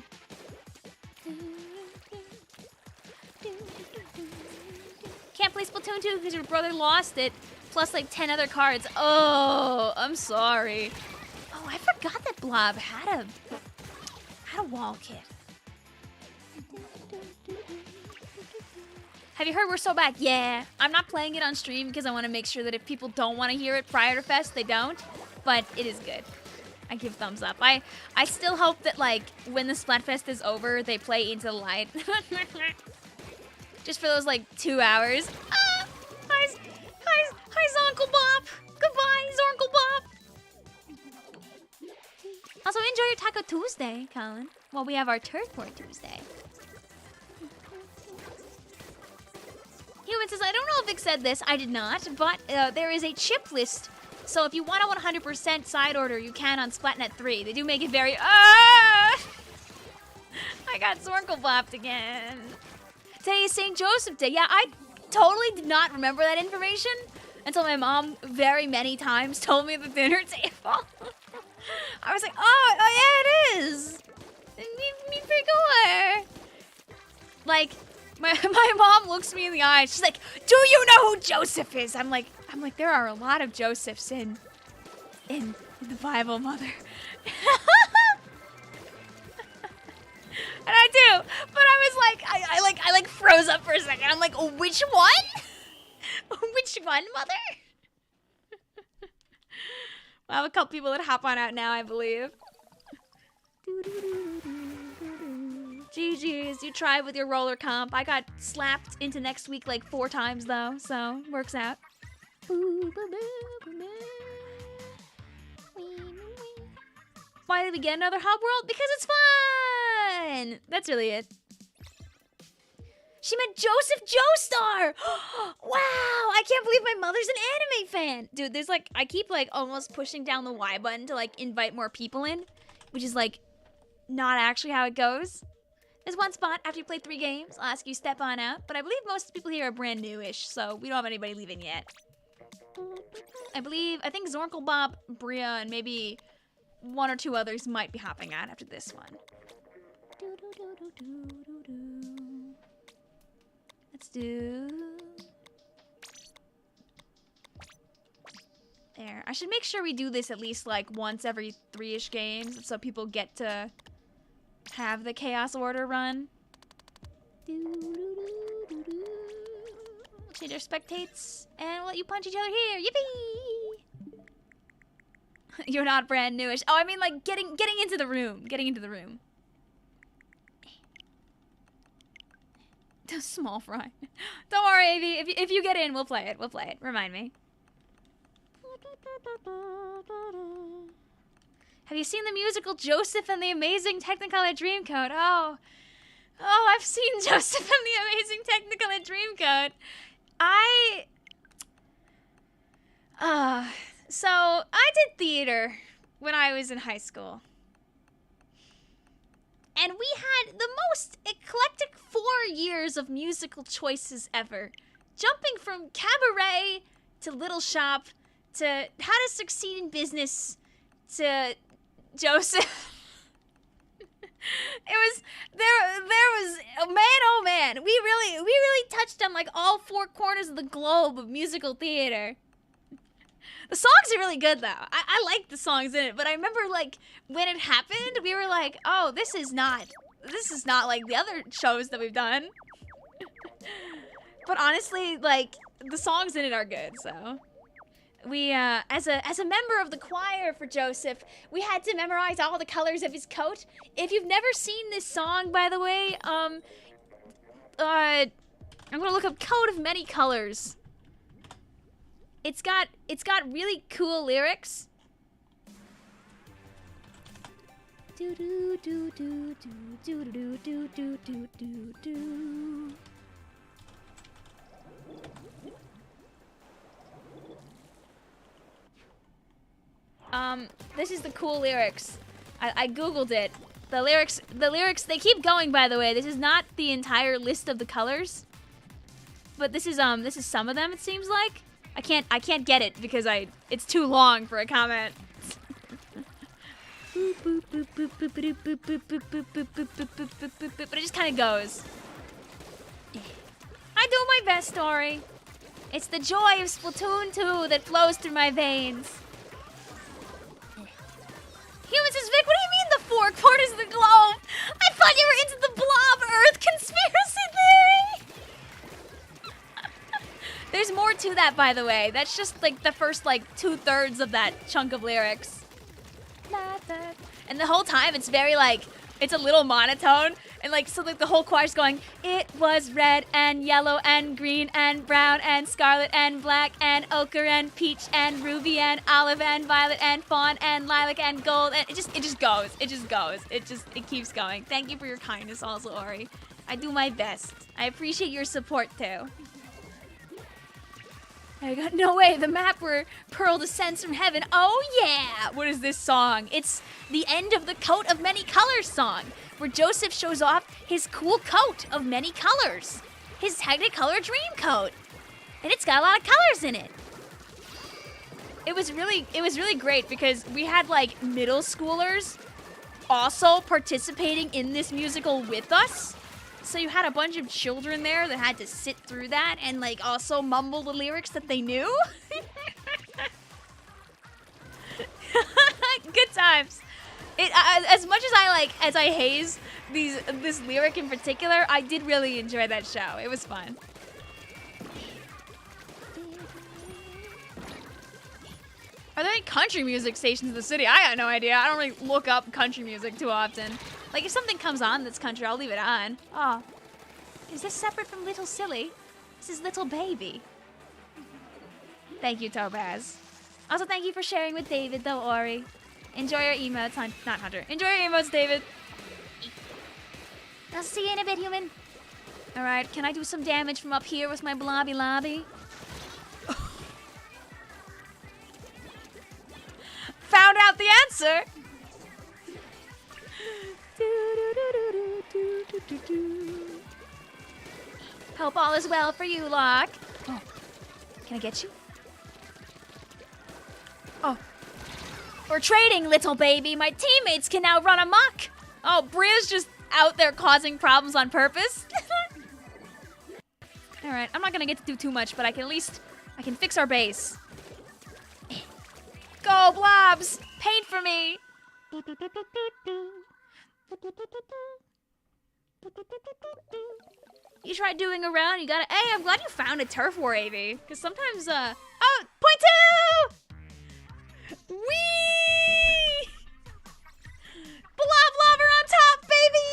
Can't play Splatoon 2 because your brother lost it, plus like 10 other cards. Oh, I'm sorry. Oh, I forgot that Blob had a wall kit. Have you heard we're so back? Yeah. I'm not playing it on stream because I want to make sure that if people don't want to hear it prior to Fest, they don't. But it is good. I give thumbs up. I still hope that, like, when the Splatfest is over, they play Into the Light. Just for those, like, 2 hours. Ah! Hi, Zonkle Bop! Goodbye, Zornkle Bop! Also, enjoy your Taco Tuesday, Colin. Well, we have our Turf War Tuesday. Human says, I don't know if Vic said this. I did not, but there is a chip list. So if you want a 100% side order, you can on Splatnet 3. They do make it very... I got Zornkle bopped again. Today is St. Joseph Day. Yeah, I totally did not remember that information until my mom very many times told me at the dinner table. I was like, oh yeah, it is. Me figure. Like... My mom looks me in the eyes. She's like, "Do you know who Joseph is?" I'm like, there are a lot of Josephs in the Bible, Mother. And I do, but I was like, I like froze up for a second. I'm like, oh, which one? Which one, Mother? I have a couple people that hop on out now, I believe. GG's, you tried with your roller comp. I got slapped into next week like 4 times though, so works out. Why did we get another hub world? Because it's fun! That's really it. She meant Joseph Joestar! Wow, I can't believe my mother's an anime fan! Dude, there's like, I keep like almost pushing down the Y button to like invite more people in, which is like not actually how it goes. There's one spot after you play 3 games. I'll ask you to step on out, but I believe most people here are brand new-ish, so we don't have anybody leaving yet. I think Zornkle Bob, Bria, and maybe 1 or 2 others might be hopping out after this one. Let's do... There. I should make sure we do this at least like once every 3-ish games so people get to have the Chaos Order run. Change our spectates and we'll let you punch each other here. Yippee! You're not brand newish. Oh, I mean like getting into the room. Getting into the room. Small fry. Don't worry, Avi. If you get in, we'll play it. We'll play it. Remind me. Have you seen the musical Joseph and the Amazing Technicolor Dreamcoat? Oh, I've seen Joseph and the Amazing Technicolor Dreamcoat. So I did theater when I was in high school. And we had the most eclectic 4 years of musical choices ever. Jumping from cabaret to Little Shop to How to Succeed in Business to Joseph. There was oh man, we really touched on like all 4 corners of the globe of musical theater. The songs are really good, though. I like the songs in it, but I remember, like, when it happened, we were like, oh, this is not like the other shows that we've done. But honestly, like, the songs in it are good, so. We, as a member of the choir for Joseph, we had to memorize all the colors of his coat. If you've never seen this song, by the way, I'm gonna look up Coat of Many Colors. It's got really cool lyrics. Do do do do do do do do do do do. This is the cool lyrics. I googled it. The lyrics, they keep going, by the way. This is not the entire list of the colors. But this is some of them, it seems like. I can't get it because it's too long for a comment. But it just kind of goes. I do my best, Tori. It's the joy of Splatoon 2 that flows through my veins. Human says, Vic, what do you mean the four corners of the globe? I thought you were into the blob Earth conspiracy theory. There's more to that, by the way. That's just like the first like 2/3 of that chunk of lyrics. And the whole time it's very like, it's a little monotone. And like, so like the whole choir's going, it was red and yellow and green and brown and scarlet and black and ochre and peach and ruby and olive and violet and fawn and lilac and gold. And it just goes. It keeps going. Thank you for your kindness also, Ori. I do my best. I appreciate your support too. I got no way, the map where Pearl descends from heaven. Oh yeah! What is this song? It's the end of the Coat of Many Colors song, where Joseph shows off his cool coat of many colors. His Technicolor Dream Coat. And it's got a lot of colors in it. It was really great because we had like middle schoolers also participating in this musical with us. So you had a bunch of children there that had to sit through that and like also mumble the lyrics that they knew. Good times. As much as I haze this lyric in particular, I did really enjoy that show. It was fun. Are there any country music stations in the city? I got no idea. I don't really look up country music too often. Like, if something comes on that's country, I'll leave it on. Oh. Is this separate from Little Silly? This is Little Baby. Thank you, Topaz. Also, thank you for sharing with David, though, Ori. Enjoy your emotes, not Hunter. Enjoy your emotes, David. I'll see you in a bit, human. Alright, can I do some damage from up here with my blobby lobby? Found out the answer! Hope all is well for you, Locke. Oh, can I get you? Oh. We're trading, little baby. My teammates can now run amok. Oh, Bria's just out there causing problems on purpose. Alright, I'm not gonna get to do too much, but I can fix our base. Go, blobs! Paint for me! You try doing a round, you gotta... Hey, I'm glad you found a Turf War AV. Because sometimes, Oh! Point two! Whee! Blob lobber on top, baby!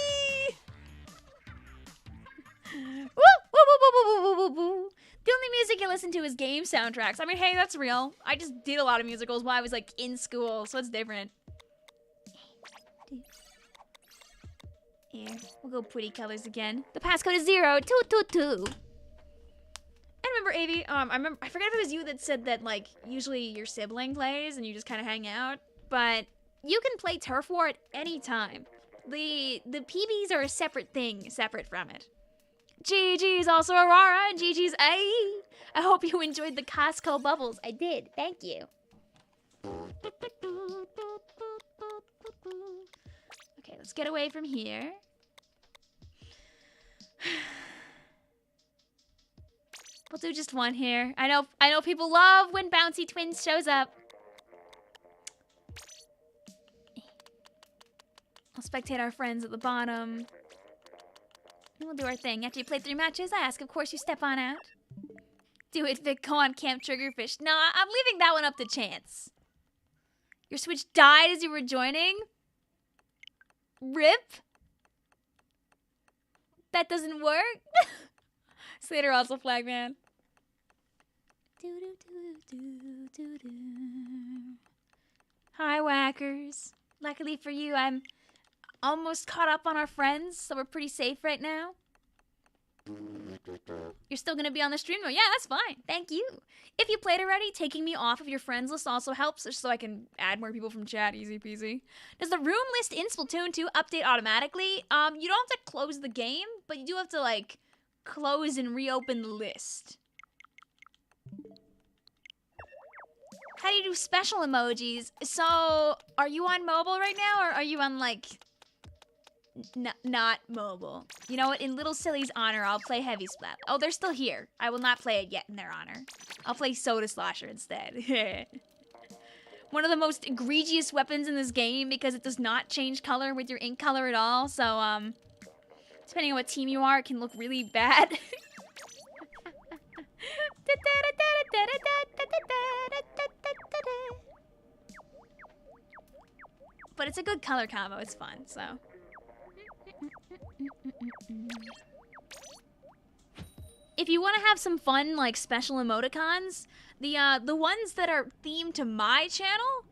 Woo! Woo, woo, woo, woo, woo, woo, woo. The only music you listen to is game soundtracks. I mean, hey, that's real. I just did a lot of musicals while I was, like, in school, so it's different. Here, we'll go pretty colors again. The passcode is 0222. And remember, Avi, I forget if it was you that said that, like, usually your sibling plays and you just kind of hang out, but you can play Turf War at any time. The PBs are a separate thing, separate from it. GG's also Aurora, and GG's A. I hope you enjoyed the Costco bubbles. I did. Thank you. Okay, let's get away from here. We'll do just one here. I know people love when Bouncy Twins shows up. I'll spectate our friends at the bottom. And we'll do our thing. After you play 3 matches, I ask, of course, you step on out. Do it, Vicvillon, Camp Triggerfish. No, I'm leaving that one up to chance. Your Switch died as you were joining? RIP? That doesn't work? Slater also flag man. Hi, whackers. Luckily for you, I'm almost caught up on our friends, so we're pretty safe right now. You're still gonna be on the stream? Oh, yeah, that's fine. Thank you. If you played already, taking me off of your friends list also helps, just so I can add more people from chat. Easy peasy. Does the room list in Splatoon 2 update automatically? You don't have to close the game, but you do have to, like, close and reopen the list. How do you do special emojis? So, are you on mobile right now, or are you on, like, not mobile? You know what? In Little Silly's honor, I'll play Heavy Splat. Oh, they're still here. I will not play it yet in their honor. I'll play Soda Slosher instead. One of the most egregious weapons in this game because it does not change color with your ink color at all. So, depending on what team you are, it can look really bad. But it's a good color combo. It's fun, so. If you want to have some fun, like, special emoticons, the ones that are themed to my channel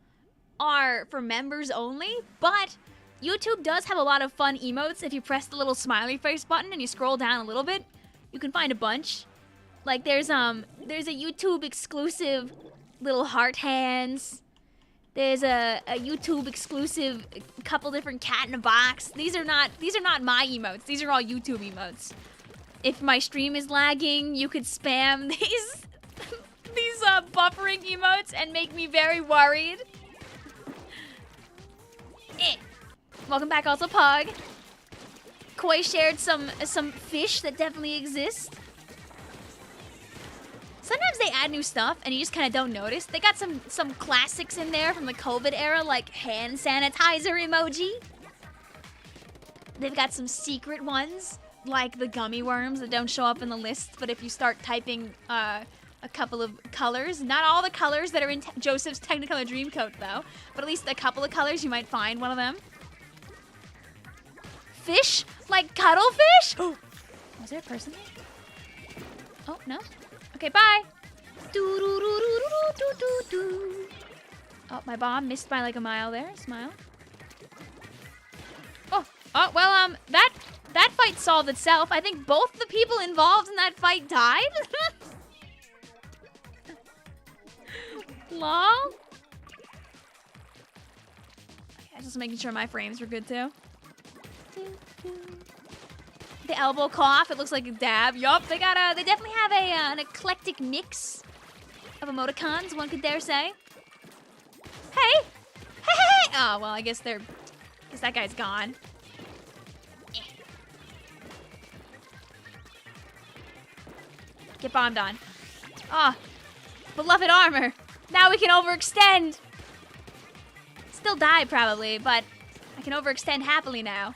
are for members only, but YouTube does have a lot of fun emotes. If you press the little smiley face button and you scroll down a little bit, you can find a bunch. Like, there's a YouTube exclusive little heart hands. There's a YouTube exclusive couple different cat in a box. These are not my emotes. These are all YouTube emotes. If my stream is lagging, you could spam these buffering emotes and make me very worried. Welcome back, also Pug. Koi shared some fish that definitely exist. Sometimes they add new stuff and you just kind of don't notice. They got some classics in there from the COVID era, like hand sanitizer emoji. They've got some secret ones, like the gummy worms that don't show up in the list, but if you start typing a couple of colors, not all the colors that are in Joseph's Technicolor Dreamcoat though, but at least a couple of colors, you might find one of them. Fish? Like cuttlefish? Oh, was there a person there? Oh, no? Okay, bye. Oh, my bomb missed by like a mile there. Smile. Oh, well, that fight solved itself. I think both the people involved in that fight died. Lol. Okay, just making sure my frames were good too. The elbow cough, it looks like a dab. Yup, they definitely have an eclectic mix of emoticons, one could dare say. Hey! Hey! Oh, well, I guess that guy's gone. Get bombed on. Ah, beloved armor. Now we can overextend. Still die, probably, but I can overextend happily now.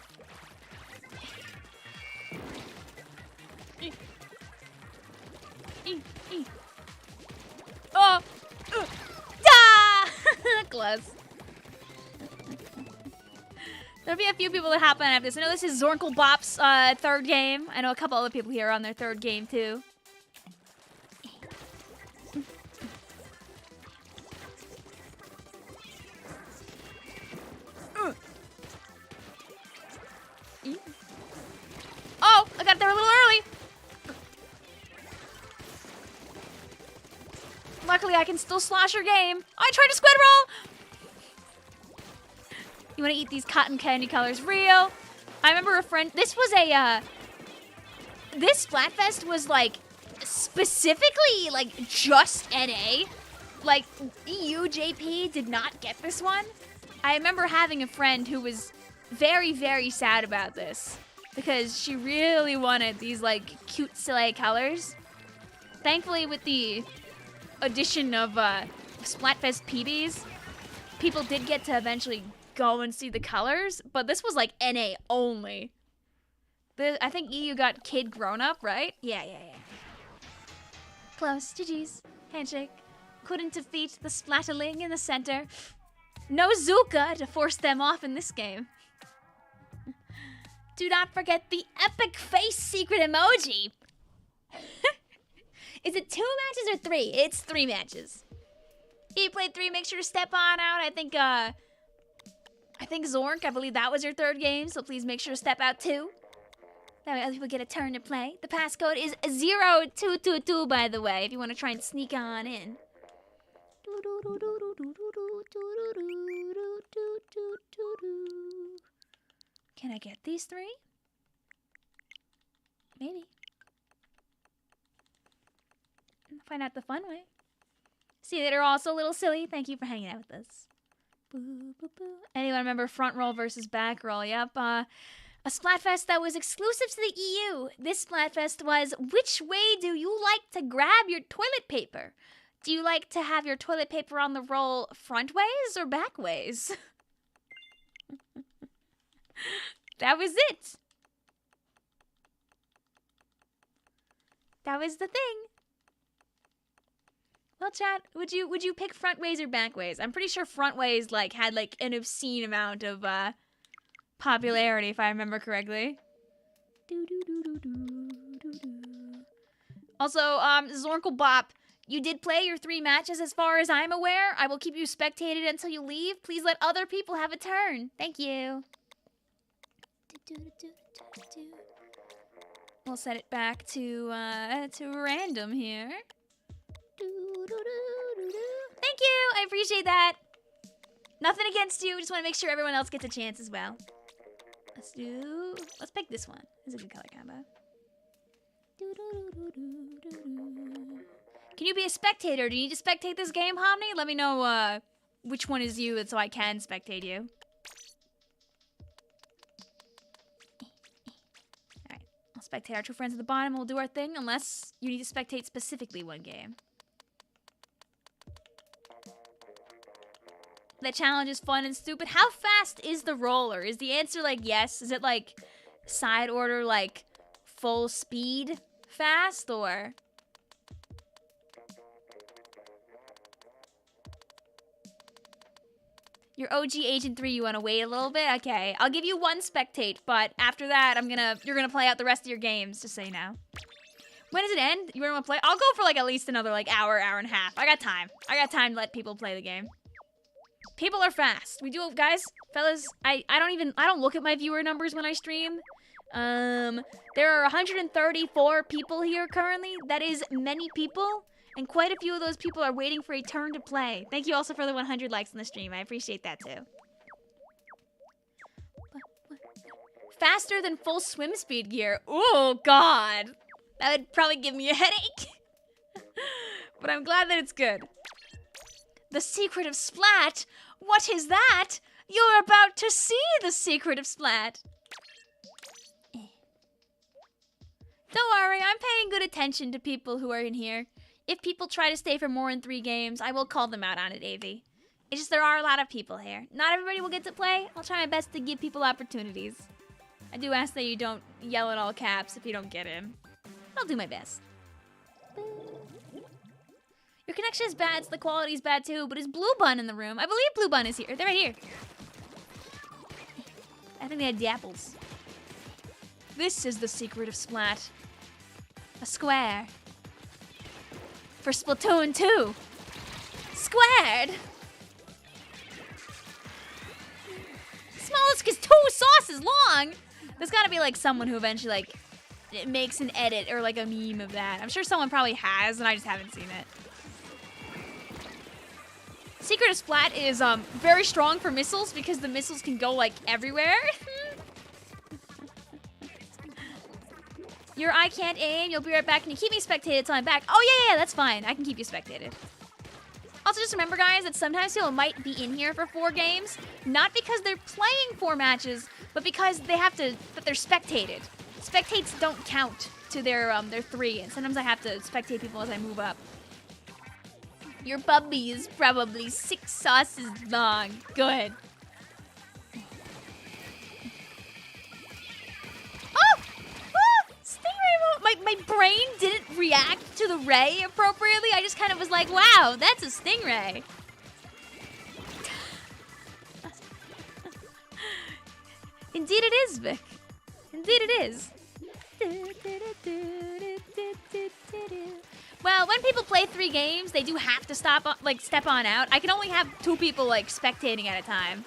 Oh! Close. There'll be a few people that hop on after this. I know this is Zornkle Bop's third game. I know a couple other people here are on their third game, too. Oh! I got there a little early! Luckily, I can still slosh your game. I tried to squid roll! You want to eat these cotton candy colors real? I remember a friend... This was this Splatfest was, like, specifically, like, just NA. Like, EU, JP did not get this one. I remember having a friend who was very, very sad about this. Because she really wanted these, like, cute, silly colors. Thankfully, with the addition of Splatfest PBs, people did get to eventually go and see the colors, but this was like NA only. I think EU got kid grown up, right? Yeah. Close, GG's, handshake. Couldn't defeat the Splatterling in the center. No Zuka to force them off in this game. Do not forget the epic face secret emoji. Is it 2 matches or 3? It's 3 matches. If you played 3, make sure to step on out. I think Zork, I believe that was your 3rd game, so please make sure to step out too. That way other people get a turn to play. The passcode is 0222, by the way, if you want to try and sneak on in. Can I get these 3? Maybe. Find out the fun way. See, they're also a little silly. Thank you for hanging out with us. Boo, boo, boo. Anyone remember front roll versus back roll? Yep. A Splatfest that was exclusive to the EU. This Splatfest was, which way do you like to grab your toilet paper? Do you like to have your toilet paper on the roll front ways or back ways? That was it. That was the thing. Well, chat, would you pick front ways or back ways? I'm pretty sure front ways had an obscene amount of popularity, if I remember correctly. Also, Zornkle Bop, you did play your 3 matches as far as I'm aware. I will keep you spectated until you leave. Please let other people have a turn. Thank you. We'll set it back to random here. Thank you, I appreciate that. Nothing against you, just want to make sure everyone else gets a chance as well. Let's pick this one. This is a good color combo. Can you be a spectator? Do you need to spectate this game, Homni? Let me know which one is you, so I can spectate you. Alright, I'll spectate our 2 friends at the bottom. We'll do our thing, unless you need to spectate specifically one game. That challenge is fun and stupid. How fast is the roller? Is the answer yes? Is it side order full speed fast or? Your OG Agent 3, you want to wait a little bit? Okay, I'll give you 1 spectate, but after that, you're gonna play out the rest of your games, just so you know. When does it end? You want to play? I'll go for at least another hour and a half. I got time. I got time to let people play the game. People are fast. We do, guys, fellas. I don't look at my viewer numbers when I stream. There are 134 people here currently. That is many people, and quite a few of those people are waiting for a turn to play. Thank you also for the 100 likes on the stream. I appreciate that too. Faster than full swim speed gear. Oh God, that would probably give me a headache. But I'm glad that it's good. The secret of Splat? What is that? You're about to see the secret of Splat. Don't worry, I'm paying good attention to people who are in here. If people try to stay for more than 3 games, I will call them out on it, AV. It's just there are a lot of people here. Not everybody will get to play. I'll try my best to give people opportunities. I do ask that you don't yell at all caps if you don't get in. I'll do my best. Your connection is bad, so the quality is bad too, but is Blue Bun in the room? I believe Blue Bun is here. They're right here. I think they had the apples. This is the secret of Splat. A square. For Splatoon 2. Squared! Smallest because 2 sauces long! There's gotta be someone who eventually makes an edit or a meme of that. I'm sure someone probably has and I just haven't seen it. Secret of Splat is very strong for missiles because the missiles can go everywhere. I can't aim, you'll be right back, and you keep me spectated till I'm back. Oh yeah, that's fine. I can keep you spectated. Also just remember guys that sometimes people might be in here for 4 games, not because they're playing 4 matches, but because they're spectated. Spectates don't count. to their 3, and sometimes I have to spectate people as I move up. Your puppy is probably 6 sauces long. Good. Oh! Oh! Stingray! My brain didn't react to the ray appropriately. I just kind of was like, wow, that's a stingray. Indeed it is, Vic. Indeed it is. Well, when people play 3 games, they do have to step on out. I can only have 2 people, like, spectating at a time.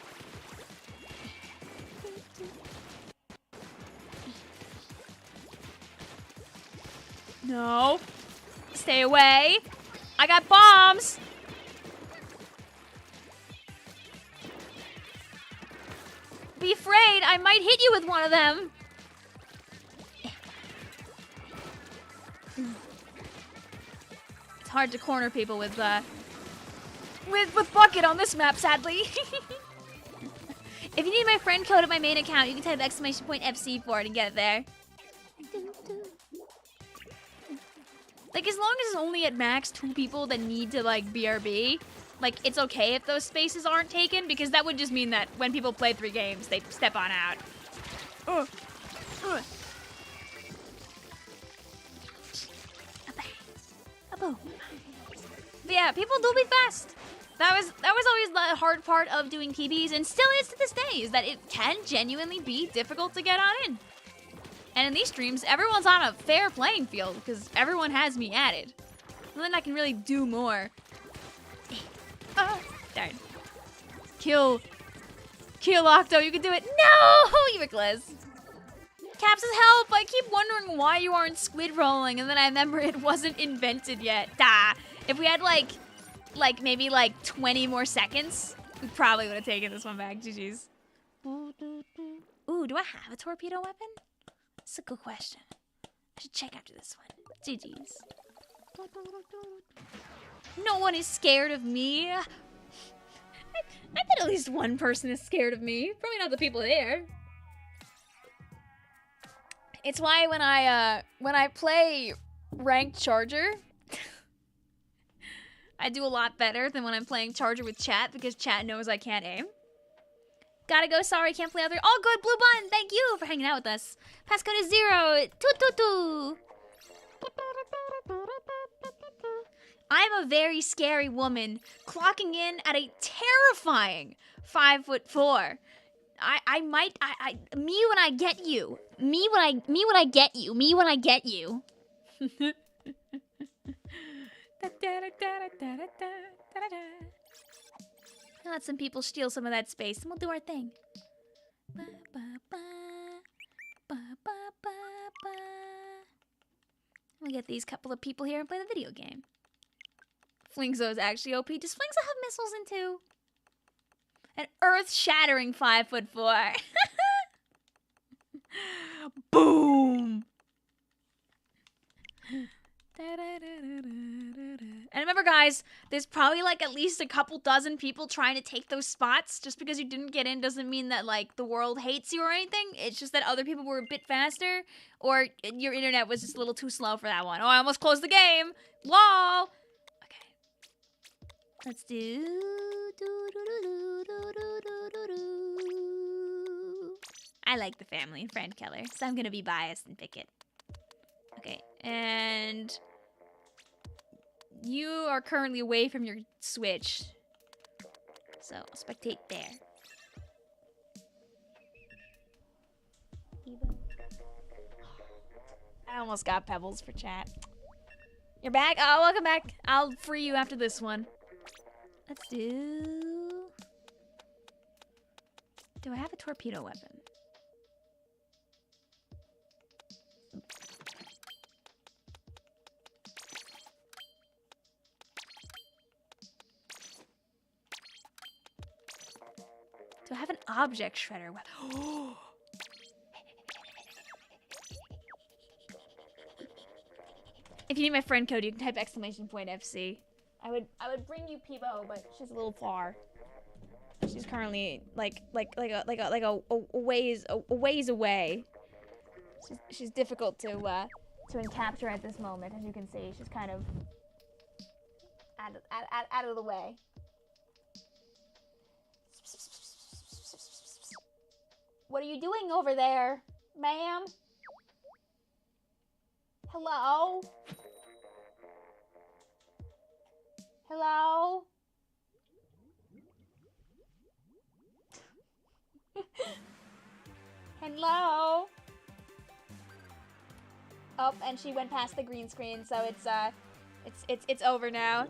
No. Stay away. I got bombs. Be afraid, I might hit you with one of them. It's hard to corner people with bucket on this map, sadly. If you need my friend code at my main account, you can type !FC for it and get it there. Like, as long as it's only at max 2 people that need to, like, BRB, like, it's okay if those spaces aren't taken, because that would just mean that when people play 3 games, they step on out. But yeah, people do be fast. That was always the hard part of doing PBs, and still is to this day, is that it can genuinely be difficult to get on in. And in these streams, everyone's on a fair playing field, because everyone has me added. And then I can really do more. Darn. Kill Octo, you can do it. No! Euclid. Caps' help! I keep wondering why you aren't squid rolling, and then I remember it wasn't invented yet. If we had maybe 20 more seconds, we probably would have taken this one back. GG's. Ooh, do I have a torpedo weapon? That's a good question. I should check after this one. GG's. No one is scared of me. I bet at least one person is scared of me. Probably not the people there. It's why when I play ranked Charger, I do a lot better than when I'm playing Charger with chat, because chat knows I can't aim. Gotta go, sorry, can't play other. All good, Blue Bun, thank you for hanging out with us. Passcode is 02222. I'm a very scary woman, clocking in at a terrifying 5'4". Me when I get you. Me when I get you. Me when I get you. Let some people steal some of that space, and we'll do our thing. We'll get these couple of people here and play the video game. Flingzo is actually OP. Does Flingzo have missiles in 2? An earth-shattering 5'4". Boom! And remember, guys, there's probably at least a couple dozen people trying to take those spots. Just because you didn't get in doesn't mean that the world hates you or anything. It's just that other people were a bit faster, or your internet was just a little too slow for that one. Oh, I almost closed the game. Lol. Okay. Let's do. I like the family and friend killer, so I'm gonna be biased and pick it. Okay, and you are currently away from your switch, so I'll spectate there. I almost got pebbles for chat. You're back? Oh, welcome back. I'll free you after this one. Let's do... Do I have a torpedo weapon? Do I have an object shredder weapon? If you need my friend code, you can type !FC. I would bring you Peebo, but she's a little far. She's currently a ways away. She's difficult to to capture at this moment. As you can see, she's kind of out of the way. What are you doing over there, ma'am? Hello? Hello? Hello? Oh, and she went past the green screen, so it's over now.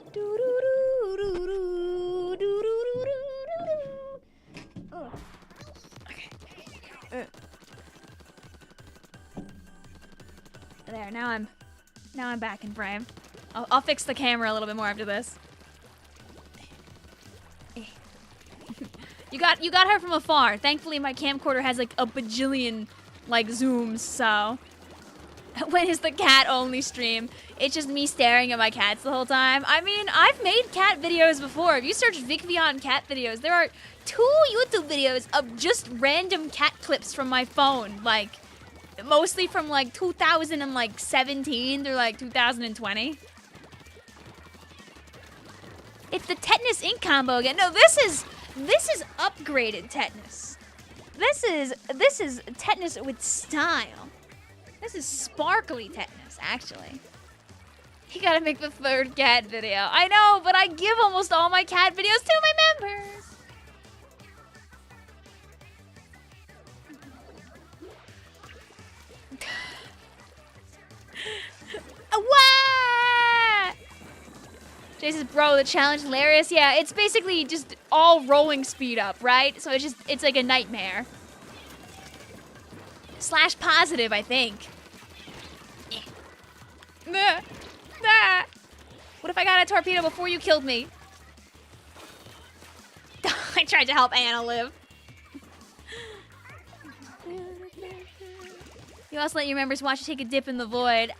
Okay. There, now I'm back in frame. I'll fix the camera a little bit more after this. You got her from afar. Thankfully, my camcorder has like a bajillion like zooms, so when is the cat only stream? It's just me staring at my cats the whole time. I mean, I've made cat videos before. If you search Vicvillon cat videos, there are 2 YouTube videos of just random cat clips from my phone, like mostly from like 2017 through like 2020. It's the tetanus ink combo again. No, this is upgraded tetanus. This is tetanus with style. This is sparkly tetanus, actually. You gotta make the 3rd cat video. I know, but I give almost all my cat videos to my members. What? Jay says, bro, the challenge hilarious. Yeah, it's basically just all rolling speed up, right? So it's like a nightmare. Slash positive, I think. Nah. What if I got a torpedo before you killed me? I tried to help Anna live. You also let your members watch you take a dip in the void.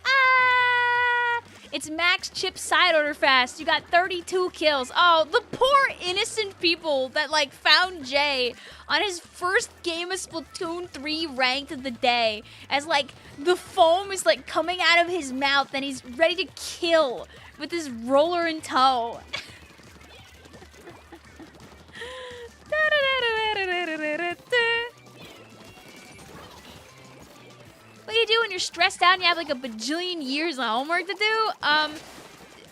It's Max Chip side order fast. You got 32 kills. Oh, the poor innocent people that like found Jay on his first game of Splatoon 3 ranked of the day as like the foam is like coming out of his mouth and he's ready to kill with his roller in tow. What do you do when you're stressed out and you have like a bajillion years of homework to do?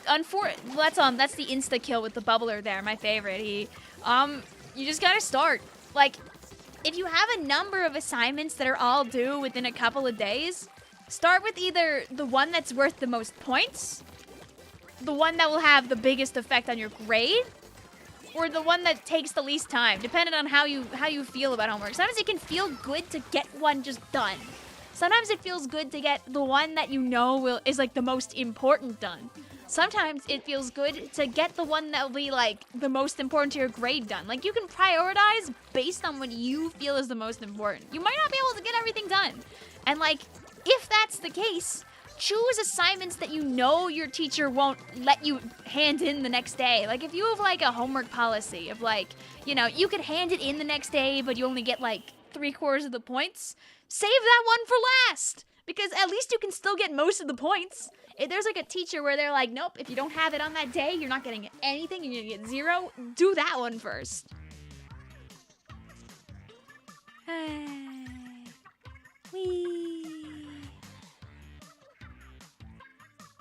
That's the insta kill with the bubbler there, my favorite. You just gotta start. Like, if you have a number of assignments that are all due within a couple of days, start with either the one that's worth the most points, the one that will have the biggest effect on your grade, or the one that takes the least time, depending on how you feel about homework. Sometimes it can feel good to get one just done. Sometimes it feels good to get the one that you know is like the most important done. Sometimes it feels good to get the one that will be like the most important to your grade done. Like you can prioritize based on what you feel is the most important. You might not be able to get everything done. And like, if that's the case, choose assignments that you know your teacher won't let you hand in the next day. Like if you have like a homework policy of like, you know, you could hand it in the next day, but you only get like 3/4 of the points, save that one for last. Because at least you can still get most of the points. If there's like a teacher where they're like, nope, if you don't have it on that day, you're not getting anything, you're gonna get 0, do that one first.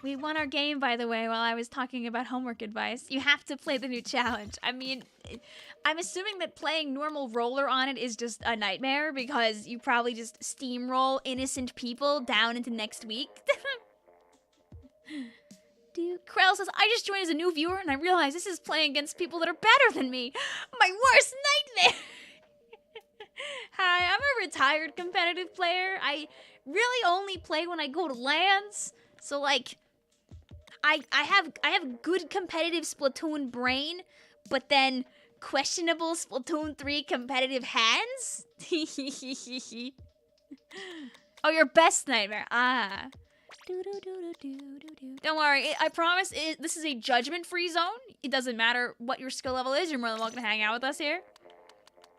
We won our game, by the way, while I was talking about homework advice. You have to play the new challenge. I mean, I'm assuming that playing normal roller on it is just a nightmare because you probably just steamroll innocent people down into next week. Dude, Krell says, I just joined as a new viewer and I realized this is playing against people that are better than me. My worst nightmare. Hi, I'm a retired competitive player. I really only play when I go to LANs. So like, I have good competitive Splatoon brain, but then questionable Splatoon 3 competitive hands? Oh, your best nightmare. Ah. Don't worry, I promise this is a judgment-free zone. It doesn't matter what your skill level is. You're more than welcome to hang out with us here.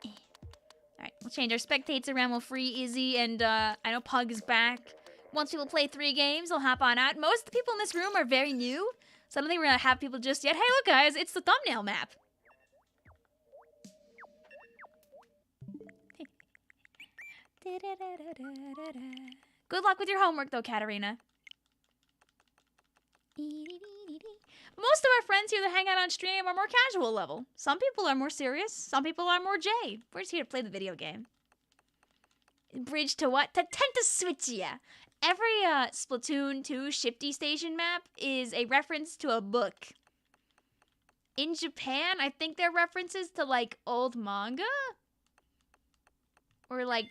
Alright, we'll change our spectates around. We'll free Izzy, and I know Pug is back. Once people play 3 games, they'll hop on out. Most of the people in this room are very new, so I don't think we're gonna have people just yet. Hey, look, guys, it's the thumbnail map. Good luck with your homework, though, Katarina. Most of our friends here that hang out on stream are more casual level. Some people are more serious. Some people are more J. We're just here to play the video game. Bridge to what? To Switchia. Every Splatoon 2 Shifty Station map is a reference to a book. In Japan, I think they're references to, like, old manga? Or, like,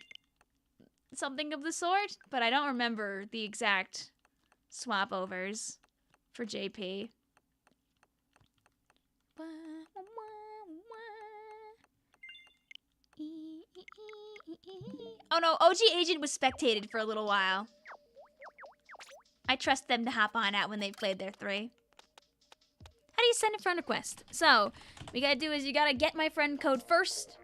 something of the sort. But I don't remember the exact swap overs for JP. Oh no, OG Agent was spectated for a little while. I trust them to hop on out when they've played their 3. How do you send a friend request? So, what you gotta do is you gotta get my friend code first.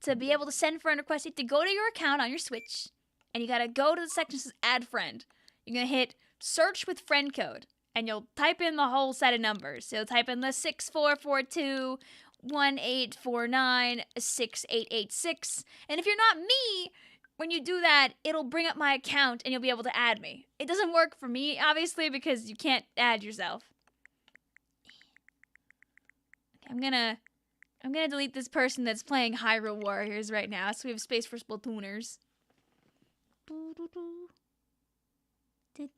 To be able to send friend requests, you have to go to your account on your Switch. And you gotta go to the section that says add friend. You're gonna hit search with friend code. And you'll type in the whole set of numbers. So you'll type in the 6442-1849-6886. And if you're not me, when you do that, it'll bring up my account and you'll be able to add me. It doesn't work for me, obviously, because you can't add yourself. Okay, I'm gonna delete this person that's playing Hyrule Warriors right now, so we have space for Splatooners. That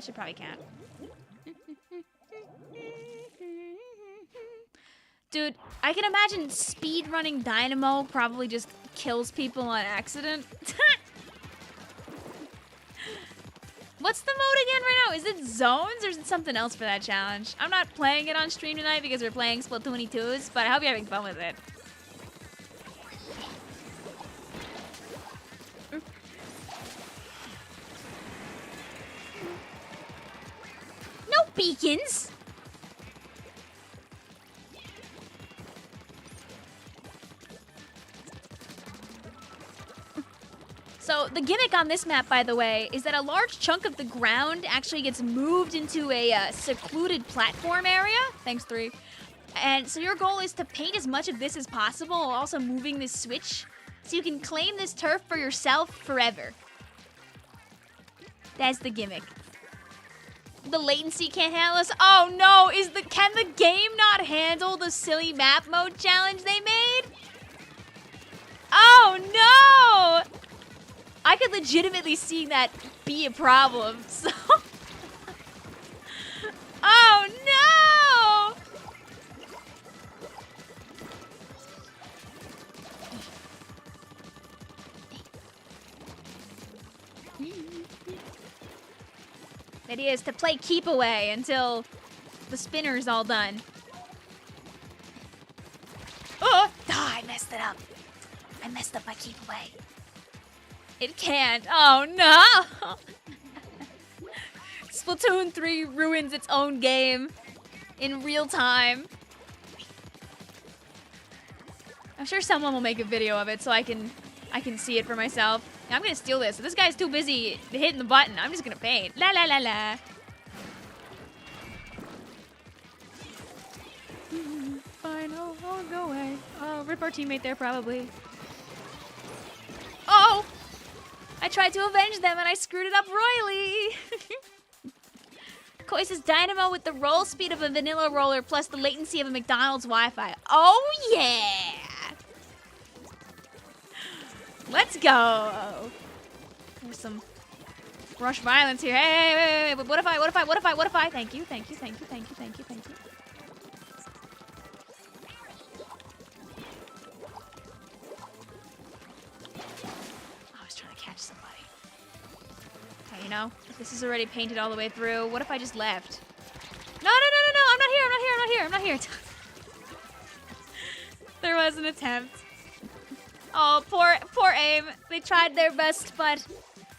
should probably count. Dude, I can imagine speedrunning Dynamo probably just kills people on accident. What's the mode again right now? Is it zones or is it something else for that challenge? I'm not playing it on stream tonight because we're playing Splatoon 2s, but I hope you're having fun with it. No beacons! So the gimmick on this map, by the way, is that a large chunk of the ground actually gets moved into a secluded platform area. Thanks, 3. And so your goal is to paint as much of this as possible while also moving this switch so you can claim this turf for yourself forever. That's the gimmick. The latency can't handle us. Oh no, can the game not handle the silly map mode challenge they made? Oh no! I could legitimately see that be a problem, so... Oh no! The idea is to play keep away until the spinner's all done. Oh! I messed it up. I messed up my keep away. It can't. Oh no! Splatoon 3 ruins its own game in real time. I'm sure someone will make a video of it so I can see it for myself. I'm gonna steal this. If this guy's too busy hitting the button, I'm just gonna paint. La la la la. Fine, I'll go away. I'll rip our teammate there probably. Oh! I tried to avenge them and I screwed it up royally. Koi says Dynamo with the roll speed of a vanilla roller plus the latency of a McDonald's Wi-Fi. Oh yeah! Let's go. There's some rush violence here. Hey, wait. What if I? Thank you. Catch somebody. Okay, you know, if this is already painted all the way through, what if I just left? No, I'm not here. There was an attempt. Oh, poor aim. They tried their best, but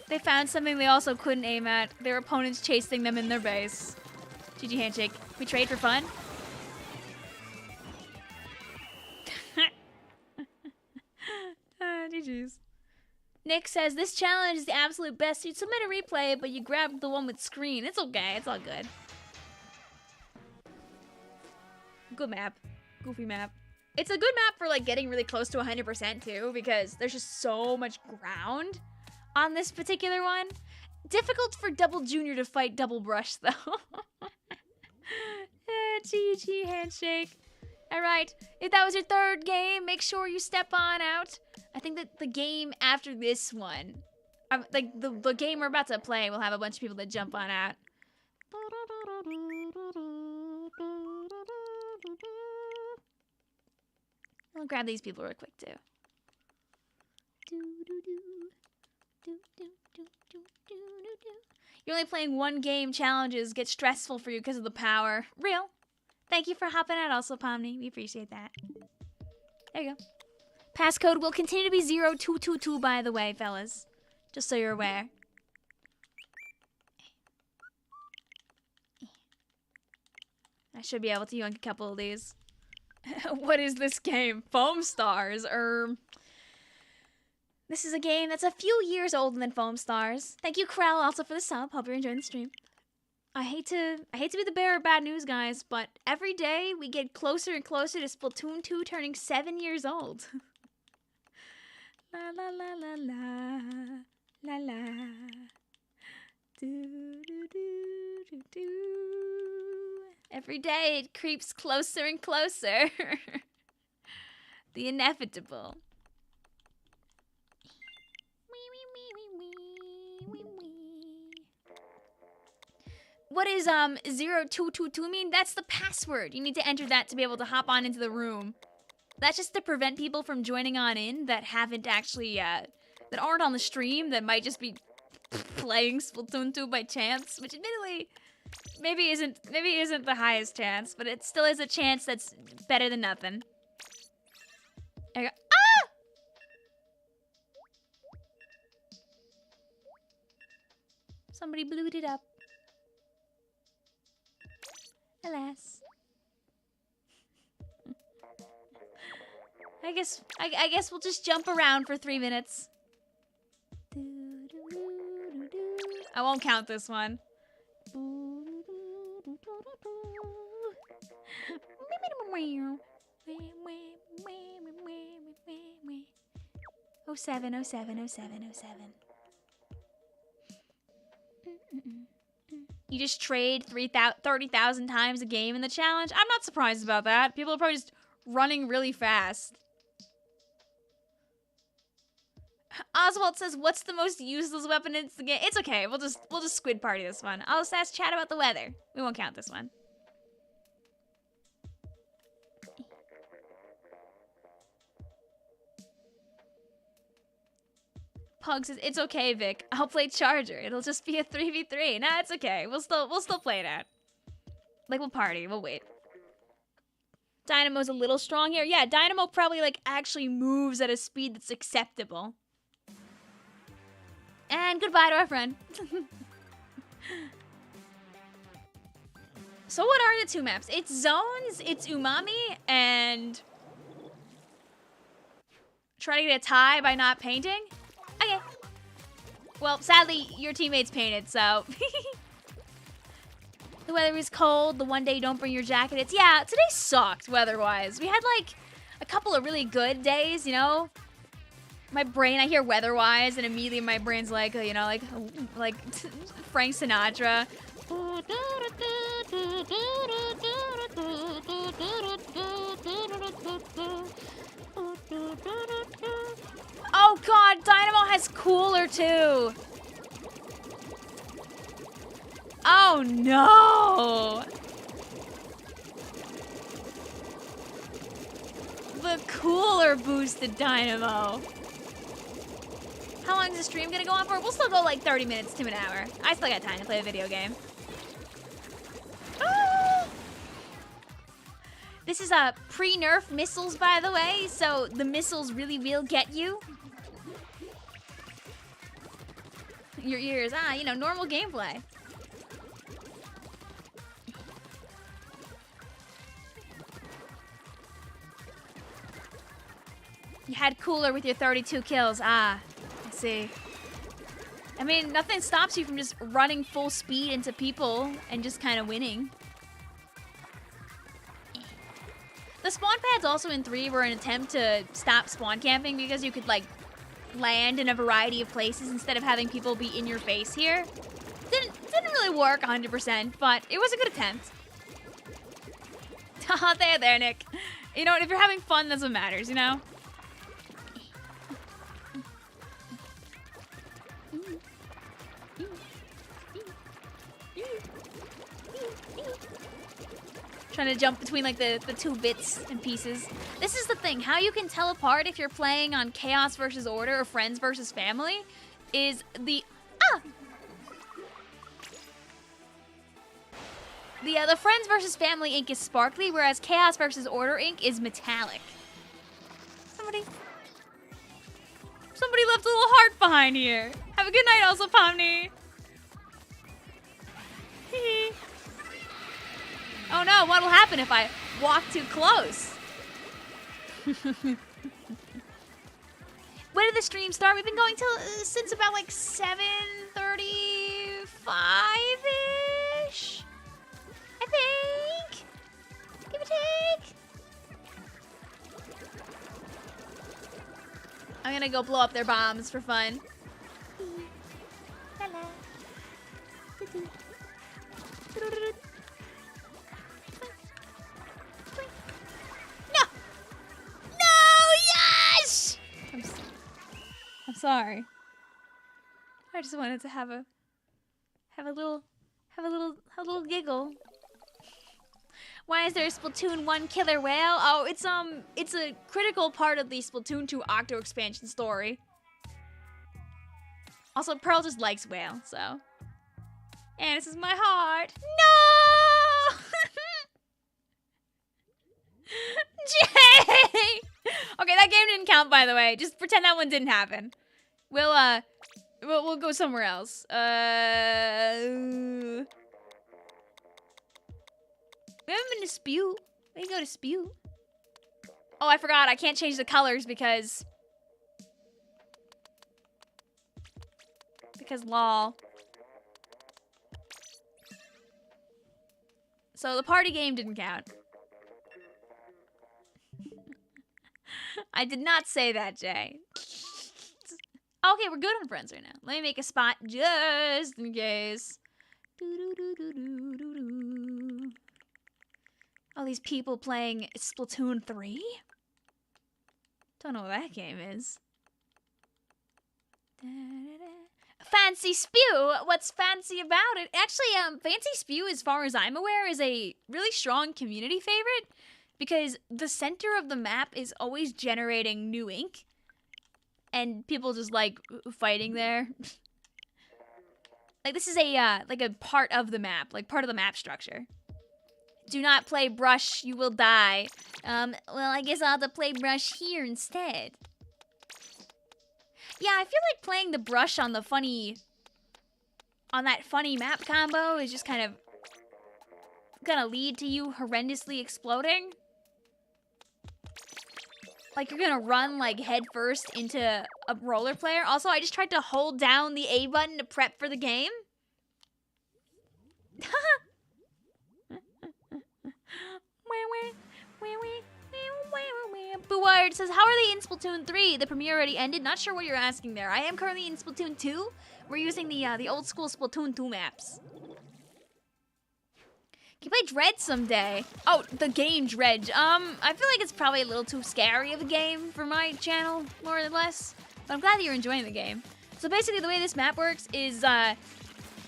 they found something they also couldn't aim at. Their opponents chasing them in their base. GG handshake. We trade for fun? Nick says, this challenge is the absolute best. You'd submit a replay, but you grabbed the one with screen. It's okay. It's all good. Good map. Goofy map. It's a good map for, like, getting really close to 100% too, because there's just so much ground on this particular one. Difficult for Double Junior to fight Double Brush, though. GG handshake. Alright, if that was your third game, make sure you step on out. I think that the game after this one, like, the game we're about to play will have a bunch of people that jump on out. I'll grab these people real quick, too. You're only playing one game. Challenges get stressful for you because of the power. Real. Thank you for hopping out also, Pomni. We appreciate that. There you go. Passcode will continue to be 0222, by the way, fellas. Just so you're aware. I should be able to yoink a couple of these. What is this game? Foam Stars, This is a game that's a few years older than Foam Stars. Thank you, Krell, also for the sub. Hope you're enjoying the stream. I hate to be the bearer of bad news, guys, but every day we get closer and closer to Splatoon 2 turning 7 years old. La la la la la la la. Do do do do do. Every day it creeps closer and closer. The inevitable. What is 0222 mean? That's the password. You need to enter that to be able to hop on into the room. That's just to prevent people from joining on in that haven't actually that aren't on the stream, that might just be playing Splatoon 2 by chance, which admittedly maybe isn't the highest chance, but it still is a chance that's better than nothing. There you go. Ah! Somebody blew it up. Alas. I guess we'll just jump around for 3 minutes. I won't count this one. 07, 07, 07, 07. You just trade 30,000 times a game in the challenge? I'm not surprised about that. People are probably just running really fast. Oswald says, what's the most useless weapon in the game? It's okay. We'll just squid party this one. I'll just ask chat about the weather. We won't count this one. Pug says, it's okay, Vic. I'll play Charger. It'll just be a 3v3. Nah, it's okay. We'll still play it out. Like, we'll party. We'll wait. Dynamo's a little strong here. Yeah, Dynamo probably, like, actually moves at a speed that's acceptable. And goodbye to our friend. So what are the two maps? It's Zones, it's Umami, and try to get a tie by not painting? Okay. Well, sadly, your teammates painted, so. The weather is cold. The one day you don't bring your jacket. Yeah, today sucked weather-wise. We had, like, a couple of really good days, you know? My brain, I hear weather-wise, and immediately my brain's like, you know, like Frank Sinatra. Oh god, Dynamo has cooler too. Oh no. The cooler boosted Dynamo. How long is the stream gonna go on for? We'll still go like 30 minutes to an hour. I still got time to play a video game. Ah! This is a pre-nerf missiles, by the way, so the missiles really will get you. Your ears, you know, normal gameplay. You had cooler with your 32 kills, I see. I mean, nothing stops you from just running full speed into people and just kind of winning. The spawn pads also in 3 were an attempt to stop spawn camping because you could, like, land in a variety of places instead of having people be in your face here. Didn't really work 100%, but it was a good attempt. there, Nick. You know, if you're having fun, that's what matters, you know? Trying to jump between, like, the 2 bits and pieces. This is the thing. How you can tell apart if you're playing on Chaos versus Order or Friends versus Family is the... The Friends versus Family ink is sparkly, whereas Chaos versus Order ink is metallic. Somebody left a little heart behind here. Have a good night also, Pomni. Oh no, what'll happen if I walk too close? When did the stream start? We've been going till since about like 7:35-ish. I think. Give or take. I'm gonna go blow up their bombs for fun. No! No! Yes! I'm sorry. I just wanted to have a little giggle. Why is there a Splatoon 1 killer whale? Oh, it's a critical part of the Splatoon 2 Octo expansion story. Also, Pearl just likes whale, so. And this is my heart. No! Jay! Okay, that game didn't count, by the way. Just pretend that one didn't happen. We'll go somewhere else. We haven't been to Spew. We can go to Spew. Oh, I forgot. I can't change the colors because lol. So the party game didn't count. I did not say that, Jay. Okay, we're good on friends right now. Let me make a spot just in case. All these people playing Splatoon 3? Don't know what that game is. Fancy Spew? What's fancy about it? Actually, Fancy Spew, as far as I'm aware, is a really strong community favorite because the center of the map is always generating new ink. And people just like fighting there. Like this is a like a part of the map, like part of the map structure. Do not play brush, you will die. Well, I guess I'll have to play brush here instead. Yeah, I feel like playing the brush on that funny map combo is just kind of gonna lead to you horrendously exploding. Like you're gonna run like head first into a roller player. Also, I just tried to hold down the A button to prep for the game. Boowired says, how are they in Splatoon 3? The premiere already ended. Not sure what you're asking there. I am currently in Splatoon 2. We're using the old school Splatoon 2 maps. Can you play Dredge someday? Oh, the game Dredge. I feel like it's probably a little too scary of a game for my channel, more or less. But I'm glad that you're enjoying the game. So basically, the way this map works is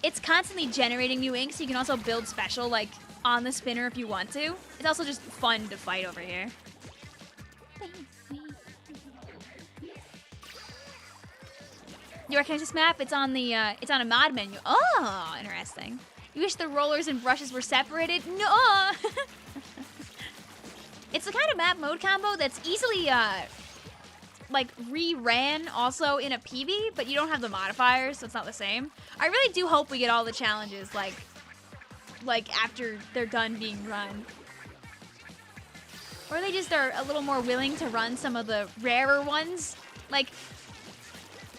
it's constantly generating new ink, so you can also build special, like, on the spinner if you want to. It's also just fun to fight over here. You recognize this map? It's on a mod menu. Oh, interesting. You wish the rollers and brushes were separated? No! It's the kind of map mode combo that's easily, like, re-ran also in a PB, but you don't have the modifiers, so it's not the same. I really do hope we get all the challenges, like after they're done being run. Or they just are a little more willing to run some of the rarer ones. Like,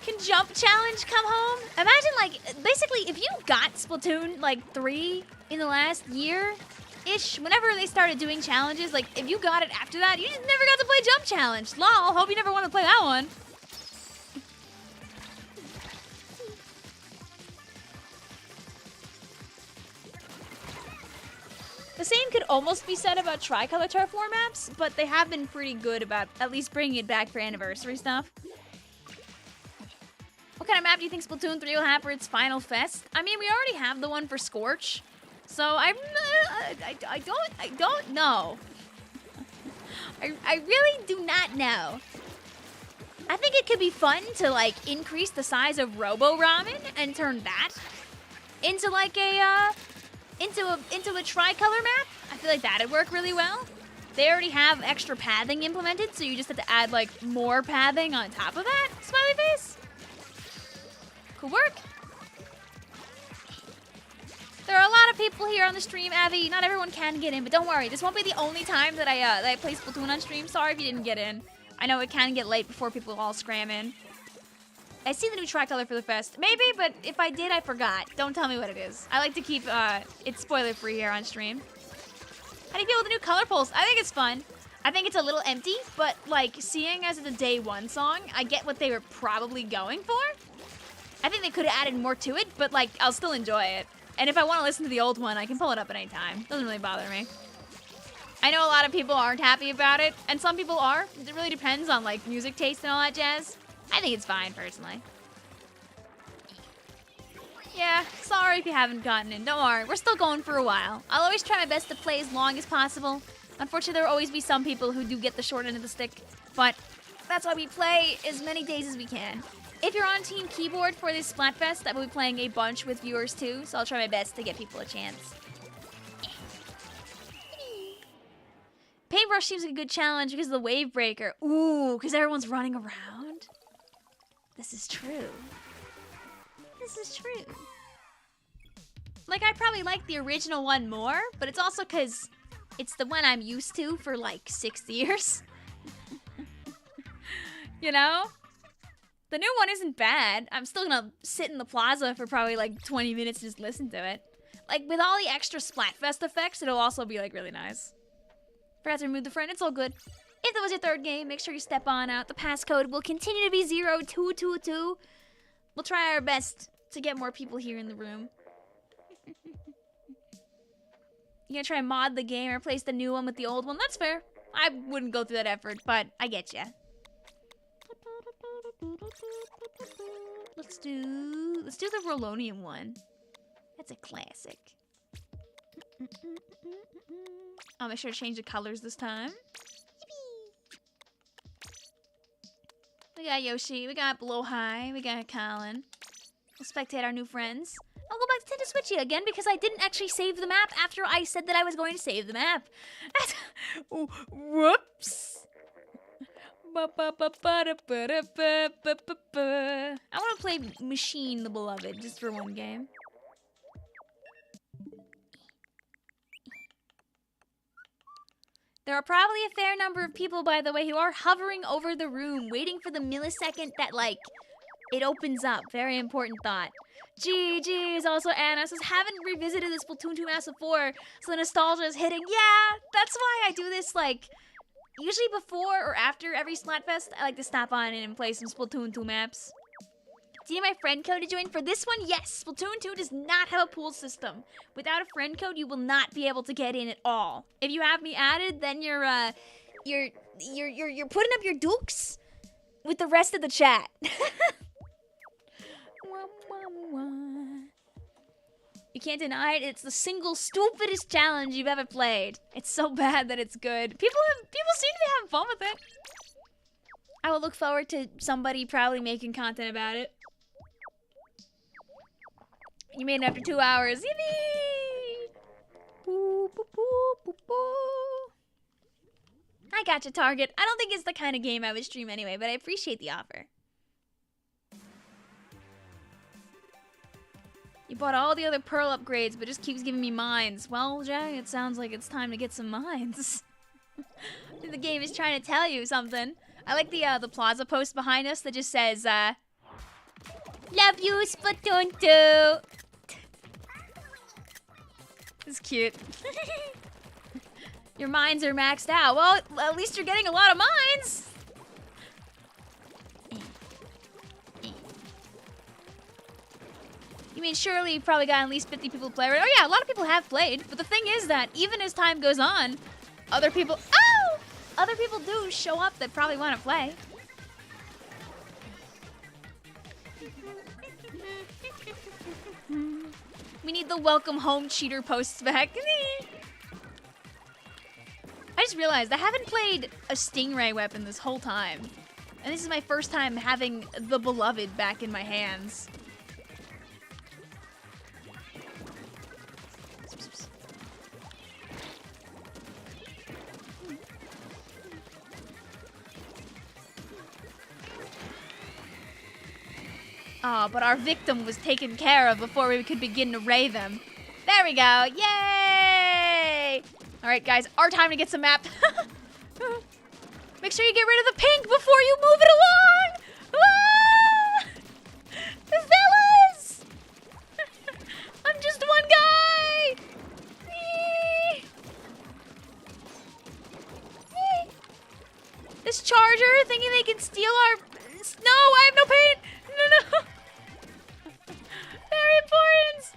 Can Jump Challenge come home? Imagine, like, basically, if you got Splatoon, like, 3 in the last year-ish, whenever they started doing challenges, like, if you got it after that, you just never got to play Jump Challenge. Lol, hope you never want to play that one. The same could almost be said about Tricolor Turf War maps, but they have been pretty good about at least bringing it back for anniversary stuff. What kind of map do you think Splatoon 3 will have for its final fest? I mean, we already have the one for Scorch, so I don't know. I really do not know. I think it could be fun to like increase the size of Robo Ramen and turn that into like a into a tricolor map. I feel like that'd work really well. They already have extra pathing implemented, so you just have to add like more pathing on top of that. Smiley face. Could work. There are a lot of people here on the stream, Avi. Not everyone can get in, but don't worry. This won't be the only time that I play Splatoon on stream. Sorry if you didn't get in. I know it can get late before people all scram in. I see the new tricolor for the fest. Maybe, but if I did, I forgot. Don't tell me what it is. I like to keep it spoiler-free here on stream. How do you feel with the new color pulse? I think it's fun. I think it's a little empty, but like seeing as it's a day one song, I get what they were probably going for. I think they could have added more to it, but like I'll still enjoy it. And if I want to listen to the old one, I can pull it up at any time. Doesn't really bother me. I know a lot of people aren't happy about it, and some people are. It really depends on like music taste and all that jazz. I think it's fine, personally. Yeah, sorry if you haven't gotten in. Don't worry, we're still going for a while. I'll always try my best to play as long as possible. Unfortunately, there will always be some people who do get the short end of the stick, but that's why we play as many days as we can. If you're on Team Keyboard for this Splatfest, I will be playing a bunch with viewers too, so I'll try my best to get people a chance. Paintbrush seems like a good challenge because of the wave breaker. Ooh, because everyone's running around. This is true. This is true. Like, I probably like the original one more, but it's also because it's the one I'm used to for like 6 years. You know? The new one isn't bad. I'm still gonna sit in the plaza for probably like 20 minutes and just listen to it. Like, with all the extra Splatfest effects, it'll also be like really nice. Forgot to remove the friend, it's all good. If that was your third game, make sure you step on out. The passcode will continue to be 0222. We'll try our best to get more people here in the room. You gonna try and mod the game or replace the new one with the old one? That's fair. I wouldn't go through that effort, but I get ya. Let's do the Rolonium one. That's a classic. I'll make sure to change the colors this time. We got Yoshi, we got Blowhigh, we got Colin. We'll spectate our new friends. I'll go back to Tinta Switchy again because I didn't actually save the map after I said that I was going to save the map. Whoops. I want to play Machine the Beloved just for one game. There are probably a fair number of people, by the way, who are hovering over the room, waiting for the millisecond that, like, it opens up. Very important thought. GG's. Also, Anna says, haven't revisited this Splatoon 2 Mass before, so the nostalgia is hitting. Yeah, that's why I do this, like, usually before or after every Splatfest, I like to stop on in and play some Splatoon 2 maps. Do you need my friend code to join? For this one, yes. Splatoon 2 does not have a pool system. Without a friend code, you will not be able to get in at all. If you have me added, then you're putting up your dukes with the rest of the chat. You can't deny it. It's the single stupidest challenge you've ever played. It's so bad that it's good. People seem to be having fun with it. I will look forward to somebody probably making content about it. You made it after 2 hours. Yippee! Boo, boo, boo, boo, boo. I gotcha, Target. I don't think it's the kind of game I would stream anyway, but I appreciate the offer. You bought all the other Pearl upgrades, but just keeps giving me mines. Well, Jack, it sounds like it's time to get some mines. I think the game is trying to tell you something. I like the plaza post behind us that just says, Love you, Splatoon 2. It's cute. Your mines are maxed out. Well, at least you're getting a lot of mines. You mean surely you've probably gotten at least 50 people to play, right? Oh yeah, a lot of people have played. But the thing is that even as time goes on, other people do show up that probably want to play. We need the welcome home cheater posts back. I just realized I haven't played a stingray weapon this whole time. And this is my first time having the beloved back in my hands. Oh, but our victim was taken care of before we could begin to ray them. There we go. Yay! All right, guys, our time to get some map. Make sure you get rid of the pink before you move it along. Ah! The fellas! I'm just one guy. This charger thinking they can steal our... No, I have no paint. No. Very important.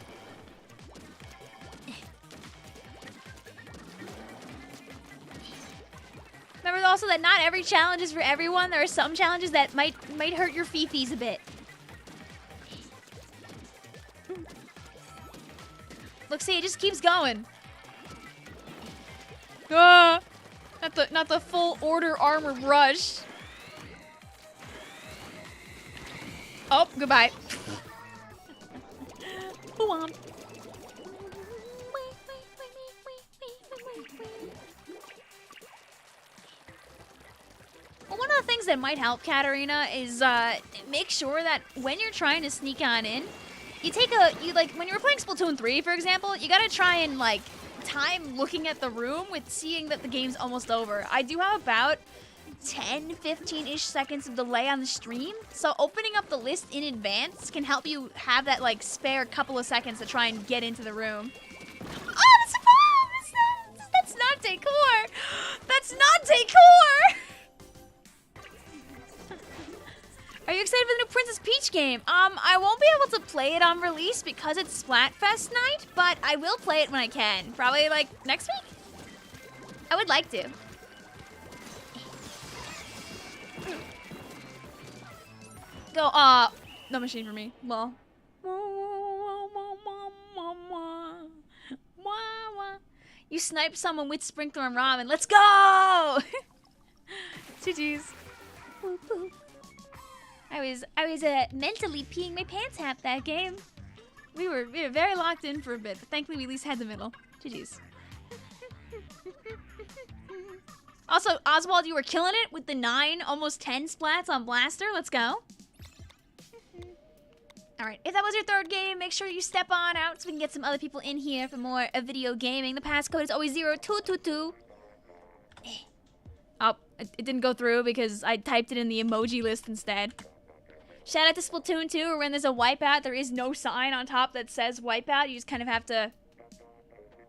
Remember also that not every challenge is for everyone. There are some challenges that might hurt your fifis a bit. Look, see, it just keeps going. Ah, not the full order armor rush. Oh, goodbye. Well, one of the things that might help, Katarina, is make sure that when you're trying to sneak on in, when you were playing Splatoon 3, for example, you gotta try and time looking at the room with seeing that the game's almost over. I do have about 10, 15-ish seconds of delay on the stream, so opening up the list in advance can help you have that spare couple of seconds to try and get into the room. Oh, that's a bomb! That's not decor! That's not decor! Are you excited for the new Princess Peach game? I won't be able to play it on release because it's Splatfest night, but I will play it when I can. Probably next week? I would like to. Go, no machine for me. Lol. You sniped someone with sprinkler and ramen. Let's go! GG's. I was mentally peeing my pants half that game. We were very locked in for a bit, but thankfully we at least had the middle. GG's. Also, Oswald, you were killing it with the 9, almost 10 splats on Blaster. Let's go. All right, if that was your third game, make sure you step on out so we can get some other people in here for more video gaming. The passcode is always 0222. Oh, it didn't go through because I typed it in the emoji list instead. Shout out to Splatoon 2, where when there's a wipeout, there is no sign on top that says wipeout. You just kind of have to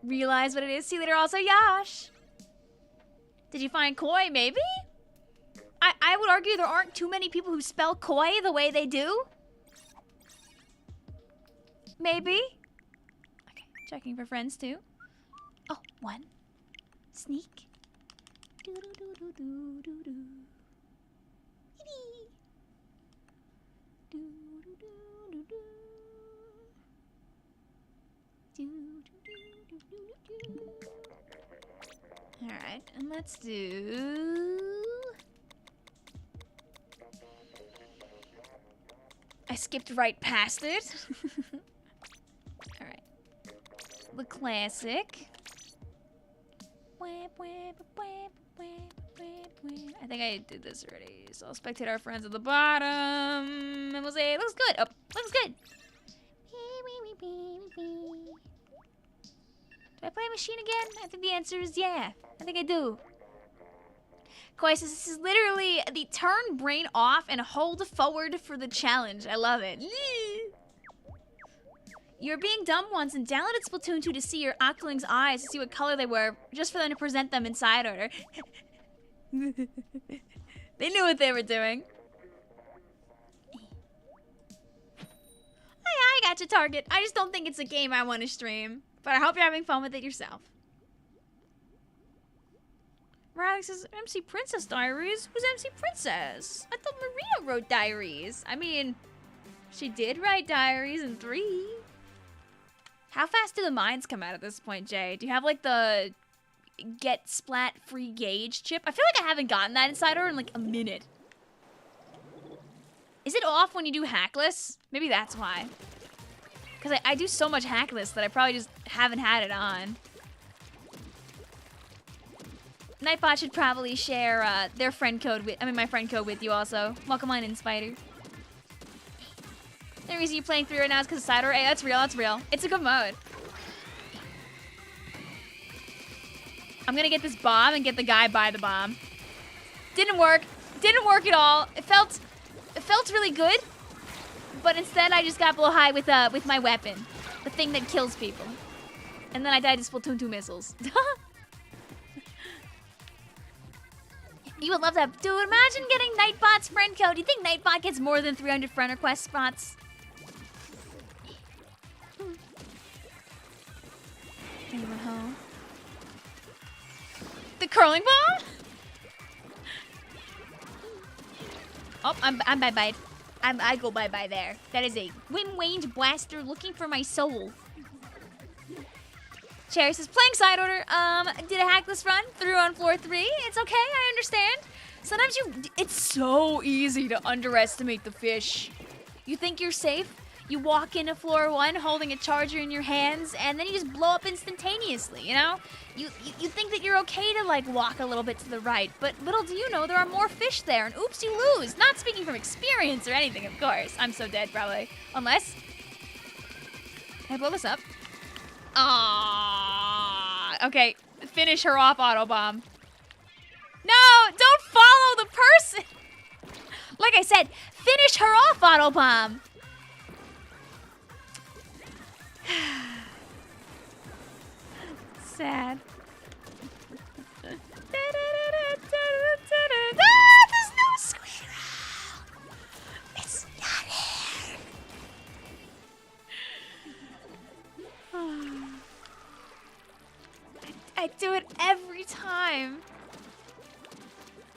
realize what it is. See you later also, Yash. Did you find koi? Maybe? I would argue there aren't too many people who spell koi the way they do. Maybe? Okay, checking for friends too. Oh, 1. Sneak. Alright, and let's do... I skipped right past it. Alright. The classic. I think I did this already, so I'll spectate our friends at the bottom. And we'll say, looks good. Oh, looks good. Do I play a machine again? I think the answer is yeah. I think I do. Koi says this is literally the turn brain off and hold forward for the challenge. I love it. You're being dumb once and downloaded Splatoon 2 to see your Octoling's eyes to see what color they were, just for them to present them in side order. They knew what they were doing. I got your target. I just don't think it's a game I want to stream. But I hope you're having fun with it yourself. Riley says, MC Princess Diaries? Who's MC Princess? I thought Maria wrote diaries. I mean, she did write diaries in 3. How fast do the mines come out at this point, Jay? Do you have, like, the get splat free gauge chip? I feel like I haven't gotten that inside order in, like, a minute. Is it off when you do hackless? Maybe that's why. Because I do so much hackless that I probably just haven't had it on. Nightbot should probably share their friend code with, my friend code with you also. Welcome on in, Spider. The reason you're playing 3 right now is because of side order. Hey, that's real, that's real. It's a good mode. I'm gonna get this bomb and get the guy by the bomb. Didn't work. Didn't work at all. It felt really good, but instead I just got blow high with my weapon, the thing that kills people, and then I died to Splatoon 2 missiles. You would love that, dude. Imagine getting Nightbot's friend code. Do you think Nightbot gets more than 300 friend request spots? Anyone home? The curling ball? Oh, I'm bye-bye. I go bye-bye there. That is a wind-range blaster looking for my soul. Cherry says, playing side order, did a hackless run through on floor 3. It's okay, I understand. Sometimes it's so easy to underestimate the fish. You think you're safe, you walk into floor 1 holding a charger in your hands, and then you just blow up instantaneously, you know? You think that you're okay to, like, walk a little bit to the right, but little do you know there are more fish there, and oops, you lose. Not speaking from experience or anything, of course. I'm so dead, probably. Unless... Can I blow this up? Ah, okay. Finish her off, Autobomb. No, don't follow the person. Like I said, finish her off, Autobomb. Sad. Ah, there's no squirrel. It's not here. I do it every time.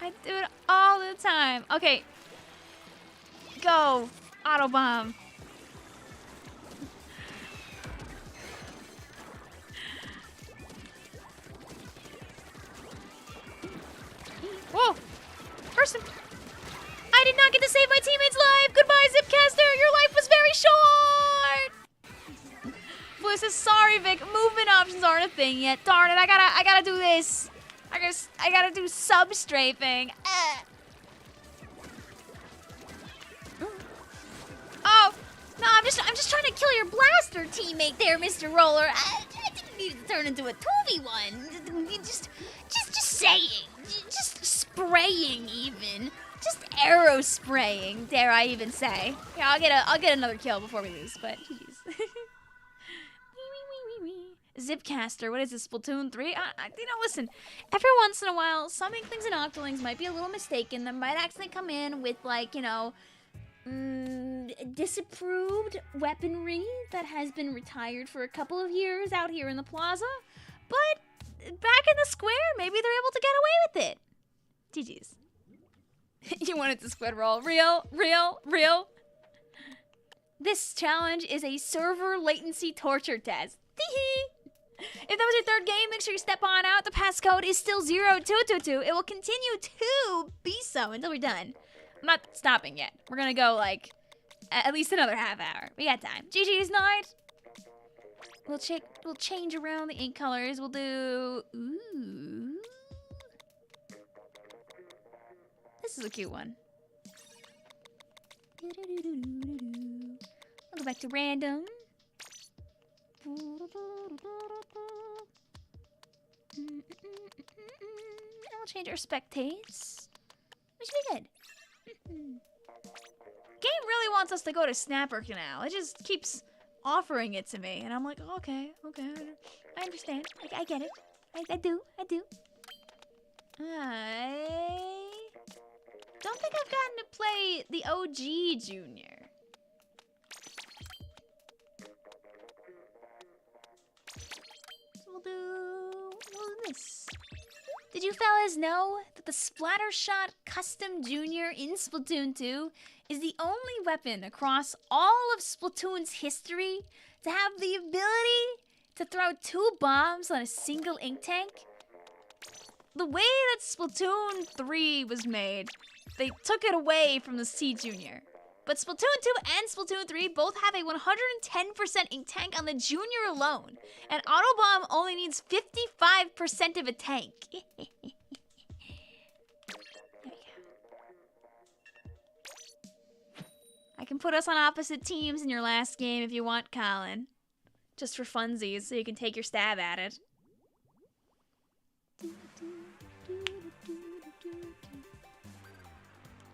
I do it all the time. Okay. Go, Autobomb. Whoa! Person! I did not get to save my teammate's life! Goodbye, Zipcaster! Your life was very short! Blue says, sorry, Vic. Movement options aren't a thing yet. Darn it, I gotta do this. I gotta do sub-strafing. Oh! No, I'm just trying to kill your blaster teammate there, Mr. Roller. I didn't need to turn into a 2v1. Just saying. Just spraying even. Just arrow spraying, dare I even say. Yeah, I'll get another kill before we lose, but jeez. Zipcaster, what is this, Splatoon 3? You know, listen, every once in a while, some Inklings and Octolings might be a little mistaken. They might actually come in with, like, you know, disapproved weaponry that has been retired for a couple of years out here in the plaza. But back in the square, maybe they're able to get away with it. GG's. You wanted to squid roll. Real. This challenge is a server latency torture test. Tee-hee. If that was your third game, make sure you step on out. The passcode is still 0222. It will continue to be so until we're done. I'm not stopping yet. We're gonna go, like, at least another half hour. We got time. GG's night. We'll change around the ink colors. We'll do... Ooh. This is a cute one. I'll go back to random. I'll change our spectates. We should be good. Game really wants us to go to Snapper Canal. It just keeps offering it to me, and I'm like, okay, I understand. I get it. I do. I don't think I've gotten to play the OG Junior. So we'll do this. Did you fellas know that the Splattershot Custom Junior in Splatoon 2 is the only weapon across all of Splatoon's history to have the ability to throw 2 bombs on a single ink tank? The way that Splatoon 3 was made, they took it away from the C Junior. But Splatoon 2 and Splatoon 3 both have a 110% ink tank on the Junior alone. And Autobomb only needs 55% of a tank. There we go. I can put us on opposite teams in your last game if you want, Colin. Just for funsies, so you can take your stab at it.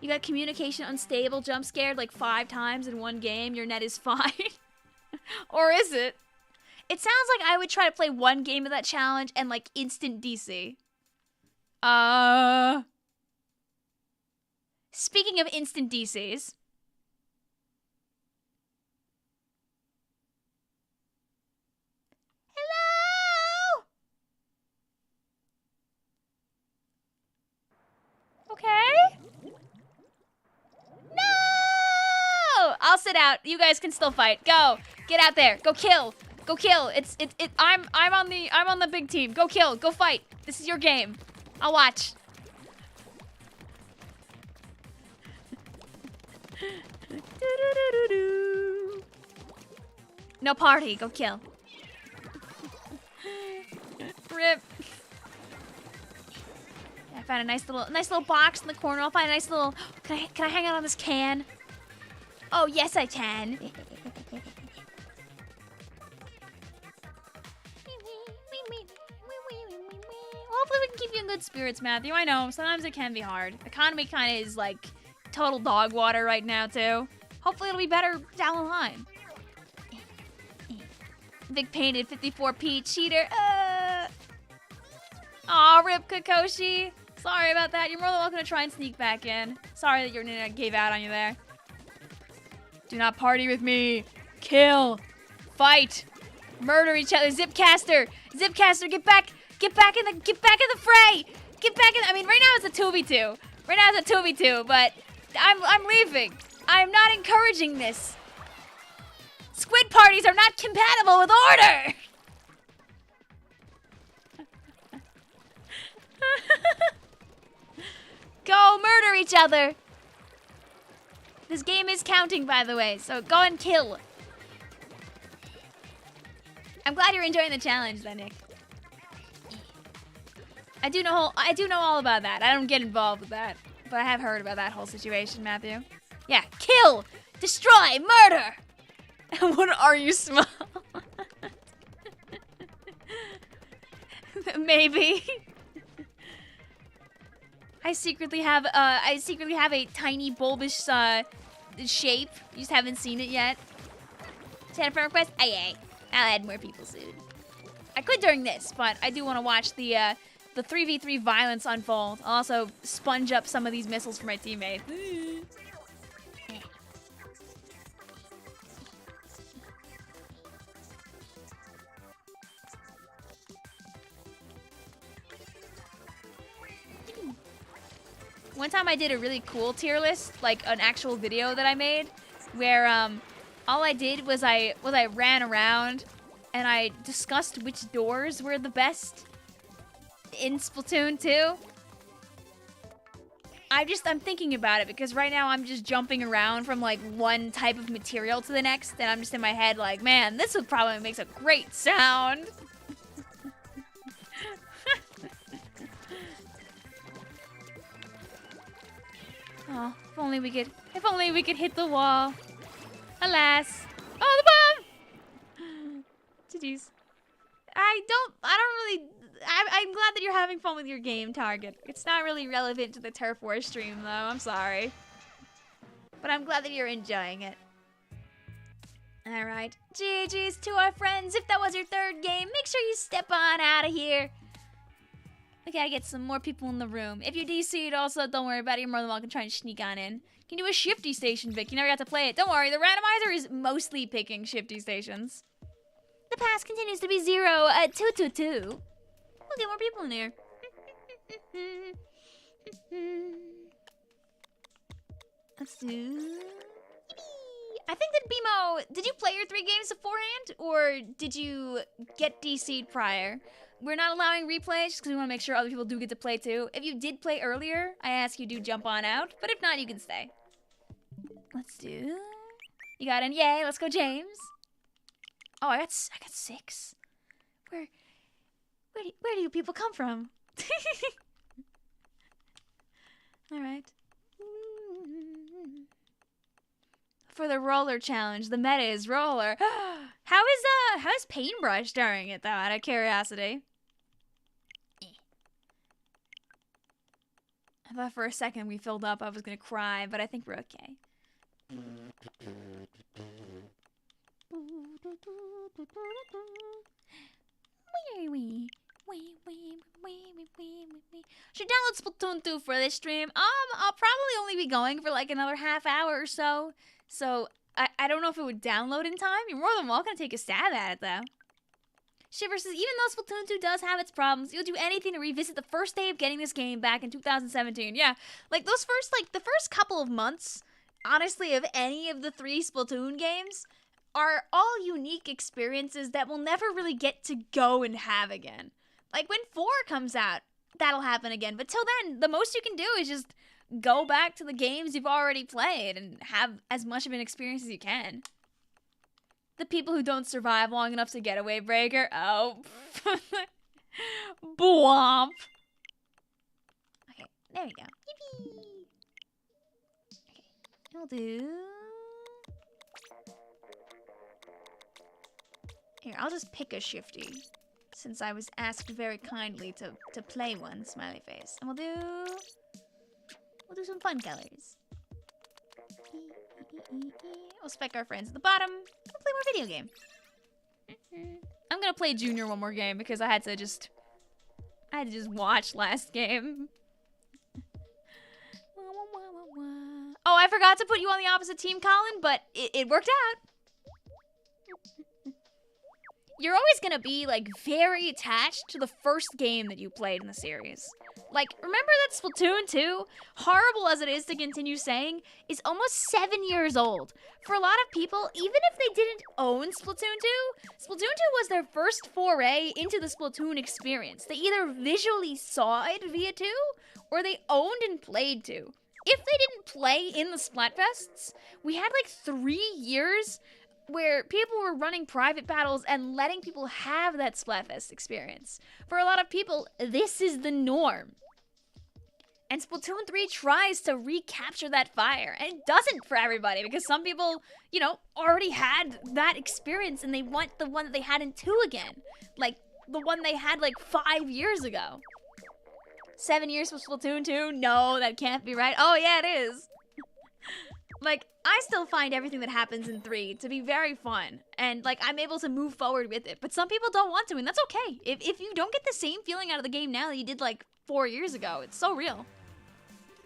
You got communication unstable, jump scared like 5 times in one game, your net is fine. Or is it? It sounds like I would try to play one game of that challenge and like instant DC. Speaking of instant DCs. Hello? Okay. No! I'll sit out. You guys can still fight. Go. Get out there. Go kill. Go kill. I'm on the big team. Go kill. Go fight. This is your game. I'll watch. No party. Go kill. Rip. I found a nice little box in the corner. I'll find a nice little. Can I hang out on this can? Oh yes, I can. Hopefully we can keep you in good spirits, Matthew. I know sometimes it can be hard. Economy kind of is like total dog water right now too. Hopefully it'll be better down the line. Vic painted 54p cheater. Aw, rip Kakashi. Sorry about that. You're more than welcome to try and sneak back in. Sorry that your internet gave out on you there. Do not party with me. Kill. Fight. Murder each other. Zipcaster. Zipcaster, get back in the fray. Get back in. I mean, right now it's a 2v2. Right now it's a 2v2, but I'm leaving. I'm not encouraging this. Squid parties are not compatible with order. Go murder each other. This game is counting, by the way, so go and kill. I'm glad you're enjoying the challenge, then, Nick. I do know all about that. I don't get involved with that, but I have heard about that whole situation, Matthew. Yeah, kill, destroy, murder. What are you, small? Maybe. I secretly have a tiny bulbous shape. You just haven't seen it yet. Send a friend request? Aye. I'll add more people soon. I could during this, but I do want to watch the 3v3 violence unfold. I'll also sponge up some of these missiles for my teammates. One time I did a really cool tier list, like an actual video that I made, where all I did was I ran around and I discussed which doors were the best in Splatoon 2. I'm thinking about it because right now I'm just jumping around from like one type of material to the next, and I'm just in my head like, man, this would probably make a great sound. Oh, if only we could hit the wall. Alas. Oh, the bomb! Jeez. I'm glad that you're having fun with your game, Target. It's not really relevant to the Turf War stream, though. I'm sorry. But I'm glad that you're enjoying it. Alright. GG's to our friends. If that was your third game, make sure you step on out of here. We gotta get some more people in the room. If you DC'd also, don't worry about it. You're more than welcome to try and sneak on in. You can do a Shifty Station, Vic. You never got to play it. Don't worry, the randomizer is mostly picking Shifty Stations. The pass continues to be 0 at 222. We'll get more people in here. Let's do... I think that BMO, did you play your 3 games beforehand, or did you get DC'd prior? We're not allowing replays just because we want to make sure other people do get to play too. If you did play earlier, I ask you do jump on out, but if not, you can stay. Let's do... You got in? Yay, let's go, James. Oh, I got 6. Where do you people come from? All right. For the roller challenge, the meta is roller. How is Paintbrush during it though? Out of curiosity. I thought for a second we filled up, I was gonna cry, but I think we're okay. Should download Splatoon 2 for this stream. I'll probably only be going for like another half hour or so. So I don't know if it would download in time. You're more than welcome to take a stab at it though. Shiver says, even though Splatoon 2 does have its problems, you'll do anything to revisit the first day of getting this game back in 2017. Yeah, like the first couple of months, honestly, of any of the 3 Splatoon games are all unique experiences that we'll never really get to go and have again. Like when 4 comes out, that'll happen again. But till then, the most you can do is just go back to the games you've already played and have as much of an experience as you can. The people who don't survive long enough to Getaway Breaker. Oh. Bwomp. Okay, there we go. Yippee. Okay, we'll do... Here, I'll just pick a Shifty, since I was asked very kindly to play one, smiley face. And we'll do some fun colors. We'll spec our friends at the bottom. We'll play more video game. I'm gonna play Junior one more game because I had to just watch last game. Oh, I forgot to put you on the opposite team, Colin, but it worked out. You're always gonna be, like, very attached to the first game that you played in the series. Like, remember that Splatoon 2, horrible as it is to continue saying, is almost 7 years old. For a lot of people, even if they didn't own Splatoon 2, Splatoon 2 was their first foray into the Splatoon experience. They either visually saw it via 2, or they owned and played 2. If they didn't play in the Splatfests, we had, like, 3 years where people were running private battles and letting people have that Splatfest experience. For a lot of people, this is the norm. And Splatoon 3 tries to recapture that fire, and it doesn't for everybody, because some people, you know, already had that experience and they want the one that they had in 2 again. Like, the one they had like 5 years ago. 7 years for Splatoon 2? No, that can't be right. Oh yeah, it is. Like, I still find everything that happens in 3 to be very fun, and, like, I'm able to move forward with it, but some people don't want to, and that's okay. If you don't get the same feeling out of the game now that you did, like, 4 years ago, it's so real.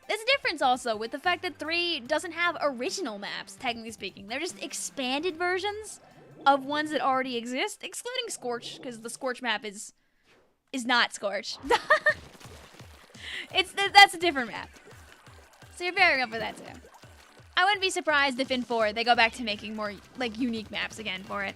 There's a difference, also, with the fact that 3 doesn't have original maps, technically speaking. They're just expanded versions of ones that already exist, excluding Scorch, because the Scorch map is not Scorch. That's a different map. So you're very up for that, too. I wouldn't be surprised if in 4 they go back to making more, like, unique maps again for it.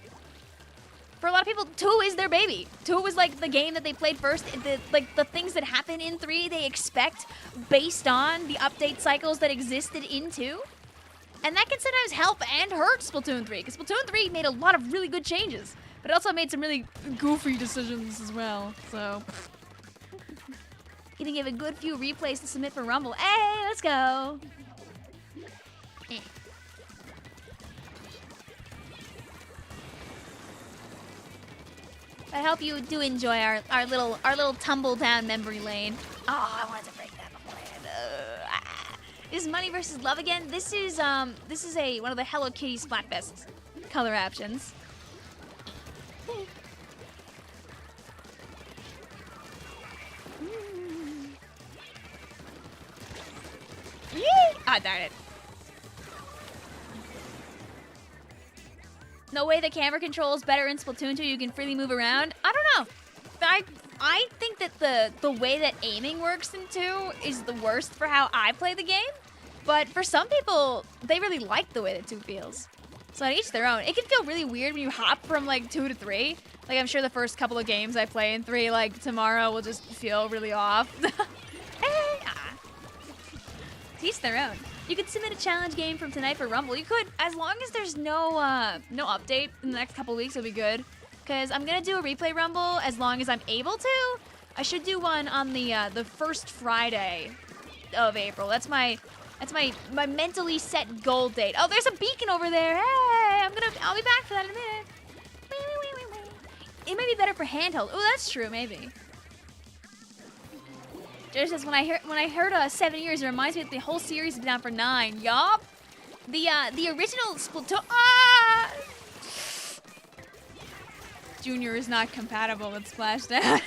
For a lot of people, 2 is their baby. 2 was, like, the game that they played first. The things that happen in 3 they expect based on the update cycles that existed in 2. And that can sometimes help and hurt Splatoon 3, because Splatoon 3 made a lot of really good changes, but it also made some really goofy decisions as well, so... Gonna give a good few replays to submit for Rumble. Hey, let's go! I hope you do enjoy our little tumble down memory lane. Oh, I wanted to break that beforehand. Is Money versus Love again? This is one of the Hello Kitty Splatfest color options. Yee! Ah, darn it. No way the camera controls better in Splatoon 2. You can freely move around. I don't know. I think that the way that aiming works in 2 is the worst for how I play the game. But for some people, they really like the way that 2 feels. So at each their own. It can feel really weird when you hop from like 2 to 3. Like I'm sure the first couple of games I play in 3, like tomorrow will just feel really off. To each their own. You could submit a challenge game from tonight for Rumble. You could, as long as there's no update in the next couple weeks, it'll be good. Because I'm gonna do a replay Rumble as long as I'm able to. I should do one on the first Friday of April. That's my mentally set goal date. Oh, there's a beacon over there. Hey, I'll be back for that in a minute. It may be better for handheld. Oh, that's true, maybe. Just as when I heard 7 years, it reminds me that the whole series has been out for 9. Yup. The original Splatoon. Ah! Junior is not compatible with Splashdown.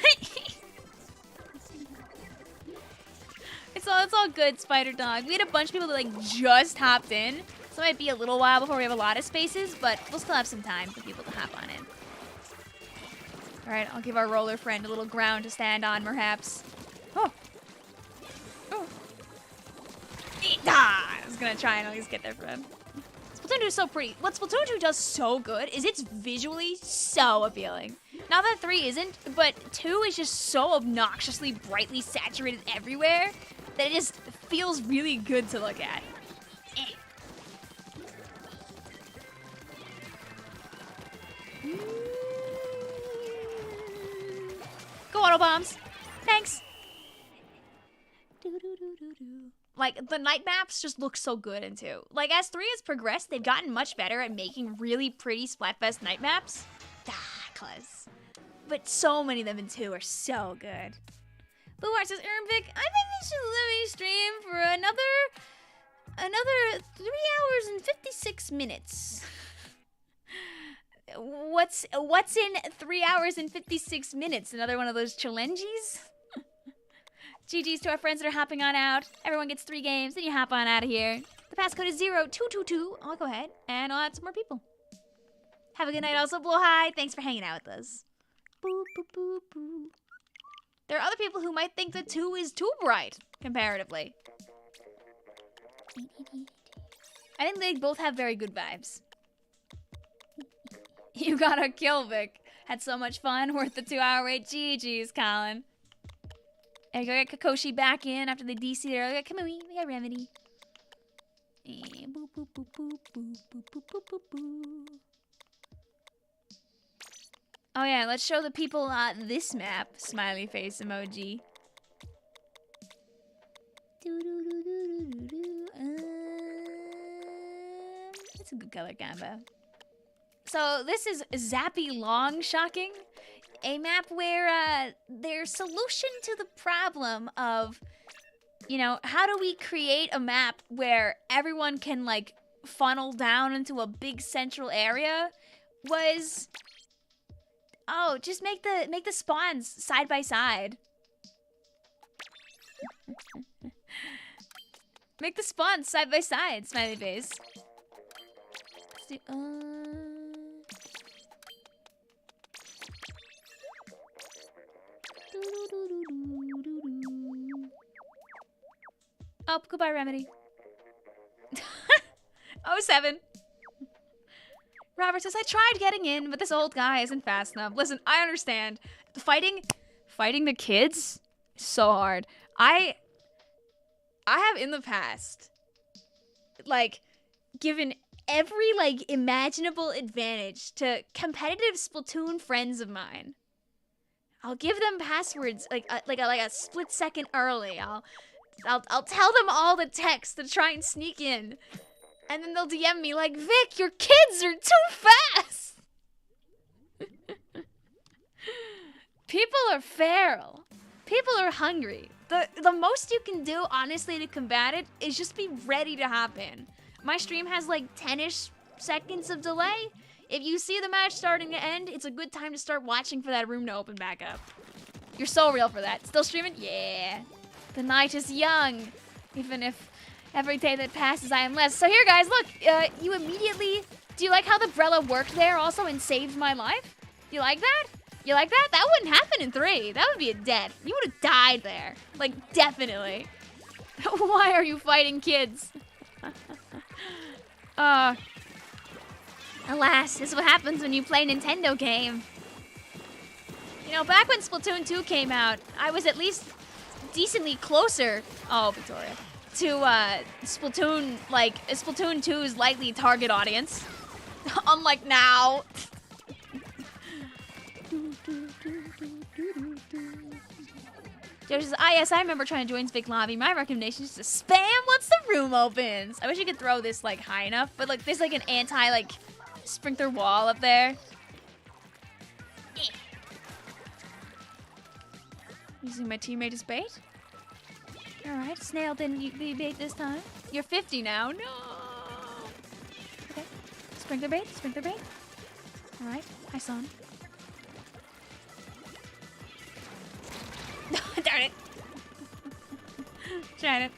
It's all good, Spider Dog. We had a bunch of people that like just hopped in, so it might be a little while before we have a lot of spaces, but we'll still have some time for people to hop on in. All right, I'll give our roller friend a little ground to stand on, perhaps. Oh. Oh. I was gonna try and at least get there for him. Splatoon 2 is so pretty. What Splatoon 2 does so good is it's visually so appealing. Not that 3 isn't, but 2 is just so obnoxiously brightly saturated everywhere that it just feels really good to look at. Go auto bombs. Thanks. Like, the night maps just look so good in 2. Like, as 3 has progressed, they've gotten much better at making really pretty Splatfest night maps. Close. But so many of them in 2 are so good. Blue Heart says, Vic, I think we should let me stream for another 3 hours and 56 minutes. What's in 3 hours and 56 minutes? Another one of those challenges? GG's to our friends that are hopping on out. Everyone gets 3 games, then you hop on out of here. The passcode is 0222. I'll go ahead and I'll add some more people. Have a good night also, Blue Hi. Thanks for hanging out with us. Boo, boo, boo, boo. There are other people who might think that 2 is too bright, comparatively. I think they both have very good vibes. You got a kill, Vic. Had so much fun, worth the 2-hour wait. GG's, Colin. And go get Kakoshi back in after the DC there. Come on, we got Remedy. And boop, boop, boop, boop, boop, boop, boop, boop, boop, boop. Oh yeah, let's show the people this map. Smiley face emoji. It's a good color combo. So this is Zappy Long Shocking. A map where their solution to the problem of, you know, how do we create a map where everyone can like funnel down into a big central area was, oh, just make the spawns side by side. Make the spawns side by side, smiley face. Let's do, oh, goodbye, Remedy. 07. Robert says, I tried getting in, but this old guy isn't fast enough. Listen, I understand. Fighting the kids is so hard. I have in the past, like, given every, like, imaginable advantage to competitive Splatoon friends of mine. I'll give them passwords like a split second early. I'll tell them all the text to try and sneak in. And then they'll DM me like, Vic, your kids are too fast! People are feral. People are hungry. The most you can do, honestly, to combat it is just be ready to hop in. My stream has like 10-ish seconds of delay. If you see the match starting to end, it's a good time to start watching for that room to open back up. You're so real for that. Still streaming? Yeah. The night is young. Even if every day that passes I am less. So here, guys, look. You immediately... Do you like how the Brella worked there also and saved my life? Do you like that? You like that? That wouldn't happen in 3. That would be a death. You would have died there. Like, definitely. Why are you fighting kids? Alas, this is what happens when you play a Nintendo game. You know, back when Splatoon 2 came out, I was at least decently closer, oh, Victoria, to Splatoon, like, Splatoon 2's likely target audience. Unlike now. There's yes, I remember trying to join Vic Lobby. My recommendation is to spam once the room opens. I wish you could throw this like high enough, but like there's like an anti like sprinkler wall up there. Using my teammate as bait. All right, Snail didn't be bait this time. You're 50 now. No. Okay, sprinkler bait, sprinkler bait. All right, hi son. Darn it. Tried it.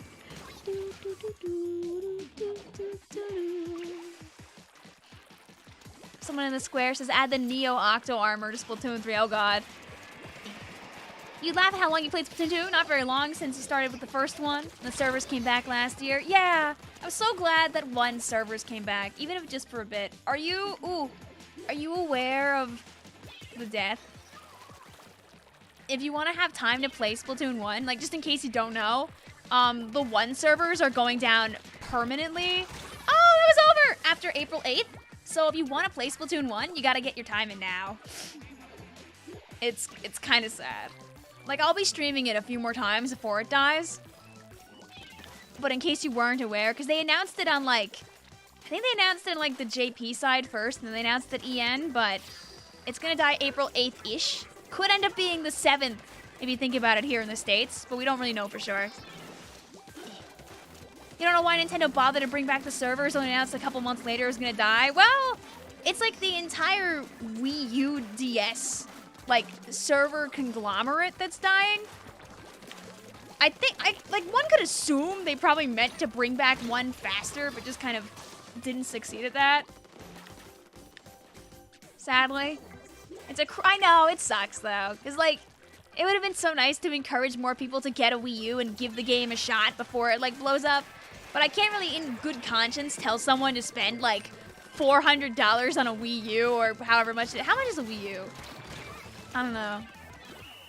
Someone in the square says add the Neo Octo armor to Splatoon 3. Oh god. You laugh at how long you played Splatoon 2? Not very long since you started with the first one. The servers came back last year. Yeah, I was so glad that one servers came back, even if just for a bit. Are you aware of the death? If you want to have time to play Splatoon 1, like just in case you don't know, the 1 servers are going down permanently. Oh, it was over after April 8th. So if you want to play Splatoon 1, you got to get your time in now. It's kind of sad. Like, I'll be streaming it a few more times before it dies. But in case you weren't aware, because they announced it on, like... I think they announced it on, like, the JP side first, and then they announced it EN, but it's gonna die April 8th-ish. Could end up being the 7th, if you think about it here in the States, but we don't really know for sure. You don't know why Nintendo bothered to bring back the servers when they announced a couple months later it was gonna die? Well, it's like the entire Wii U DS like server conglomerate that's dying. I think like one could assume they probably meant to bring back one faster, but just kind of didn't succeed at that. Sadly, I know it sucks though, cause like it would have been so nice to encourage more people to get a Wii U and give the game a shot before it like blows up. But I can't really, in good conscience, tell someone to spend like $400 on a Wii U or however much. How much is a Wii U? I don't know.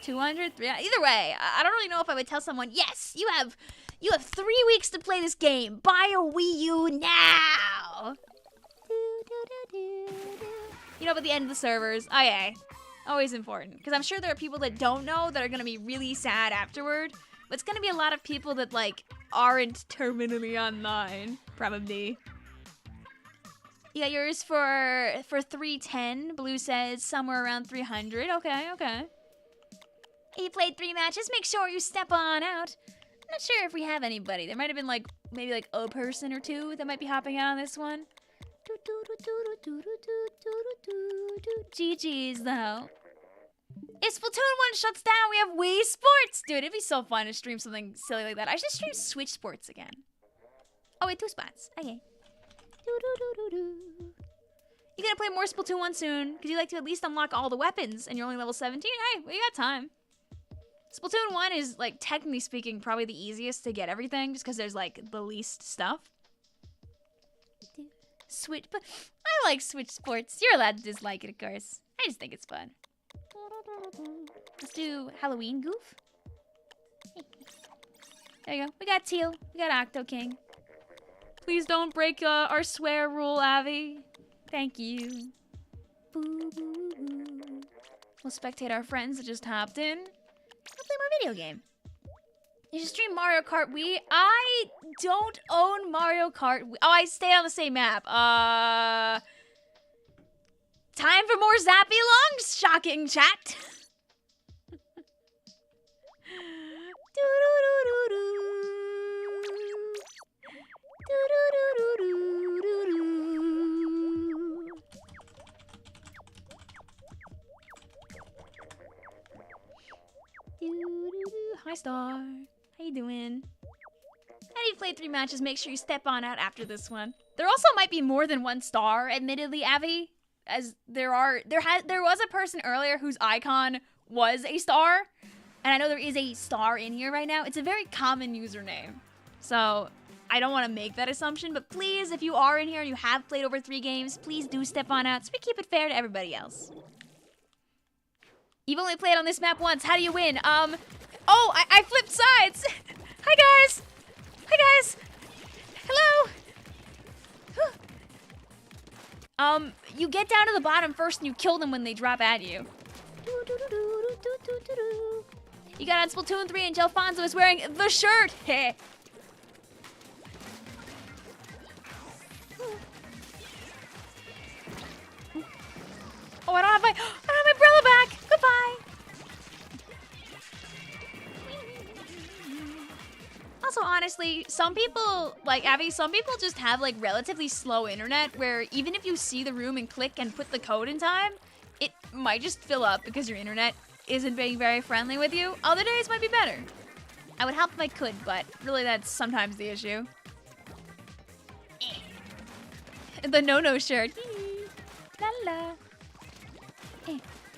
200? Yeah, either way, I don't really know if I would tell someone, yes, you have 3 weeks to play this game. Buy a Wii U now. You know, but the end of the servers, oh yeah, always important. Because I'm sure there are people that don't know that are going to be really sad afterward. But it's going to be a lot of people that, like, aren't terminally online, probably. You got yours for 310. Blue says somewhere around 300. Okay, okay. If you played 3 matches, make sure you step on out. I'm not sure if we have anybody. There might have been, like, maybe, like, a person or two that might be hopping out on this one. GG's, though. If Splatoon 1 shuts down, we have Wii Sports! Dude, it'd be so fun to stream something silly like that. I should stream Switch Sports again. Oh, wait, 2 spots. Okay. You gotta play more Splatoon 1 soon, because you like to at least unlock all the weapons, and you're only level 17. Hey, we got time. Splatoon 1 is, like, technically speaking, probably the easiest to get everything, just because there's, like, the least stuff. Switch, but I like Switch Sports. You're allowed to dislike it, of course. I just think it's fun. Let's do Halloween goof. There you go. We got Teal. We got Octo King. Please don't break our swear rule, Avi. Thank you. Boo, boo, boo. We'll spectate our friends that just hopped in. We'll play more video game. You should stream Mario Kart Wii. I don't own Mario Kart Wii. Oh, I stay on the same map. Time for more Zappy Longs, shocking chat. Hi, Star. How you doing? And you've played 3 matches, make sure you step on out after this one. There also might be more than 1 star, admittedly, Avi, as there was a person earlier whose icon was a star, and I know there is a star in here right now. It's a very common username, so I don't want to make that assumption, but please, if you are in here and you have played over 3 games, please do step on out so we keep it fair to everybody else. You've only played on this map once. How do you win? Oh, I flipped sides. Hi, guys. Hi, guys. Hello. You get down to the bottom first and you kill them when they drop at you. You got on Splatoon 3 and Gelfonso is wearing the shirt. Heh. Oh, I don't have my umbrella back. Goodbye. Also, honestly, some people, like Abby, some people just have like relatively slow internet where even if you see the room and click and put the code in time, it might just fill up because your internet isn't being very friendly with you. Other days might be better. I would help if I could, but really that's sometimes the issue. The no-no shirt. La la.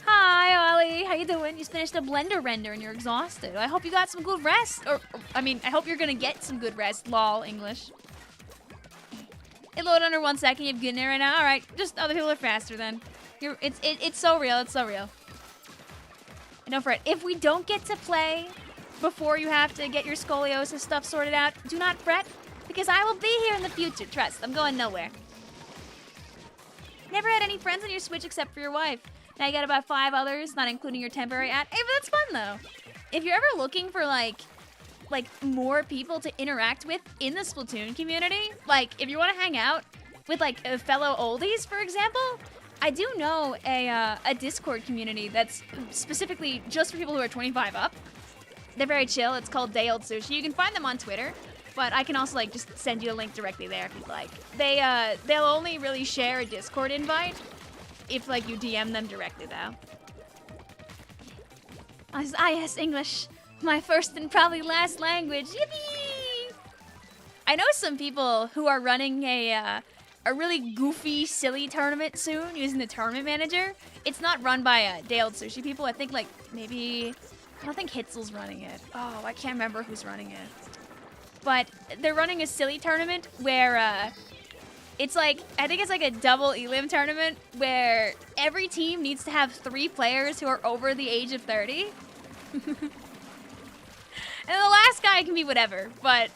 Hi, Ollie. How you doing? You just finished a blender render and you're exhausted. I hope you got some good rest. I mean, I hope you're gonna get some good rest. Lol, English. It loaded under 1 second. You have good internet right now. All right, just other people are faster then. It's so real. It's so real. And don't fret. If we don't get to play before you have to get your scoliosis stuff sorted out, do not fret because I will be here in the future. Trust. I'm going nowhere. Never had any friends on your Switch except for your wife. Now you got about 5 others, not including your temporary ad. Hey, but that's fun though. If you're ever looking for like more people to interact with in the Splatoon community, like if you want to hang out with like fellow oldies, for example, I do know a Discord community that's specifically just for people who are 25 up. They're very chill. It's called Day Old Sushi. You can find them on Twitter, but I can also like just send you a link directly there if you'd like. They'll only really share a Discord invite if like you DM them directly though. Yes, English. My first and probably last language. Yippee! I know some people who are running a really goofy, silly tournament soon using the tournament manager. It's not run by Day Old Sushi people. I think like maybe, I don't think Hitzel's running it. Oh, I can't remember who's running it. But they're running a silly tournament where it's like, I think it's like a double elim tournament where every team needs to have 3 players who are over the age of 30. And the last guy can be whatever, but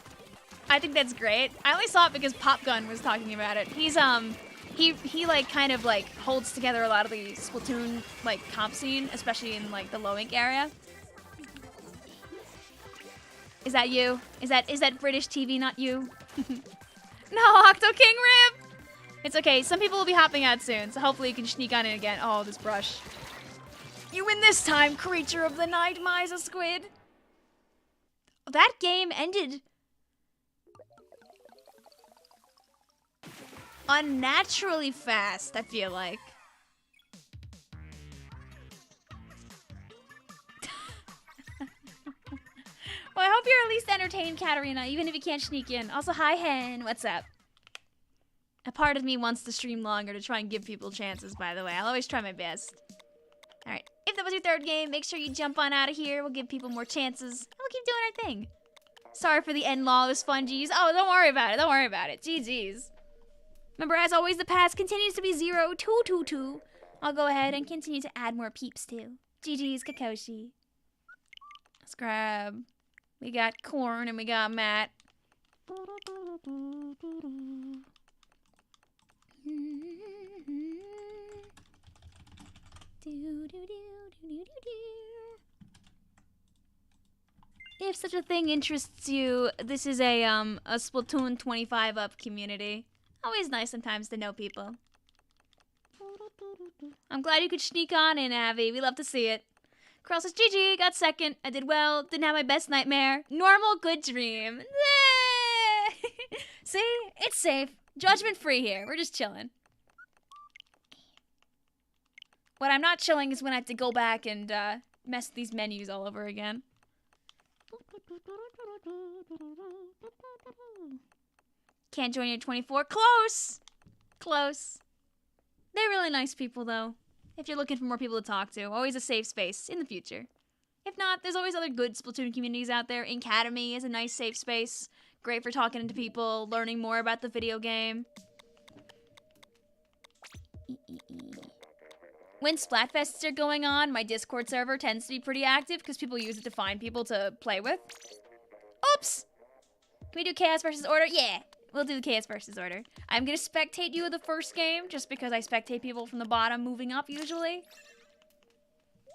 I think that's great. I only saw it because Popgun was talking about it. He's he like kind of like holds together a lot of the Splatoon like comp scene, especially in like the low ink area. Is that you? Is that British TV not you? No, Octo King Rip! It's okay, some people will be hopping out soon, so hopefully you can sneak on in again. Oh, this brush. You win this time, creature of the night, Misa Squid. That game ended unnaturally fast, I feel like. Well, I hope you're at least entertained, Katarina, even if you can't sneak in. Also, hi, Hen. What's up? A part of me wants to stream longer to try and give people chances, by the way. I'll always try my best. Alright, if that was your 3rd game, make sure you jump on out of here. We'll give people more chances. And we'll keep doing our thing. Sorry for the end law. It was fun, G's. Oh, don't worry about it. Don't worry about it. GG's. Remember, as always, the pass continues to be 0-2-2-2. I'll go ahead and continue to add more peeps, too. GG's, Kakoshi. Let's grab... We got Corn and we got Matt. If such a thing interests you, this is a Splatoon 25 up community. Always nice sometimes to know people. I'm glad you could sneak on in, Avi. We love to see it. Carl says, GG, got second. I did well. Didn't have my best nightmare. Normal, good dream. See? It's safe. Judgment free here. We're just chilling. When I'm not chilling is when I have to go back and mess with these menus all over again. Can't join you at 24. Close! Close. They're really nice people, though. If you're looking for more people to talk to, always a safe space in the future. If not, there's always other good Splatoon communities out there. Academy is a nice safe space. Great for talking to people, learning more about the video game. When Splatfests are going on, my Discord server tends to be pretty active because people use it to find people to play with. Oops! Can we do Chaos versus Order? Yeah, we'll do the Chaos versus Order. I'm gonna spectate you the first game just because I spectate people from the bottom moving up usually.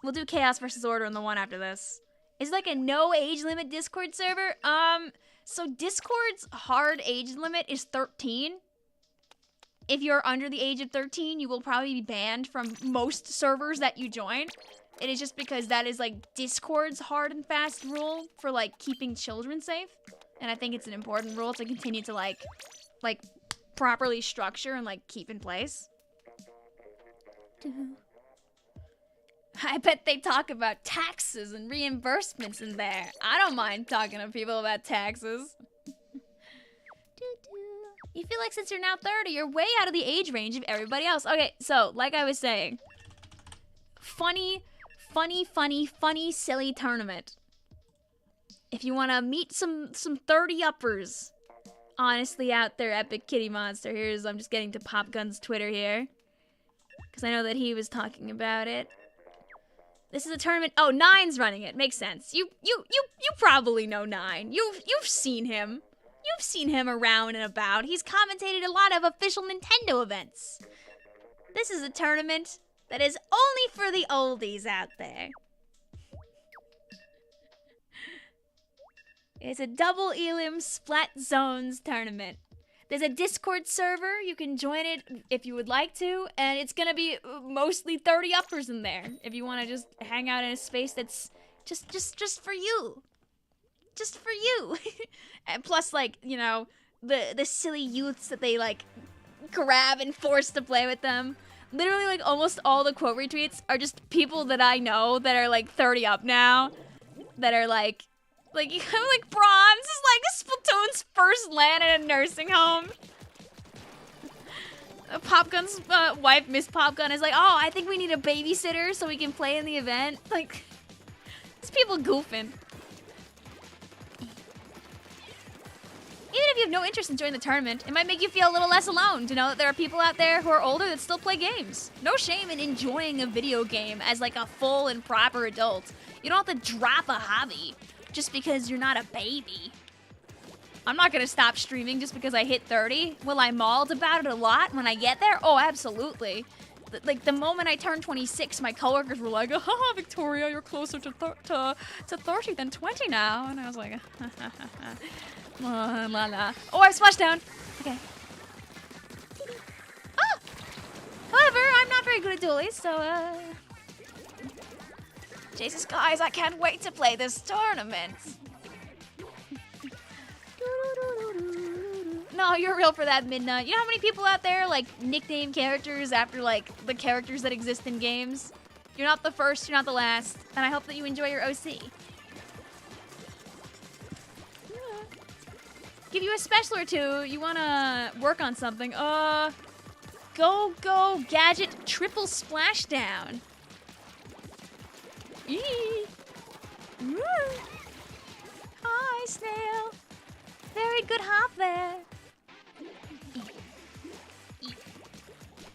We'll do Chaos versus Order in the one after this. Is it like a no age limit Discord server? So Discord's hard age limit is 13. If you're under the age of 13, you will probably be banned from most servers that you join. It is just because that is like Discord's hard and fast rule for like keeping children safe. And I think it's an important rule to continue to like properly structure and like keep in place. I bet they talk about taxes and reimbursements in there. I don't mind talking to people about taxes. You feel like since you're now 30, you're way out of the age range of everybody else. Okay, so, like I was saying, funny, silly tournament. If you want to meet some 30-uppers, honestly out there, Epic Kitty Monster. I'm just getting to Popgun's Twitter here, because I know that he was talking about it. This is a tournament. Oh, Nine's running it. Makes sense. You probably know Nine. You've seen him. You've seen him around and about. He's commentated a lot of official Nintendo events. This is a tournament that is only for the oldies out there. It's a double Elim Splat Zones tournament. There's a Discord server. You can join it if you would like to, and it's gonna be mostly 30-uppers in there. If you want to just hang out in a space that's just for you. Just for you. And plus, like, you know, the silly youths that they, like, grab and force to play with them. Literally, like, almost all the quote retweets are just people that I know that are, like, 30 up now. That are, like Bronze is, like, Splatoon's first LAN in a nursing home. Popgun's wife, Miss Popgun, is like, oh, I think we need a babysitter so we can play in the event. Like, these people goofing. Even if you have no interest in joining the tournament, it might make you feel a little less alone to know that there are people out there who are older that still play games. No shame in enjoying a video game as like a full and proper adult. You don't have to drop a hobby just because you're not a baby. I'm not gonna stop streaming just because I hit 30. Will I mauled about it a lot when I get there? Oh, absolutely. Like, the moment I turned 26, my coworkers were like, oh, Victoria, you're closer to 30 than 20 now. And I was like, la la. Oh, I splashed down. Okay. Ah! However, I'm not very good at dualies, so, Jesus, guys, I can't wait to play this tournament. No, you're real for that, Midnight. You know how many people out there, like, nickname characters after, like, the characters that exist in games? You're not the first, you're not the last, and I hope that you enjoy your OC. Yeah. Give you a special or two, you wanna work on something. Go, gadget, triple splashdown. Eee. Woo. Hi, Snail. Very good hop there.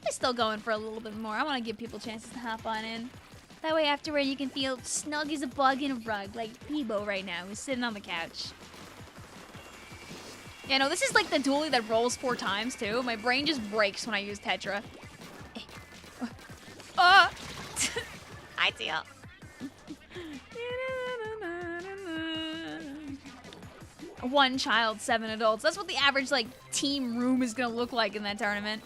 We're still going for a little bit more. I want to give people chances to hop on in. That way afterward you can feel snug as a bug in a rug, like Peebo right now, who's sitting on the couch. Yeah, no, this is like the dually that rolls 4 times, too. My brain just breaks when I use Tetra. Hi, Teal. One child, 7 adults. That's what the average, like, team room is gonna look like in that tournament.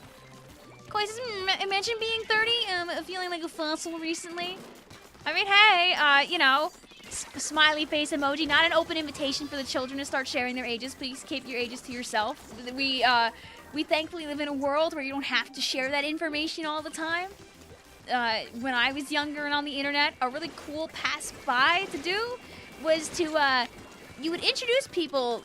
Koi says, imagine being 30, feeling like a fossil recently. I mean, hey, you know, smiley face emoji, not an open invitation for the children to start sharing their ages. Please keep your ages to yourself. We thankfully live in a world where you don't have to share that information all the time. When I was younger and on the internet, a really cool pass by to do was to, you would introduce people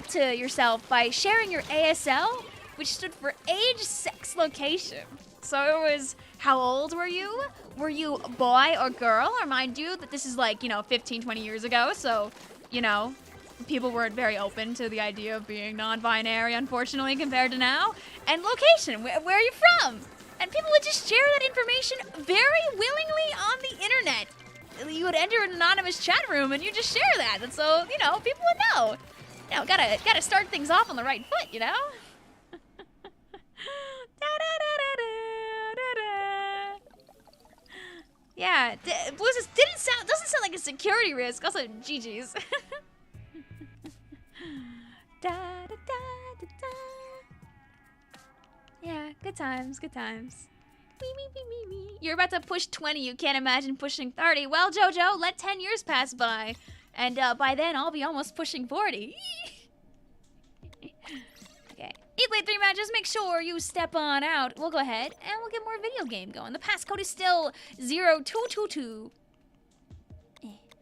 to yourself by sharing your ASL, which stood for age, sex, location. So it was, how old were you? Were you boy or girl? Or mind you, that this is like, you know, 15, 20 years ago, so, you know, people weren't very open to the idea of being non-binary, unfortunately, compared to now. And location, where are you from? And people would just share that information very willingly on the internet. You would enter an anonymous chat room and you just share that. And so, you know, people would know. You know, gotta start things off on the right foot, you know? Yeah, Blue says, doesn't sound like a security risk. Also, GG's. Yeah, good times, good times. You're about to push 20, you can't imagine pushing 30. Well, Jojo, let 10 years pass by. And by then, I'll be almost pushing 40. Okay. 8-3 matches, make sure you step on out. We'll go ahead and we'll get more video game going. The passcode is still 0222.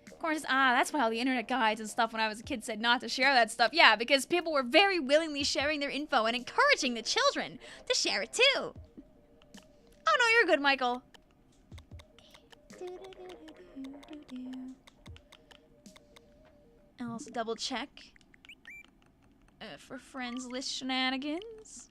Of course, that's why all the internet guides and stuff when I was a kid said not to share that stuff. Yeah, because people were very willingly sharing their info and encouraging the children to share it too. Oh no, you're good, Michael. I'll also double check for friends list shenanigans.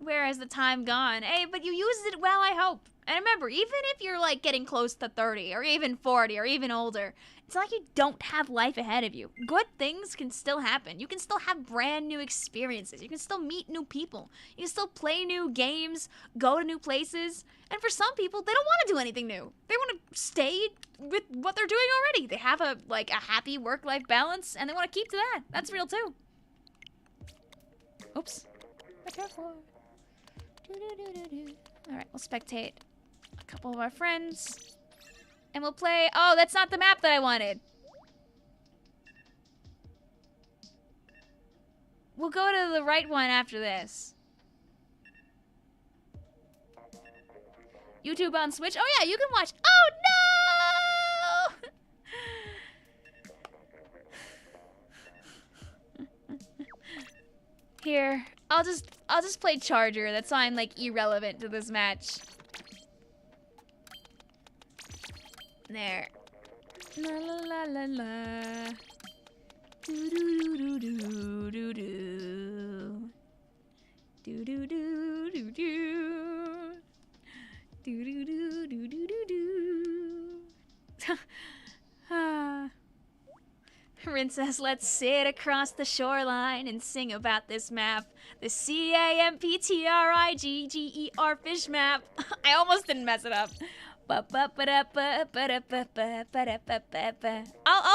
Where has the time gone? Hey, but you used it well, I hope. And remember, even if you're like getting close to 30 or even 40 or even older, it's not like you don't have life ahead of you. Good things can still happen. You can still have brand new experiences. You can still meet new people. You can still play new games, go to new places. And for some people, they don't want to do anything new. They want to stay with what they're doing already. They have a happy work-life balance and they want to keep to that. That's real too. Oops. Alright, we'll spectate a couple of our friends. And we'll play... Oh, that's not the map that I wanted. We'll go to the right one after this. YouTube on Switch? Oh yeah, you can watch... Oh no! Here, I'll just play Charger. That's why I'm like irrelevant to this match. There. La la la la la. Do do do do do do. Do do do do do. Do do do do do do do. Ah. Rin says, let's sit across the shoreline and sing about this map. The CAMPTRIGGER fish map. I almost didn't mess it up. I'll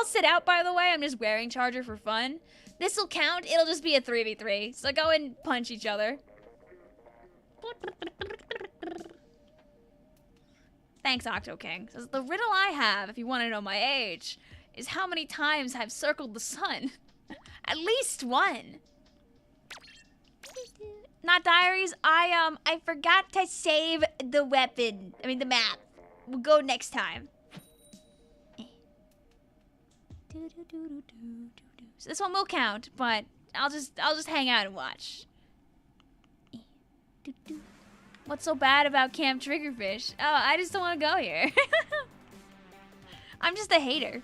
sit out, by the way. I'm just wearing Charger for fun. This'll count. It'll just be a 3v3. So go and punch each other. Thanks, OctoKing. Says, the riddle I have, if you want to know my age, is how many times I've circled the sun. At least one. Not diaries. I forgot to save the weapon. I mean, the map. We'll go next time. So this one will count, but I'll just hang out and watch. What's so bad about Camp Triggerfish? Oh, I just don't want to go here. I'm just a hater.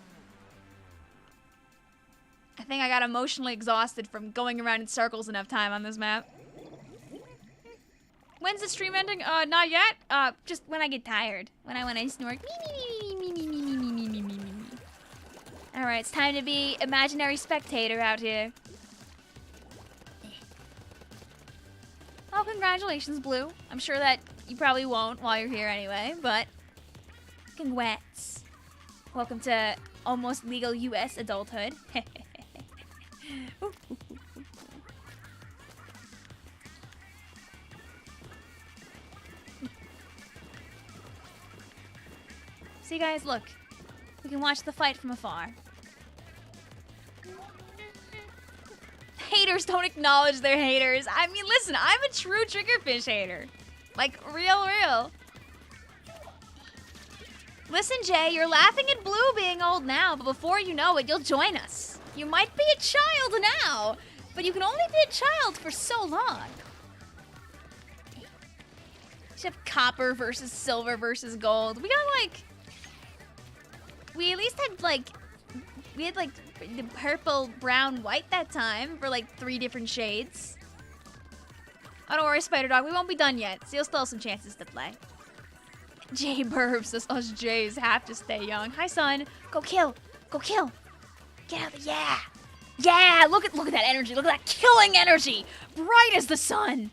I think I got emotionally exhausted from going around in circles enough time on this map. When's the stream ending? Not yet. Just when I get tired. When I snort. Alright, it's time to be imaginary spectator out here. Oh, congratulations, Blue. I'm sure that you probably won't while you're here anyway, but congrats. Welcome to almost legal US adulthood. See, guys, look. We can watch the fight from afar. Haters don't acknowledge their haters. I mean, listen, I'm a true triggerfish hater. Like, real. Listen, Jay, you're laughing at Blue being old now, but before you know it, you'll join us. You might be a child now, but you can only be a child for so long. You should have copper versus silver versus gold. We got, like... We at least had, like... We had, like, the purple, brown, white that time for, like, 3 different shades. Oh, don't worry, Spider Dog. We won't be done yet, so you'll still have some chances to play. Jay Burbs says us Jays have to stay young. Hi, son. Go kill. Go kill. Get out of the... Yeah. Yeah, look at that energy. Look at that killing energy. Bright as the sun.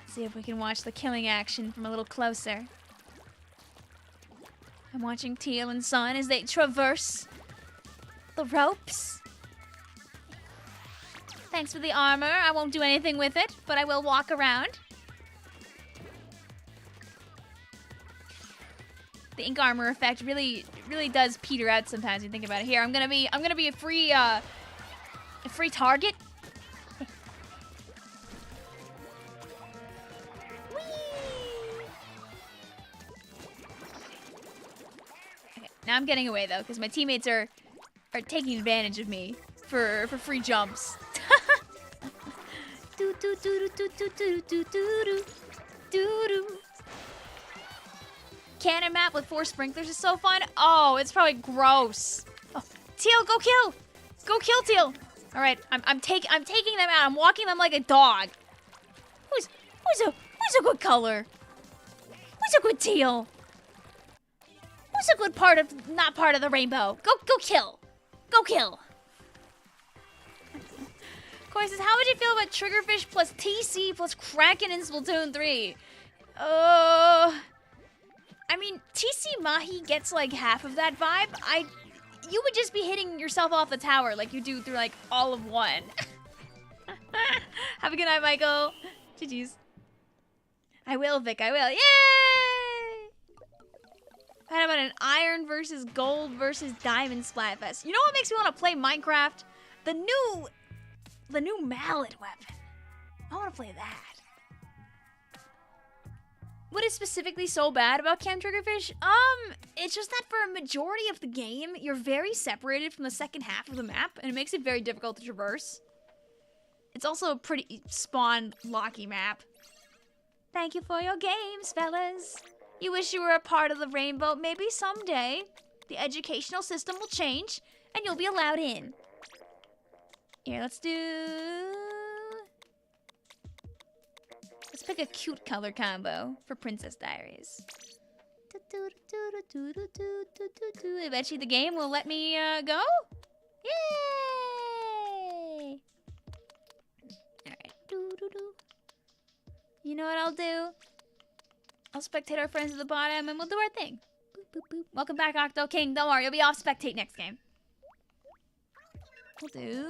See if we can watch the killing action from a little closer. I'm watching Teal and Sun as they traverse the ropes. Thanks for the armor. I won't do anything with it, but I will walk around. The ink armor effect really does peter out sometimes when you think about it. Here, I'm gonna be a free target. Now I'm getting away though, because my teammates are taking advantage of me for free jumps. Cannon map with 4 sprinklers is so fun. Oh, it's probably gross. Oh, Teal, go kill! Go kill, Teal! All right, I'm taking them out. I'm walking them like a dog. Who's a good color? Who's a good teal? Who's a good not part of the rainbow? Go kill. Go kill. Koi says, how would you feel about Triggerfish plus TC plus Kraken in Splatoon 3? I mean, TC Mahi gets like half of that vibe. You would just be hitting yourself off the tower like you do through like all of 1. Have a good night, Michael. GG's. I will, Vic, I will. Yay! How about an iron versus gold versus diamond Splatfest? You know what makes me want to play Minecraft? The new mallet weapon. I want to play that. What is specifically so bad about Camp Triggerfish? It's just that for a majority of the game, you're very separated from the second half of the map, and it makes it very difficult to traverse. It's also a pretty spawn-locky map. Thank you for your games, fellas. You wish you were a part of the rainbow. Maybe someday the educational system will change, and you'll be allowed in. Here, let's pick a cute color combo for Princess Diaries. I bet you the game will let me go. Yay! Alright. You know what I'll do? I'll spectate our friends at the bottom and we'll do our thing. Boop, boop, boop. Welcome back, Octo King. Don't worry, you'll be off spectate next game. We'll do...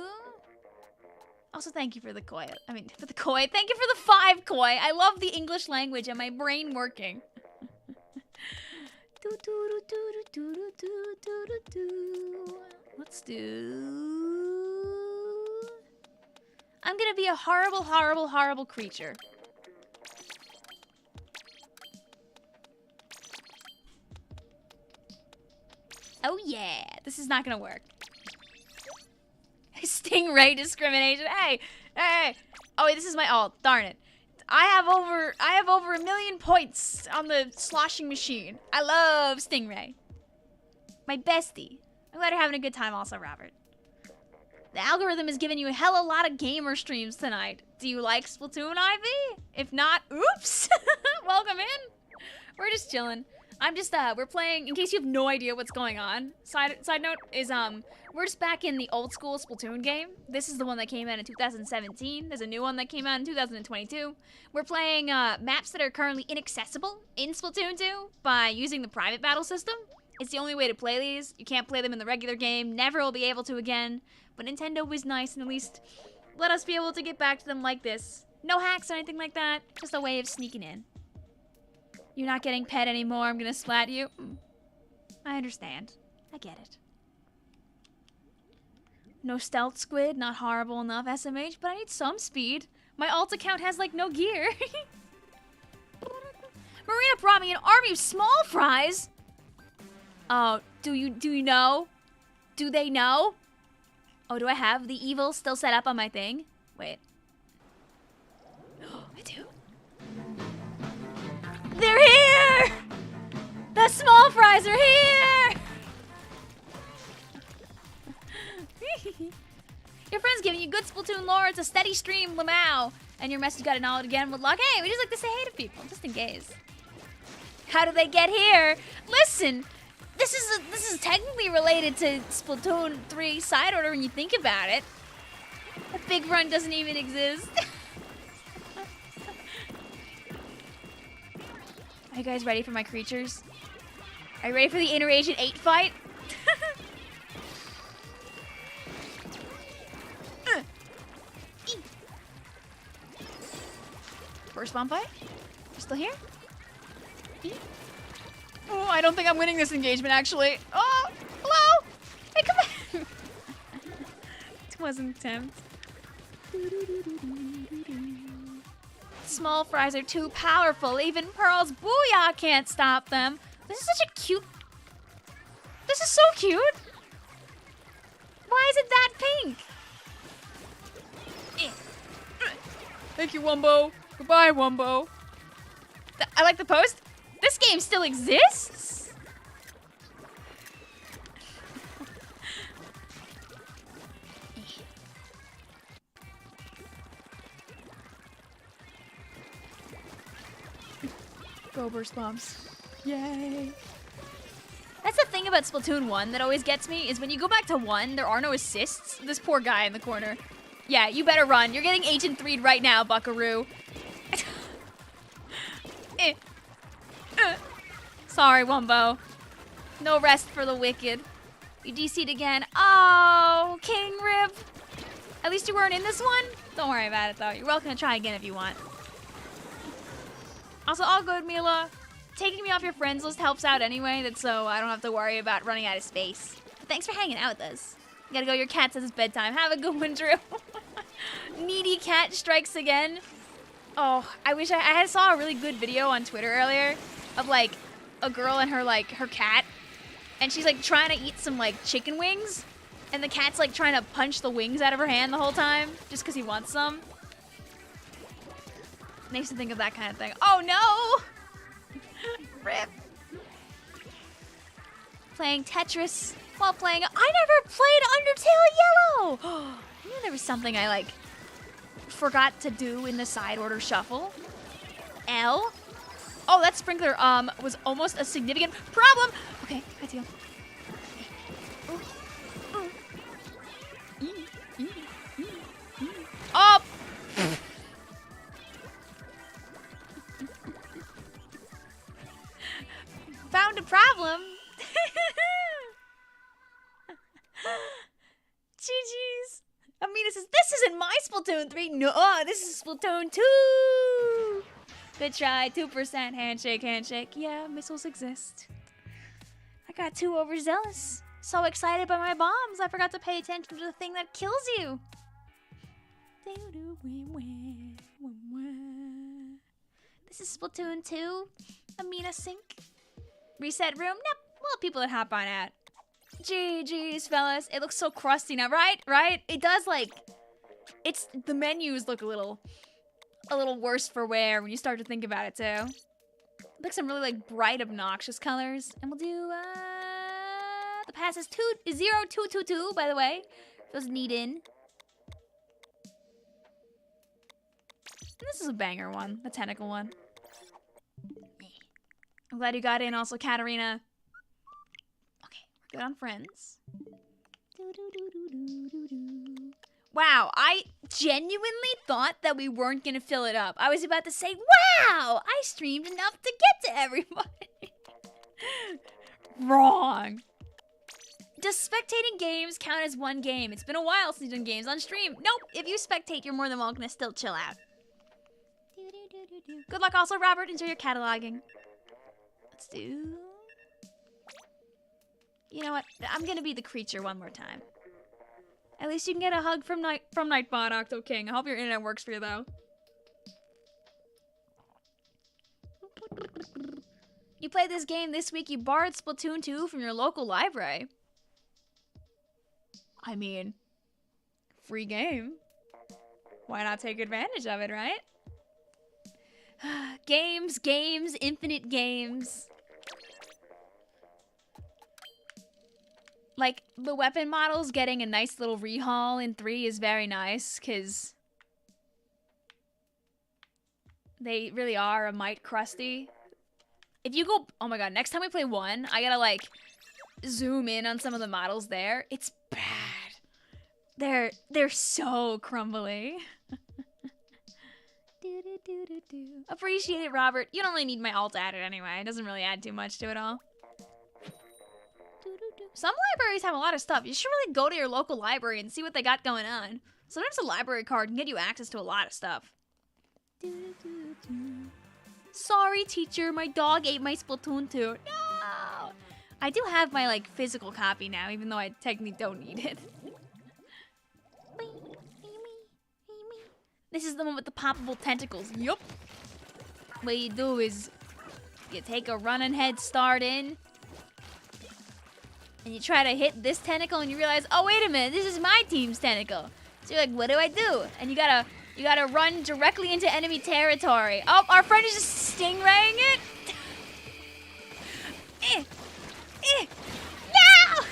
Also, thank you for the koi. Thank you for the 5 koi. I love the English language and my brain working. Let's do... I'm gonna be a horrible, horrible, horrible creature. Oh yeah, this is not gonna work. Stingray discrimination. Hey. Oh wait, this is my ult. Darn it. I have over 1 million points on the sloshing machine. I love Stingray. My bestie. I'm glad you're having a good time also, Robert. The algorithm is giving you a hella lot of gamer streams tonight. Do you like Splatoon, Ivy? If not, oops. Welcome in. We're just chilling. I'm just, we're playing, in case you have no idea what's going on, side note is, we're just back in the old school Splatoon game. This is the one that came out in 2017. There's a new one that came out in 2022. We're playing, maps that are currently inaccessible in Splatoon 2 by using the private battle system. It's the only way to play these. You can't play them in the regular game. Never will be able to again. But Nintendo was nice and at least let us be able to get back to them like this No hacks or anything like that. Just a way of sneaking in. You're not getting pet anymore. I'm gonna splat you. I understand. I get it. No stealth squid. Not horrible enough, SMH, but I need some speed. My alt account has, like, no gear. Marina brought me an army of small fries. Oh, do you know? Do they know? Oh, do I have the evil still set up on my thing? Wait. Oh, I do. They're here! The small fries are here! Your friend's giving you good Splatoon lore. It's a steady stream, Lamau. And your message got acknowledged again with luck. Hey, we just like to say hey to people, just in case. How do they get here? Listen, this is technically related to Splatoon 3 side order when you think about it. The big run doesn't even exist. Are you guys ready for my creatures? Are you ready for the Interasian 8 fight? First bomb fight? You're still here? Oh, I don't think I'm winning this engagement, actually. Oh, hello! Hey, come back! It wasn't attempt. Small fries are too powerful. Even Pearl's Booyah can't stop them. This is such a cute... This is so cute. Why is it that pink? Thank you, Wumbo. Goodbye, Wumbo. I like the post. This game still exists? Go burst bombs. Yay. That's the thing about Splatoon 1 that always gets me, is when you go back to 1, there are no assists. This poor guy in the corner. Yeah, you better run. You're getting Agent 3'd right now, buckaroo. Sorry, Wumbo. No rest for the wicked. You DC'd again. Oh, King Rip. At least you weren't in this one? Don't worry about it, though. You're welcome to try again if you want. Also, all good, Mila. Taking me off your friends list helps out anyway, that's so I don't have to worry about running out of space. But thanks for hanging out with us. You gotta go. Your cat says it's bedtime. Have a good one, Drew. Needy cat strikes again. Oh, I wish I saw a really good video on Twitter earlier of, like, a girl and her cat, and she's, like, trying to eat some, like, chicken wings, and the cat's, like, trying to punch the wings out of her hand the whole time, just because he wants some. Makes me think of that kind of thing. Oh, no! Rip. Playing Tetris while playing... I never played Undertale Yellow! I knew there was something I, like, forgot to do in the side order shuffle. L? Oh, that sprinkler was almost a significant problem. Okay, I deal. Oh! Found a problem. GG's. Amina says, this isn't my Splatoon 3. No, this is Splatoon 2. Good try. 2% handshake, handshake. Yeah, missiles exist. I got too overzealous. So excited by my bombs, I forgot to pay attention to the thing that kills you. This is Splatoon 2. Amina sync. Reset room. Nope. Well, people that hop on at. GG's, fellas. It looks so crusty now, right? Right? It does, like... The menus look a little worse for wear when you start to think about it, too. Like some really, like, bright, obnoxious colors. And we'll do, the pass is 0222, by the way. Those need in. And this is a banger one. The tentacle one. I'm glad you got in, also, Katarina. Okay, we're good on friends. Wow, I genuinely thought that we weren't gonna fill it up. I was about to say, wow, I streamed enough to get to everybody. Wrong. Does spectating games count as one game? It's been a while since you've done games on stream. Nope, if you spectate, you're more than welcome to still chill out. Good luck also, Robert. Enjoy your cataloging. Let's do... You know what? I'm gonna be the creature one more time. At least you can get a hug from Nightbot, Octo King. I hope your internet works for you, though. You played this game this week. You borrowed Splatoon 2 from your local library. I mean, free game. Why not take advantage of it, right? Games, games, infinite games. Like, the weapon models getting a nice little rehaul in 3 is very nice, because they really are a mite crusty. If you go... Oh my god, next time we play 1, I gotta, like, zoom in on some of the models there. It's bad. They're so crumbly. Appreciate it, Robert. You don't really need my alt added anyway. It doesn't really add too much to it all. Some libraries have a lot of stuff. You should really go to your local library and see what they got going on. Sometimes a library card can get you access to a lot of stuff. Sorry, teacher. My dog ate my Splatoon 2. No! I do have my, like, physical copy now, even though I technically don't need it. This is the one with the poppable tentacles. Yup. What you do is you take a running head start in, and you try to hit this tentacle, and you realize, oh wait a minute, this is my team's tentacle. So you're like, what do I do? And you gotta run directly into enemy territory. Oh, our friend is just stingraying it. No!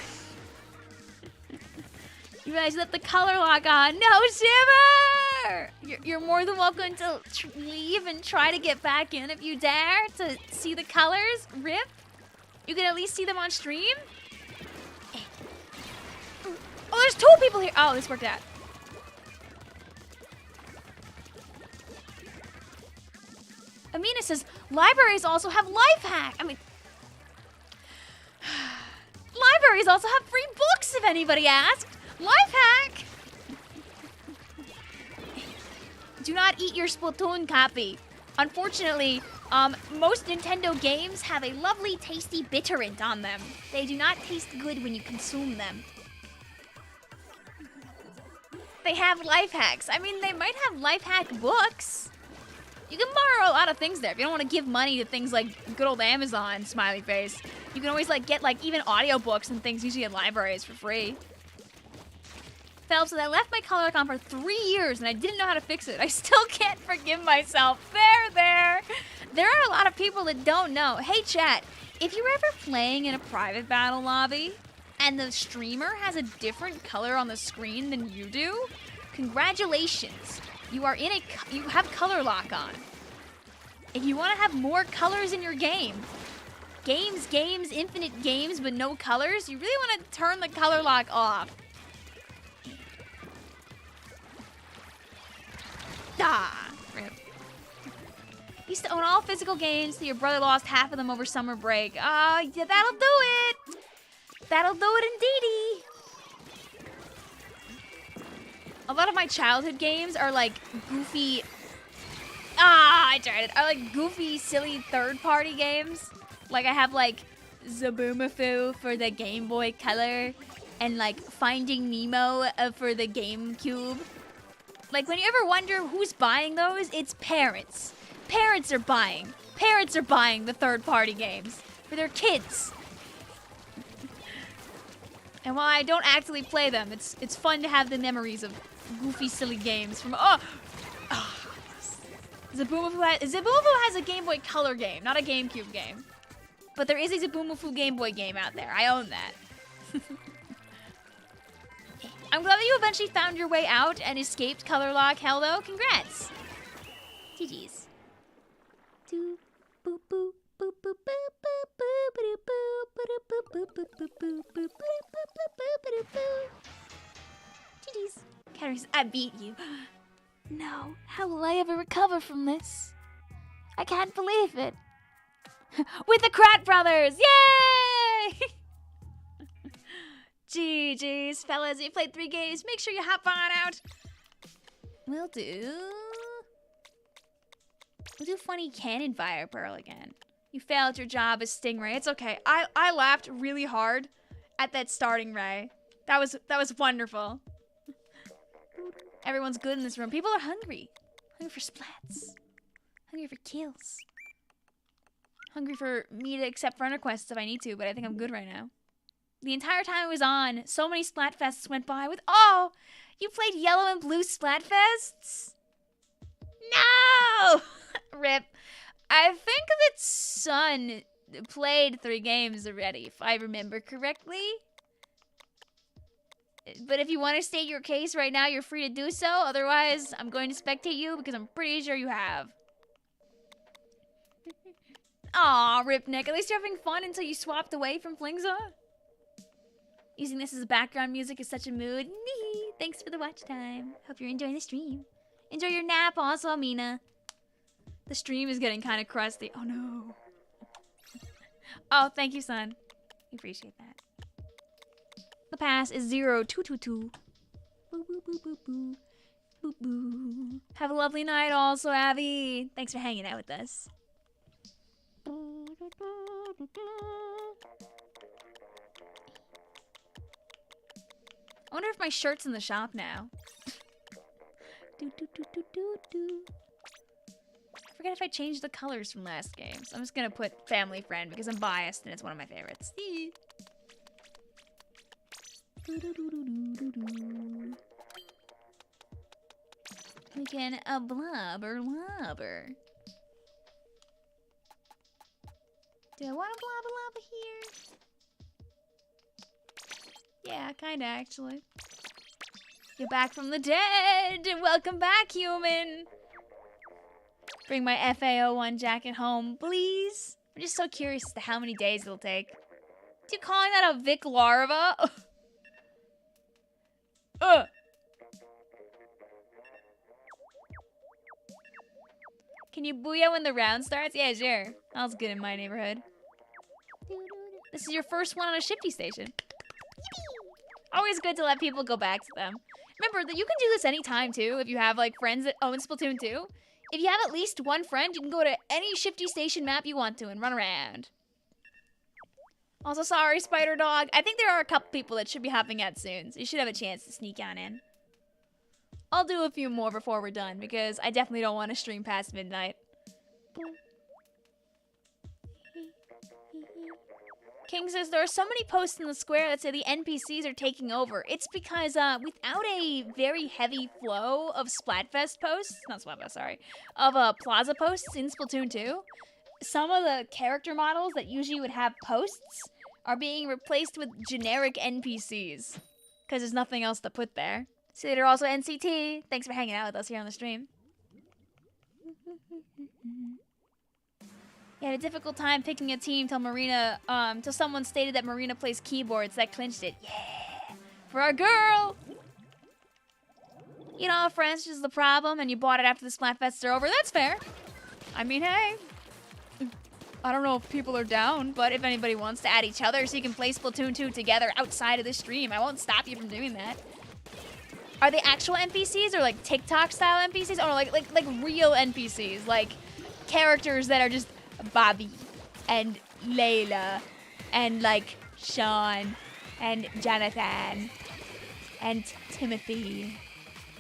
You realize you left the color lock on. No, Shiver! You're more than welcome to leave and try to get back in if you dare to see the colors. Rip. You can at least see them on stream. Oh, there's 2 people here. Oh, this worked out. Amina says, libraries also have life hack. I mean, libraries also have free books if anybody asked. Life hack. Do not eat your Splatoon copy. Unfortunately, most Nintendo games have a lovely, tasty bitterant on them. They do not taste good when you consume them. They have life hacks. I mean, they might have life hack books. You can borrow a lot of things there. If you don't want to give money to things like good old Amazon, smiley face, you can always, like, get, like, even audiobooks and things usually in libraries for free. Phelps says, I left my color on for 3 years and I didn't know how to fix it. I still can't forgive myself. There. There are a lot of people that don't know. Hey, chat, if you're ever playing in a private battle lobby and the streamer has a different color on the screen than you do, congratulations. You have color lock on. If you want to have more colors in your game, games, infinite games but no colors, you really want to turn the color lock off. Rip. Used to own all physical games, so your brother lost half of them over summer break. Yeah, that'll do it. That'll do it indeedy. A lot of my childhood games are like goofy. I tried it. Are like goofy, silly third-party games. Like I have like Zaboomafoo for the Game Boy Color, and like Finding Nemo for the GameCube. Like, when you ever wonder who's buying those, it's parents. Parents are buying. Parents are buying the third-party games for their kids. And while I don't actively play them, it's fun to have the memories of goofy, silly games from... Zaboomafoo has a Game Boy Color game, not a GameCube game. But there is a Zaboomafoo Game Boy game out there. I own that. I'm glad that you eventually found your way out and escaped color lock hell, though. Congrats. GG's. GG's. Caterings, I beat you. No, how will I ever recover from this? I can't believe it. With the Krat Brothers! Yay! GG's, fellas. You played 3 games. Make sure you hop on out. Will do. We'll do funny cannon fire pearl again. You failed your job as Stingray. It's okay. I laughed really hard at that starting ray. That was wonderful. Everyone's good in this room. People are hungry. Hungry for splats. Hungry for kills. Hungry for me to accept friend requests if I need to, but I think I'm good right now. The entire time I was on, so many Splatfests went by with, oh, you played yellow and blue Splatfests? No! Rip. I think that Sun played 3 games already, if I remember correctly. But if you want to state your case right now, you're free to do so. Otherwise, I'm going to spectate you because I'm pretty sure you have. Aw, Rip Nick. At least you're having fun until you swapped away from Flingza. Using this as background music is such a mood. Thanks for the watch time. Hope you're enjoying the stream. Enjoy your nap also, Amina. The stream is getting kind of crusty. Oh, no. Oh, thank you, son. We appreciate that. The pass is 0222. Boo, boo, boo, boo, boo. Boo, boo. Have a lovely night also, Abby. Thanks for hanging out with us. I wonder if my shirt's in the shop now. I forget if I changed the colors from last game. So I'm just gonna put family friend because I'm biased and it's one of my favorites. We can blubber. Do I want a blubber here? Yeah, kinda actually. You're back from the dead! Welcome back, human! Bring my FAO1 jacket home, please? I'm just so curious as to how many days it'll take. You calling that a Vic larva? Can you booyah when the round starts? Yeah, sure. That was good in my neighborhood. This is your first one on a Shifty Station. Always good to let people go back to them. Remember that you can do this anytime too if you have like friends that own Splatoon 2. If you have at least one friend, you can go to any Shifty Station map you want to and run around. Also, sorry, Spider Dog. I think there are a couple people that should be hopping out soon, so you should have a chance to sneak on in. I'll do a few more before we're done, because I definitely don't want to stream past midnight. King says, there are so many posts in the square that say the NPCs are taking over. It's because without a very heavy flow of Splatfest posts, not Splatfest, sorry, of Plaza posts in Splatoon 2, some of the character models that usually would have posts are being replaced with generic NPCs, because there's nothing else to put there. See you later also, NCT. Thanks for hanging out with us here on the stream. You had a difficult time picking a team till till someone stated that Marina plays keyboards. That clinched it. Yeah! For our girl! You know, French is the problem, and you bought it after the Splatfests are over. That's fair. I mean, hey. I don't know if people are down, but if anybody wants to add each other so you can play Splatoon 2 together outside of the stream, I won't stop you from doing that. Are they actual NPCs or like TikTok style NPCs? Or like real NPCs? Like characters that are just Bobby and Layla and like Sean and Jonathan and Timothy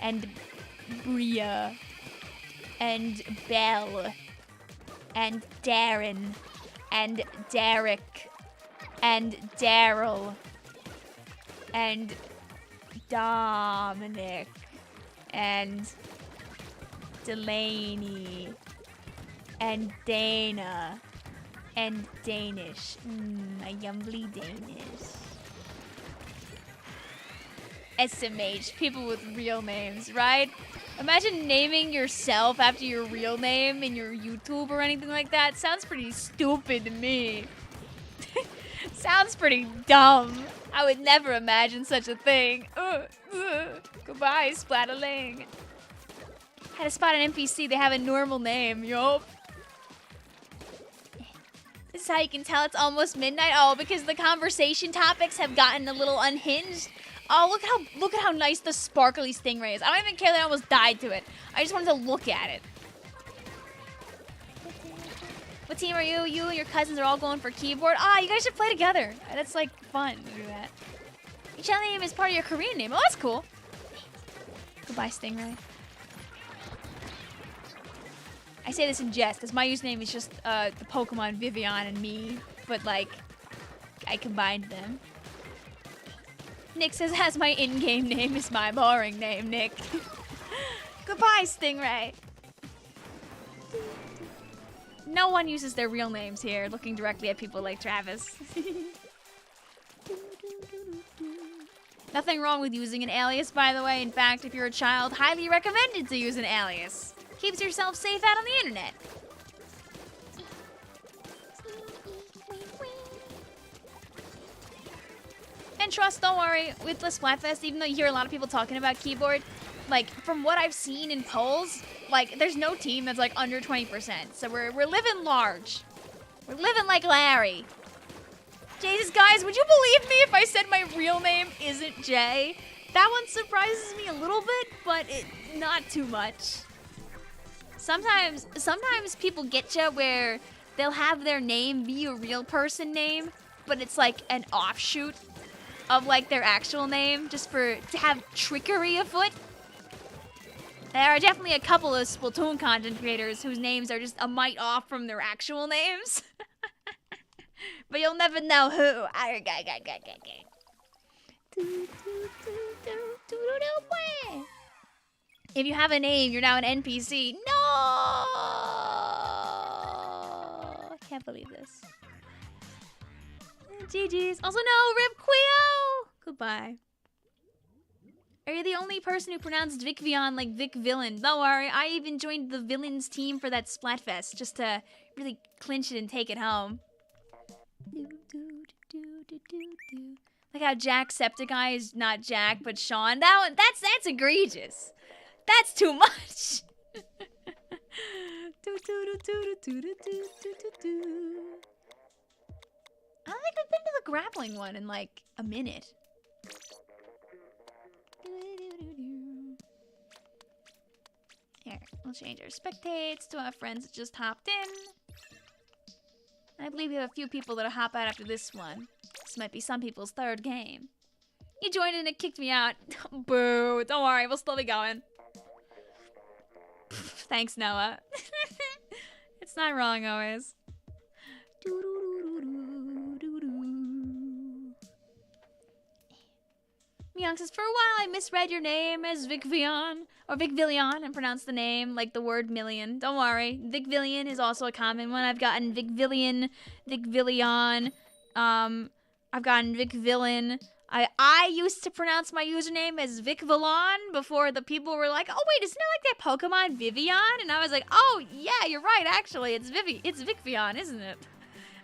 and Bria and Belle and Darren and Derek and Daryl and Dominic and Delaney and Dana and Danish. A yumbly Danish. SMH, people with real names, right? Imagine naming yourself after your real name in your YouTube or anything like that. Sounds pretty stupid to me. Sounds pretty dumb. I would never imagine such a thing. Goodbye, Splatterling. Had to spot an NPC. They have a normal name. Yup. This is how you can tell it's almost midnight. Oh, because the conversation topics have gotten a little unhinged. Oh, look at how nice the sparkly stingray is. I don't even care that I almost died to it. I just wanted to look at it. What team are you? You and your cousins are all going for keyboard. Ah, you guys should play together. That's like fun to do that. Your channel name is part of your Korean name. Oh, that's cool. Goodbye, Stingray. I say this in jest because my username is just the Pokemon Vicvillon and me, but like I combined them. Nick says, as my in-game name is my boring name, Nick. Goodbye, Stingray. No one uses their real names here, looking directly at people like Travis. Nothing wrong with using an alias, by the way. In fact, if you're a child, highly recommended to use an alias. Keeps yourself safe out on the internet. And trust, don't worry, with the Splatfest, even though you hear a lot of people talking about keyboard, like, from what I've seen in polls, like, there's no team that's, like, under 20%. So we're living large. We're living like Larry. Jesus, guys, would you believe me if I said my real name isn't Jay? That one surprises me a little bit, but not too much. Sometimes people get you where they'll have their name be a real person name, but it's like an offshoot of like their actual name, just to have trickery afoot. There are definitely a couple of Splatoon content creators whose names are just a mite off from their actual names. But you'll never know who. If you have a name, you're now an NPC. No! I can't believe this. GG's. Also, no, Rip Quio! Goodbye. Are you the only person who pronounced Vicvillon like Vicvillon? Don't worry, I even joined the Villains team for that Splatfest just to really clinch it and take it home. Like how Jacksepticeye is not Jack, but Sean. That one, that's egregious. That's too much. I don't think I've been to the grappling one in like a minute. Here, we'll change our spectates to our friends that just hopped in. I believe we have a few people that'll hop out after this one. This might be some people's third game. You joined in and it kicked me out. Boo, don't worry, we'll still be going. Thanks, Noah. It's not wrong always. Myung says, for a while I misread your name as Vicvillon, or Vicvillon, and pronounced the name like the word million. Don't worry, Vicvillon is also a common one. I've gotten Vicvillon, Vicvillon, I've gotten Vicvillon. I used to pronounce my username as Vicvillon before the people were like, oh wait, isn't it like that Pokemon Vivillon? And I was like, oh yeah, you're right, actually, it's Vicvillon, isn't it?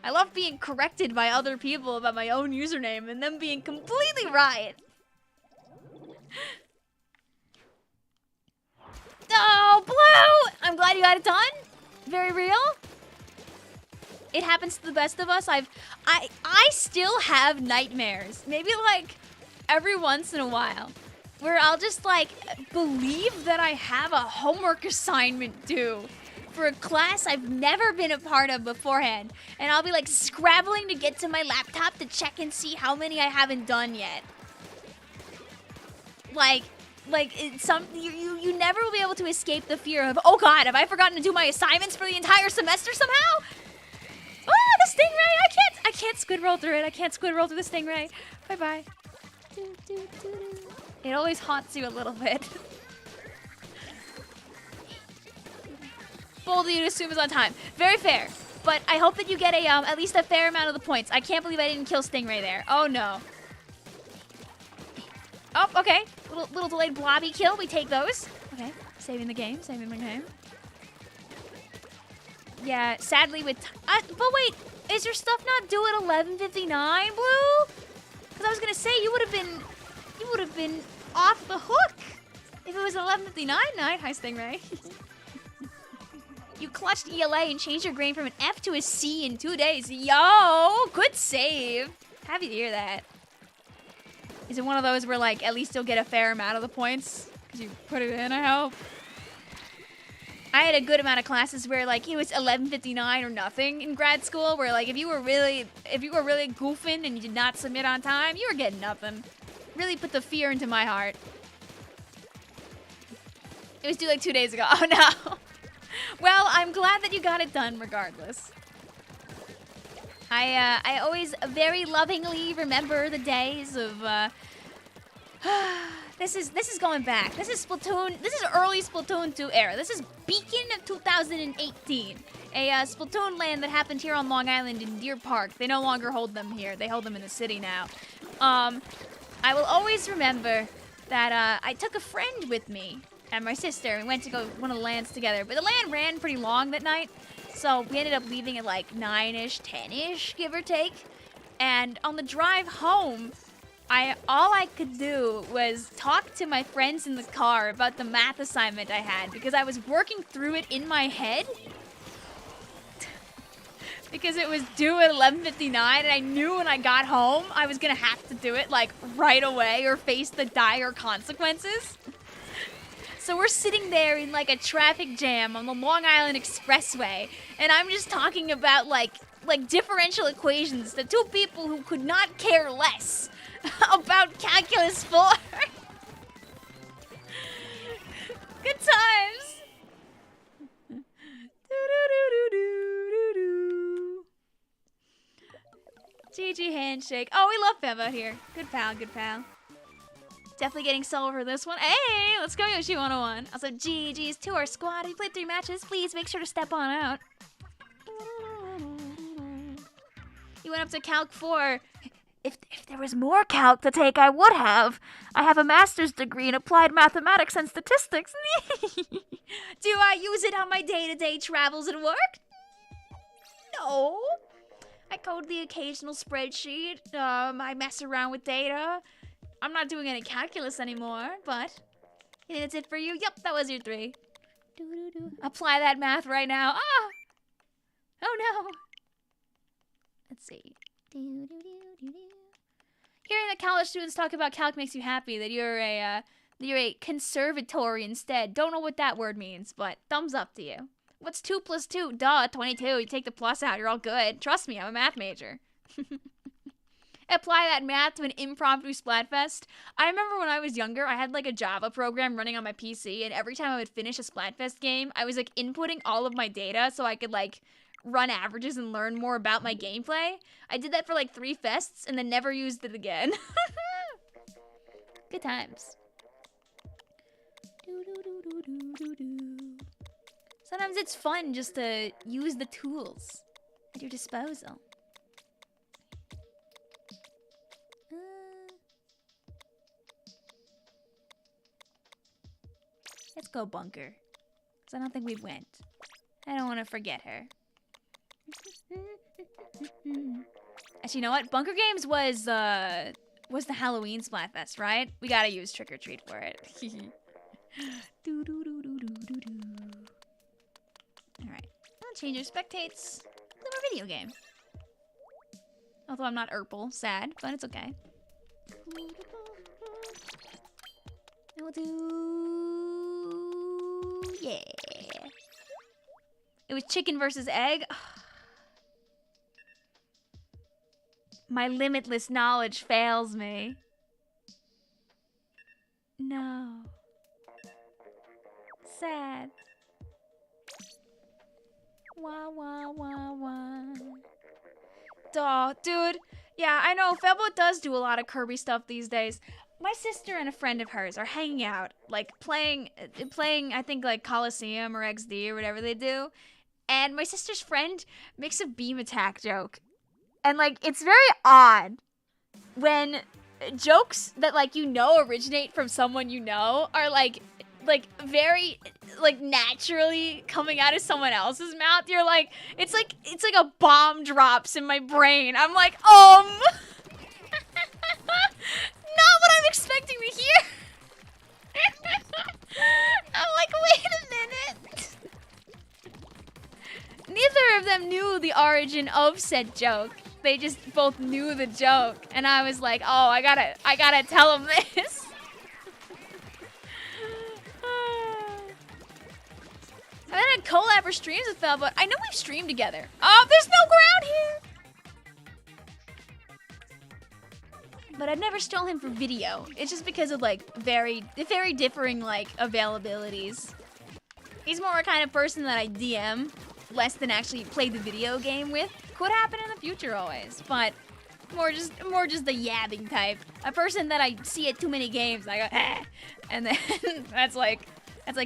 I love being corrected by other people about my own username and them being completely right. Oh, Blue! I'm glad you got it done. Very real. It happens to the best of us. I still have nightmares. Maybe like every once in a while where I'll just like believe that I have a homework assignment due for a class I've never been a part of beforehand. And I'll be like scrabbling to get to my laptop to check and see how many I haven't done yet. You never will be able to escape the fear of, oh God, have I forgotten to do my assignments for the entire semester somehow? Oh, the stingray! I can't squid roll through it. I can't squid roll through the stingray. Bye bye. It always haunts you a little bit. Bold of you to assume is on time. Very fair. But I hope that you get a at least a fair amount of the points. I can't believe I didn't kill Stingray there. Oh no. Oh, okay. Little delayed blobby kill. We take those. Okay. Saving the game. Saving the game. Yeah, sadly with... but wait, is your stuff not due at 11:59, Blue? Because I was gonna say you would have been off the hook if it was 11:59 night. Hi, Stingray. You clutched ELA and changed your grade from an F to a C in 2 days. Yo, good save. Happy to hear that. Is it one of those where like at least you'll get a fair amount of the points because you put it in? I hope. I had a good amount of classes where like it was 11:59 or nothing in grad school, where like if you were really goofing and you did not submit on time, you were getting nothing. Really put the fear into my heart. It was due like 2 days ago. Oh no. Well, I'm glad that you got it done regardless. I always very lovingly remember the days of this is going back. This is Splatoon. This is early Splatoon 2 era. This is Beacon of 2018. A Splatoon land that happened here on Long Island in Deer Park. They no longer hold them here. They hold them in the city now. I will always remember that I took a friend with me and my sister. We went to go one of the lands together. But the land ran pretty long that night. So we ended up leaving at like 9-ish, 10-ish, give or take. And on the drive home, all I could do was talk to my friends in the car about the math assignment I had because I was working through it in my head because it was due at 11:59 and I knew when I got home I was gonna have to do it like right away or face the dire consequences. So we're sitting there in like a traffic jam on the Long Island Expressway and I'm just talking about like differential equations to two people who could not care less about Calculus 4. Good times. GG handshake. Oh, we love Bev out here. Good pal, good pal. Definitely getting solo for this one. Hey, let's go Yoshi 101. Also, GG's to our squad. We played 3 matches. Please make sure to step on out. You went up to Calc 4. If there was more calc to take, I would have. I have a master's degree in applied mathematics and statistics. Do I use it on my day-to-day travels and work? No. I code the occasional spreadsheet. I mess around with data. I'm not doing any calculus anymore, but you think that's it for you? Yep, that was your 3. Apply that math right now. Ah! Oh no. Let's see. Hearing that college students talk about calc makes you happy that you're a conservatory instead. Don't know what that word means, but thumbs up to you. What's 2 plus 2? Duh, 22. You take the plus out, you're all good. Trust me, I'm a math major. Apply that math to an impromptu Splatfest. I remember when I was younger, I had like a Java program running on my PC, and every time I would finish a Splatfest game, I was like inputting all of my data so I could like run averages and learn more about my gameplay. I did that for like 3 fests and then never used it again. Good times. Sometimes it's fun just to use the tools at your disposal. Let's go bunker. Because I don't think we went. I don't want to forget her. Actually, you know what? Bunker Games was the Halloween Splatfest, right? We gotta use Trick or Treat for it. Alright. I'll change your spectates. Play more video game. Although I'm not Urple. Sad, but it's okay. And we'll do... Yeah. It was chicken versus egg. My limitless knowledge fails me. No. Sad. Wah, wah, wah, wah. Duh, dude. Yeah, I know. Febo does do a lot of Kirby stuff these days. My sister and a friend of hers are hanging out, like playing, I think, like Coliseum or XD or whatever they do. And my sister's friend makes a beam attack joke. And, like, it's very odd when jokes that, like, you know originate from someone you know are, like very, like, naturally coming out of someone else's mouth. You're like, it's like a bomb drops in my brain. I'm like, not what I'm expecting to hear. I'm like, wait a minute. Neither of them knew the origin of said joke. They just both knew the joke, and I was like, oh, I gotta tell them this. I haven't had collab or streams with Fel, but I know we've streamed together. Oh, there's no ground here! But I've never stolen him for video. It's just because of like very differing like availabilities. He's more a kind of person that I DM less than actually play the video game with. Could happen in the future always, but more just the yabbing type. A person that I see at too many games, I go, eh, and then that's like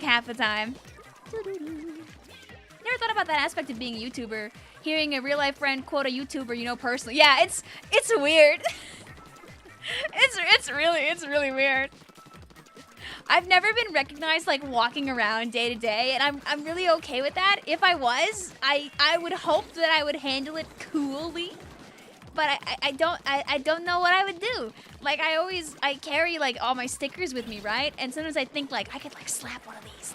half the time. Never thought about that aspect of being a YouTuber. Hearing a real life friend quote a YouTuber you know personally. Yeah, it's weird. It's really weird. I've never been recognized like walking around day to day, and I'm really okay with that. If I was, I would hope that I would handle it coolly. But I don't know what I would do. Like I carry like all my stickers with me, right? And sometimes I think like I could like slap one of these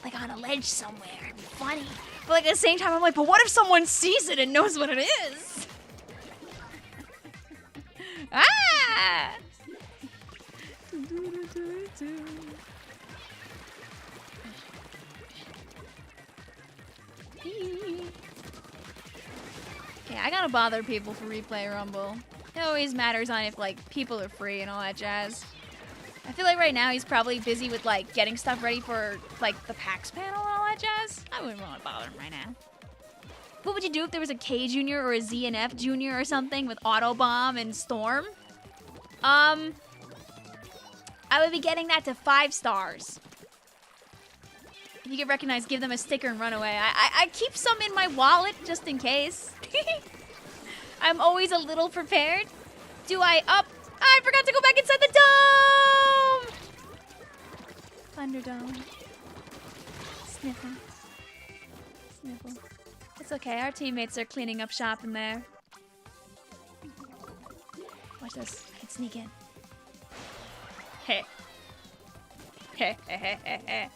like on a ledge somewhere. It'd be funny. But like at the same time I'm like, but what if someone sees it and knows what it is? Ah! Okay, I gotta bother people for Replay Rumble. It always matters on if like people are free and all that jazz. I feel like right now he's probably busy with like getting stuff ready for like the PAX panel and all that jazz. I wouldn't want to bother him right now. What would you do if there was a K Junior or a ZNF Junior or something with Autobomb and Storm? I would be getting that to 5 stars. If you get recognized, give them a sticker and run away. I keep some in my wallet just in case. I'm always a little prepared. Do I up? I forgot to go back inside the dome! Thunderdome. Sniffle. Sniffle. It's okay, our teammates are cleaning up shop in there. Watch this. I can sneak in. Hey. Hey, hey, hey, hey, hey.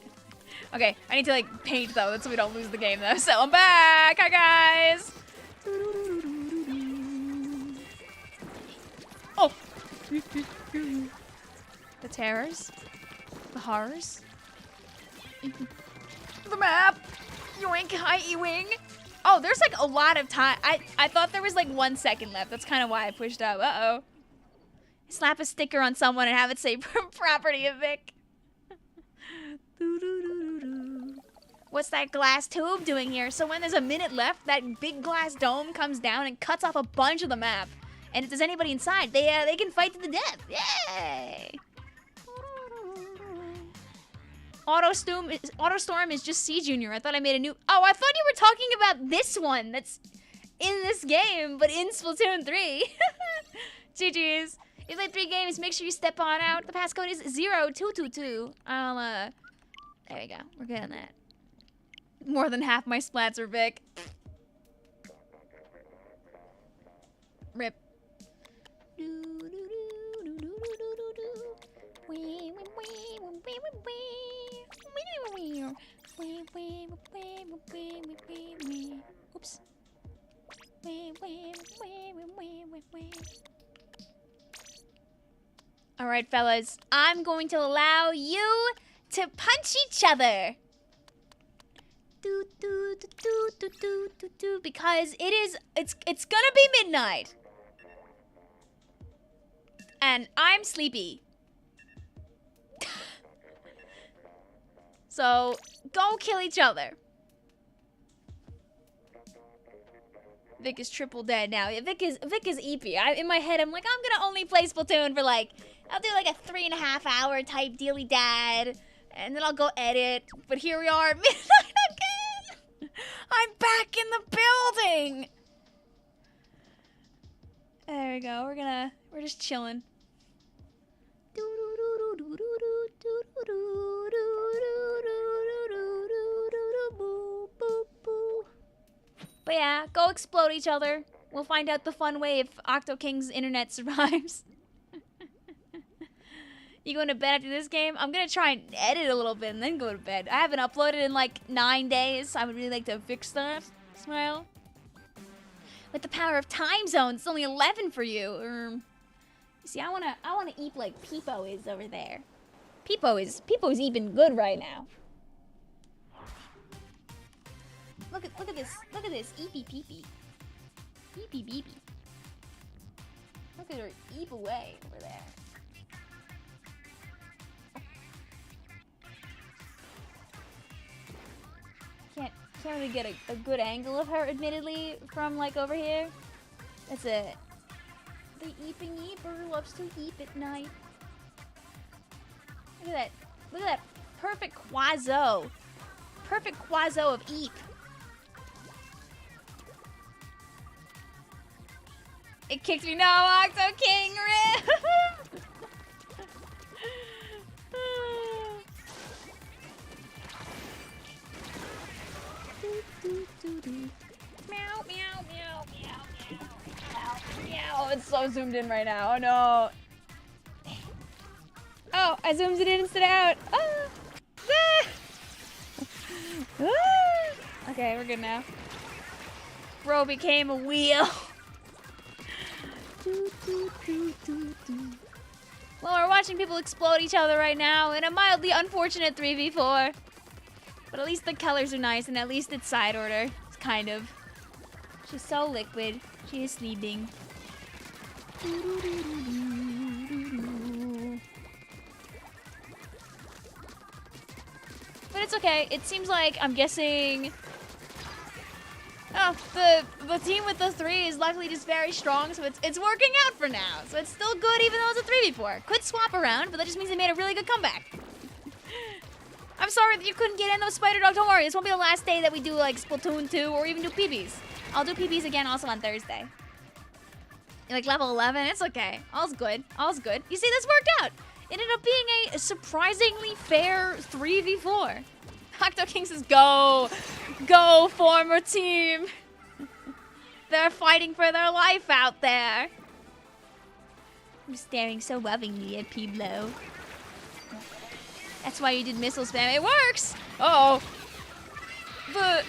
Okay, I need to like paint though, so we don't lose the game though. So I'm back! Hi guys! Oh! The terrors. The horrors. The map! Yoink, hi E-Wing! Oh, there's like a lot of time. I thought there was like 1 second left. That's kind of why I pushed up. Uh-oh. Slap a sticker on someone and have it say property of Vic. What's that glass tube doing here? So when there's a minute left, that big glass dome comes down and cuts off a bunch of the map. And if there's anybody inside, they can fight to the death. Yay! Autostorm is just C Junior. I thought I made a new... Oh, I thought you were talking about this one that's in this game, but in Splatoon 3. GG's. If you play 3 games, make sure you step on out. The passcode is 0222. There we go. We're good on that. More than half my splats are Vic. Rip. Oops. All right, fellas. I'm going to allow you to punch each other. Because it's gonna be midnight. And I'm sleepy. So, go kill each other. Vic is triple dead now. Vic is EP. In my head, I'm like, I'm gonna only play Splatoon for like, I'll do like a 3.5 hour type dealy dad. And then I'll go edit. But here we are at midnight again. I'm back in the building. There we go. We're just chilling. But yeah, go explode each other. We'll find out the fun way if Octo King's internet survives. You going to bed after this game? I'm going to try and edit a little bit and then go to bed. I haven't uploaded in like 9 days. I would really like to fix that. Smile. With the power of time zones, it's only 11 for you. You see, I wanna eat like Peepo is over there. Peepo is eating good right now. Look at this. Look at this. Eepy peepee. Eepy beepy. Look at her eep away over there. Can't really get a good angle of her, admittedly, from like over here. That's it. The eeping eeper loves to eep at night. Look at that. Look at that perfect quazo. Perfect quazo of eep. It kicked me. No, Octo King rip. Meow, meow, meow, meow, meow, meow. It's so zoomed in right now. Oh no. Oh, I zoomed it in instead of out. Oh. Ah. Ah. Okay, we're good now. Bro became a wheel. Well, we're watching people explode each other right now in a mildly unfortunate 3v4. But at least the colors are nice, and at least it's side order. It's kind of. She's so liquid. She is sleeping. But it's okay. It seems like, I'm guessing... Oh, the team with the 3 is luckily just very strong, so it's working out for now. So it's still good even though it's a 3v4. Could swap around, but that just means they made a really good comeback. I'm sorry that you couldn't get in those Spider Dog. Don't worry, this won't be the last day that we do like Splatoon 2 or even do PBs. I'll do PBs again also on Thursday. Like level 11, it's okay. All's good. All's good. You see, this worked out. It ended up being a surprisingly fair 3v4. Octo King says, go! Go, former team! They're fighting for their life out there. I'm staring so lovingly at Piblo. That's why you did missile spam. It works! Uh-oh. The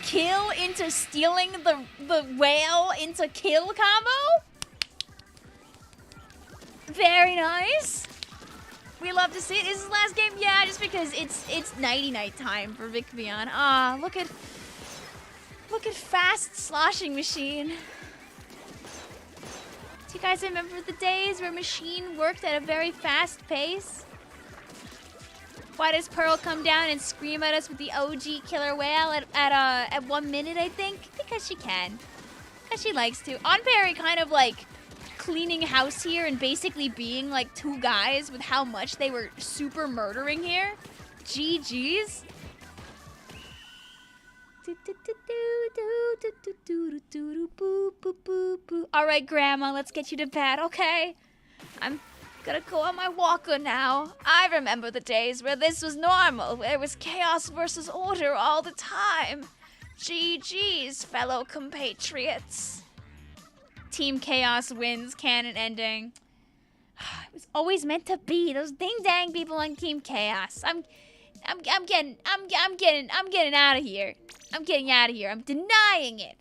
kill into stealing the whale into kill combo? Very nice. We love to see it. Is this the last game? Yeah, just because it's nighty-night time for Vicvillon. Ah, look at fast sloshing machine. Do you guys remember the days where machine worked at a very fast pace? Why does Pearl come down and scream at us with the OG killer whale at 1 minute, I think? Because she can. Because she likes to. On Perry kind of like cleaning house here and basically being like 2 guys with how much they were super murdering here. GG's. All right, Grandma, let's get you to bed, okay? I'm gonna go on my walker now. I remember the days where this was normal, where it was chaos versus order all the time. GG's, fellow compatriots. Team Chaos wins, canon ending. It was always meant to be. Those ding-dang people on Team Chaos. I'm getting out of here. I'm getting out of here. I'm denying it.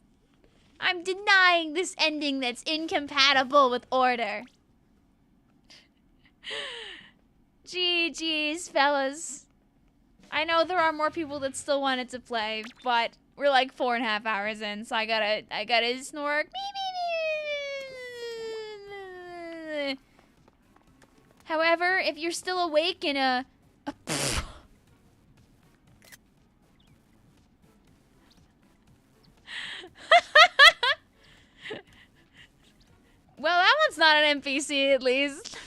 I'm denying this ending that's incompatible with order. GG's, fellas. I know there are more people that still wanted to play, but we're like 4.5 hours in, so I gotta snork. However, if you're still awake in a well, that one's not an NPC at least.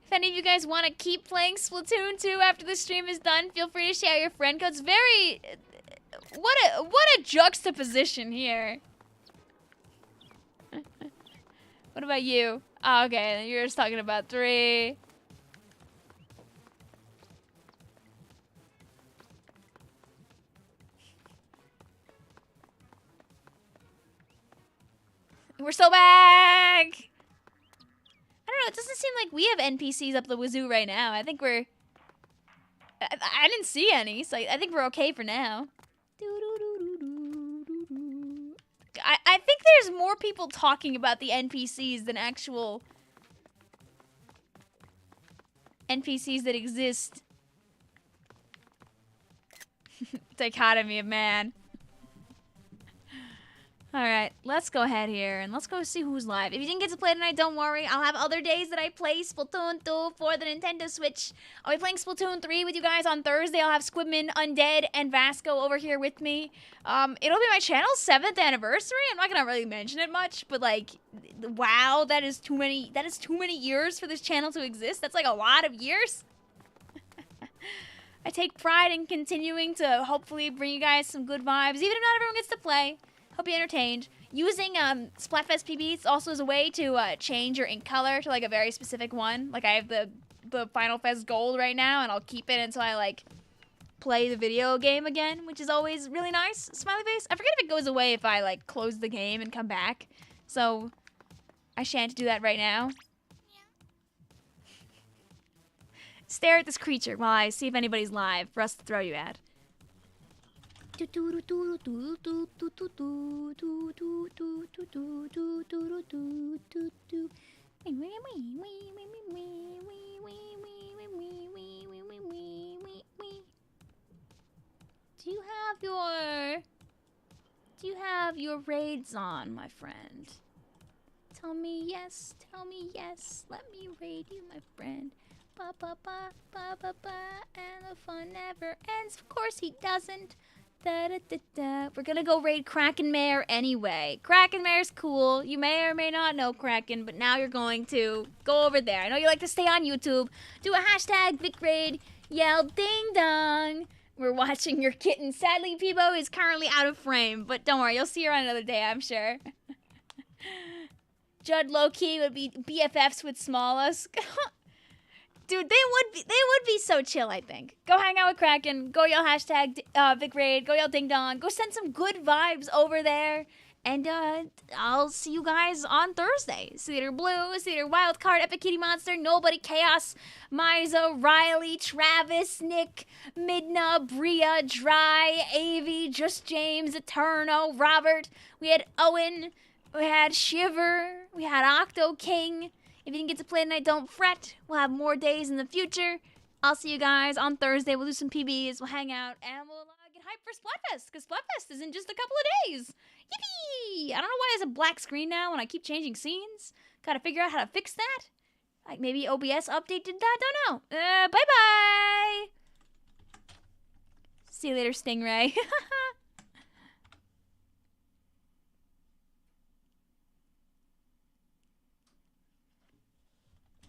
If any of you guys want to keep playing Splatoon 2 after the stream is done, feel free to share your friend codes. Very... What a juxtaposition here. What about you? Oh, okay, you're just talking about 3. We're so back! I don't know, it doesn't seem like we have NPCs up the wazoo right now. I think we're... I didn't see any, so I think we're okay for now. I think there's more people talking about the NPCs than actual NPCs that exist Dichotomy of man. Alright, let's go ahead here and let's go see who's live. If you didn't get to play tonight, don't worry. I'll have other days that I play Splatoon 2 for the Nintendo Switch. I'll be playing Splatoon 3 with you guys on Thursday. I'll have Squidman, Undead, and Vasco over here with me. It'll be my channel's 7th anniversary. I'm not gonna really mention it much, but like, wow, that is too many years for this channel to exist. That's like a lot of years. I take pride in continuing to hopefully bring you guys some good vibes, even if not everyone gets to play. Hope you're entertained. Using Splatfest PBs also is a way to change your ink color to like a very specific one. Like I have the Final Fest Gold right now, and I'll keep it until I like play the video game again, which is always really nice. Smiley face. I forget if it goes away if I like close the game and come back. So I shan't do that right now. Stare at this creature while I see if anybody's live for us to throw you at. Do you have your raids on, my friend? Tell me yes, let me raid you, my friend. Ba ba ba ba ba ba, and the fun never ends. Of course he doesn't. Da, da, da, da. We're gonna go raid Kraken Mare anyway. Kraken Mare's cool. You may or may not know Kraken, but now you're going to go over there. I know you like to stay on YouTube. Do a hashtag VicRaid. Yell ding dong. We're watching your kitten. Sadly, Peebo is currently out of frame, but don't worry, you'll see her on another day, I'm sure. Judd low-key would be BFFs with Smallest. Dude, they would be so chill, I think. Go hang out with Kraken. Go yell hashtag VicRaid. Go yell ding dong. Go send some good vibes over there. And I'll see you guys on Thursday. Cedar Blue, Cedar Wildcard, Epic Kitty Monster, Nobody, Chaos, Miza, Riley, Travis, Nick, Midna, Bria, Dry, Avi, Just James, Eterno, Robert. We had Owen. We had Shiver. We had Octo King. If you didn't get to play tonight, don't fret. We'll have more days in the future. I'll see you guys on Thursday. We'll do some PBs. We'll hang out. And we'll get hyped for Splatfest. Because Splatfest is in just a couple of days. Yippee! I don't know why there's a black screen now when I keep changing scenes. Gotta figure out how to fix that. Like maybe OBS updated that? Don't know. Bye-bye! See you later, Stingray.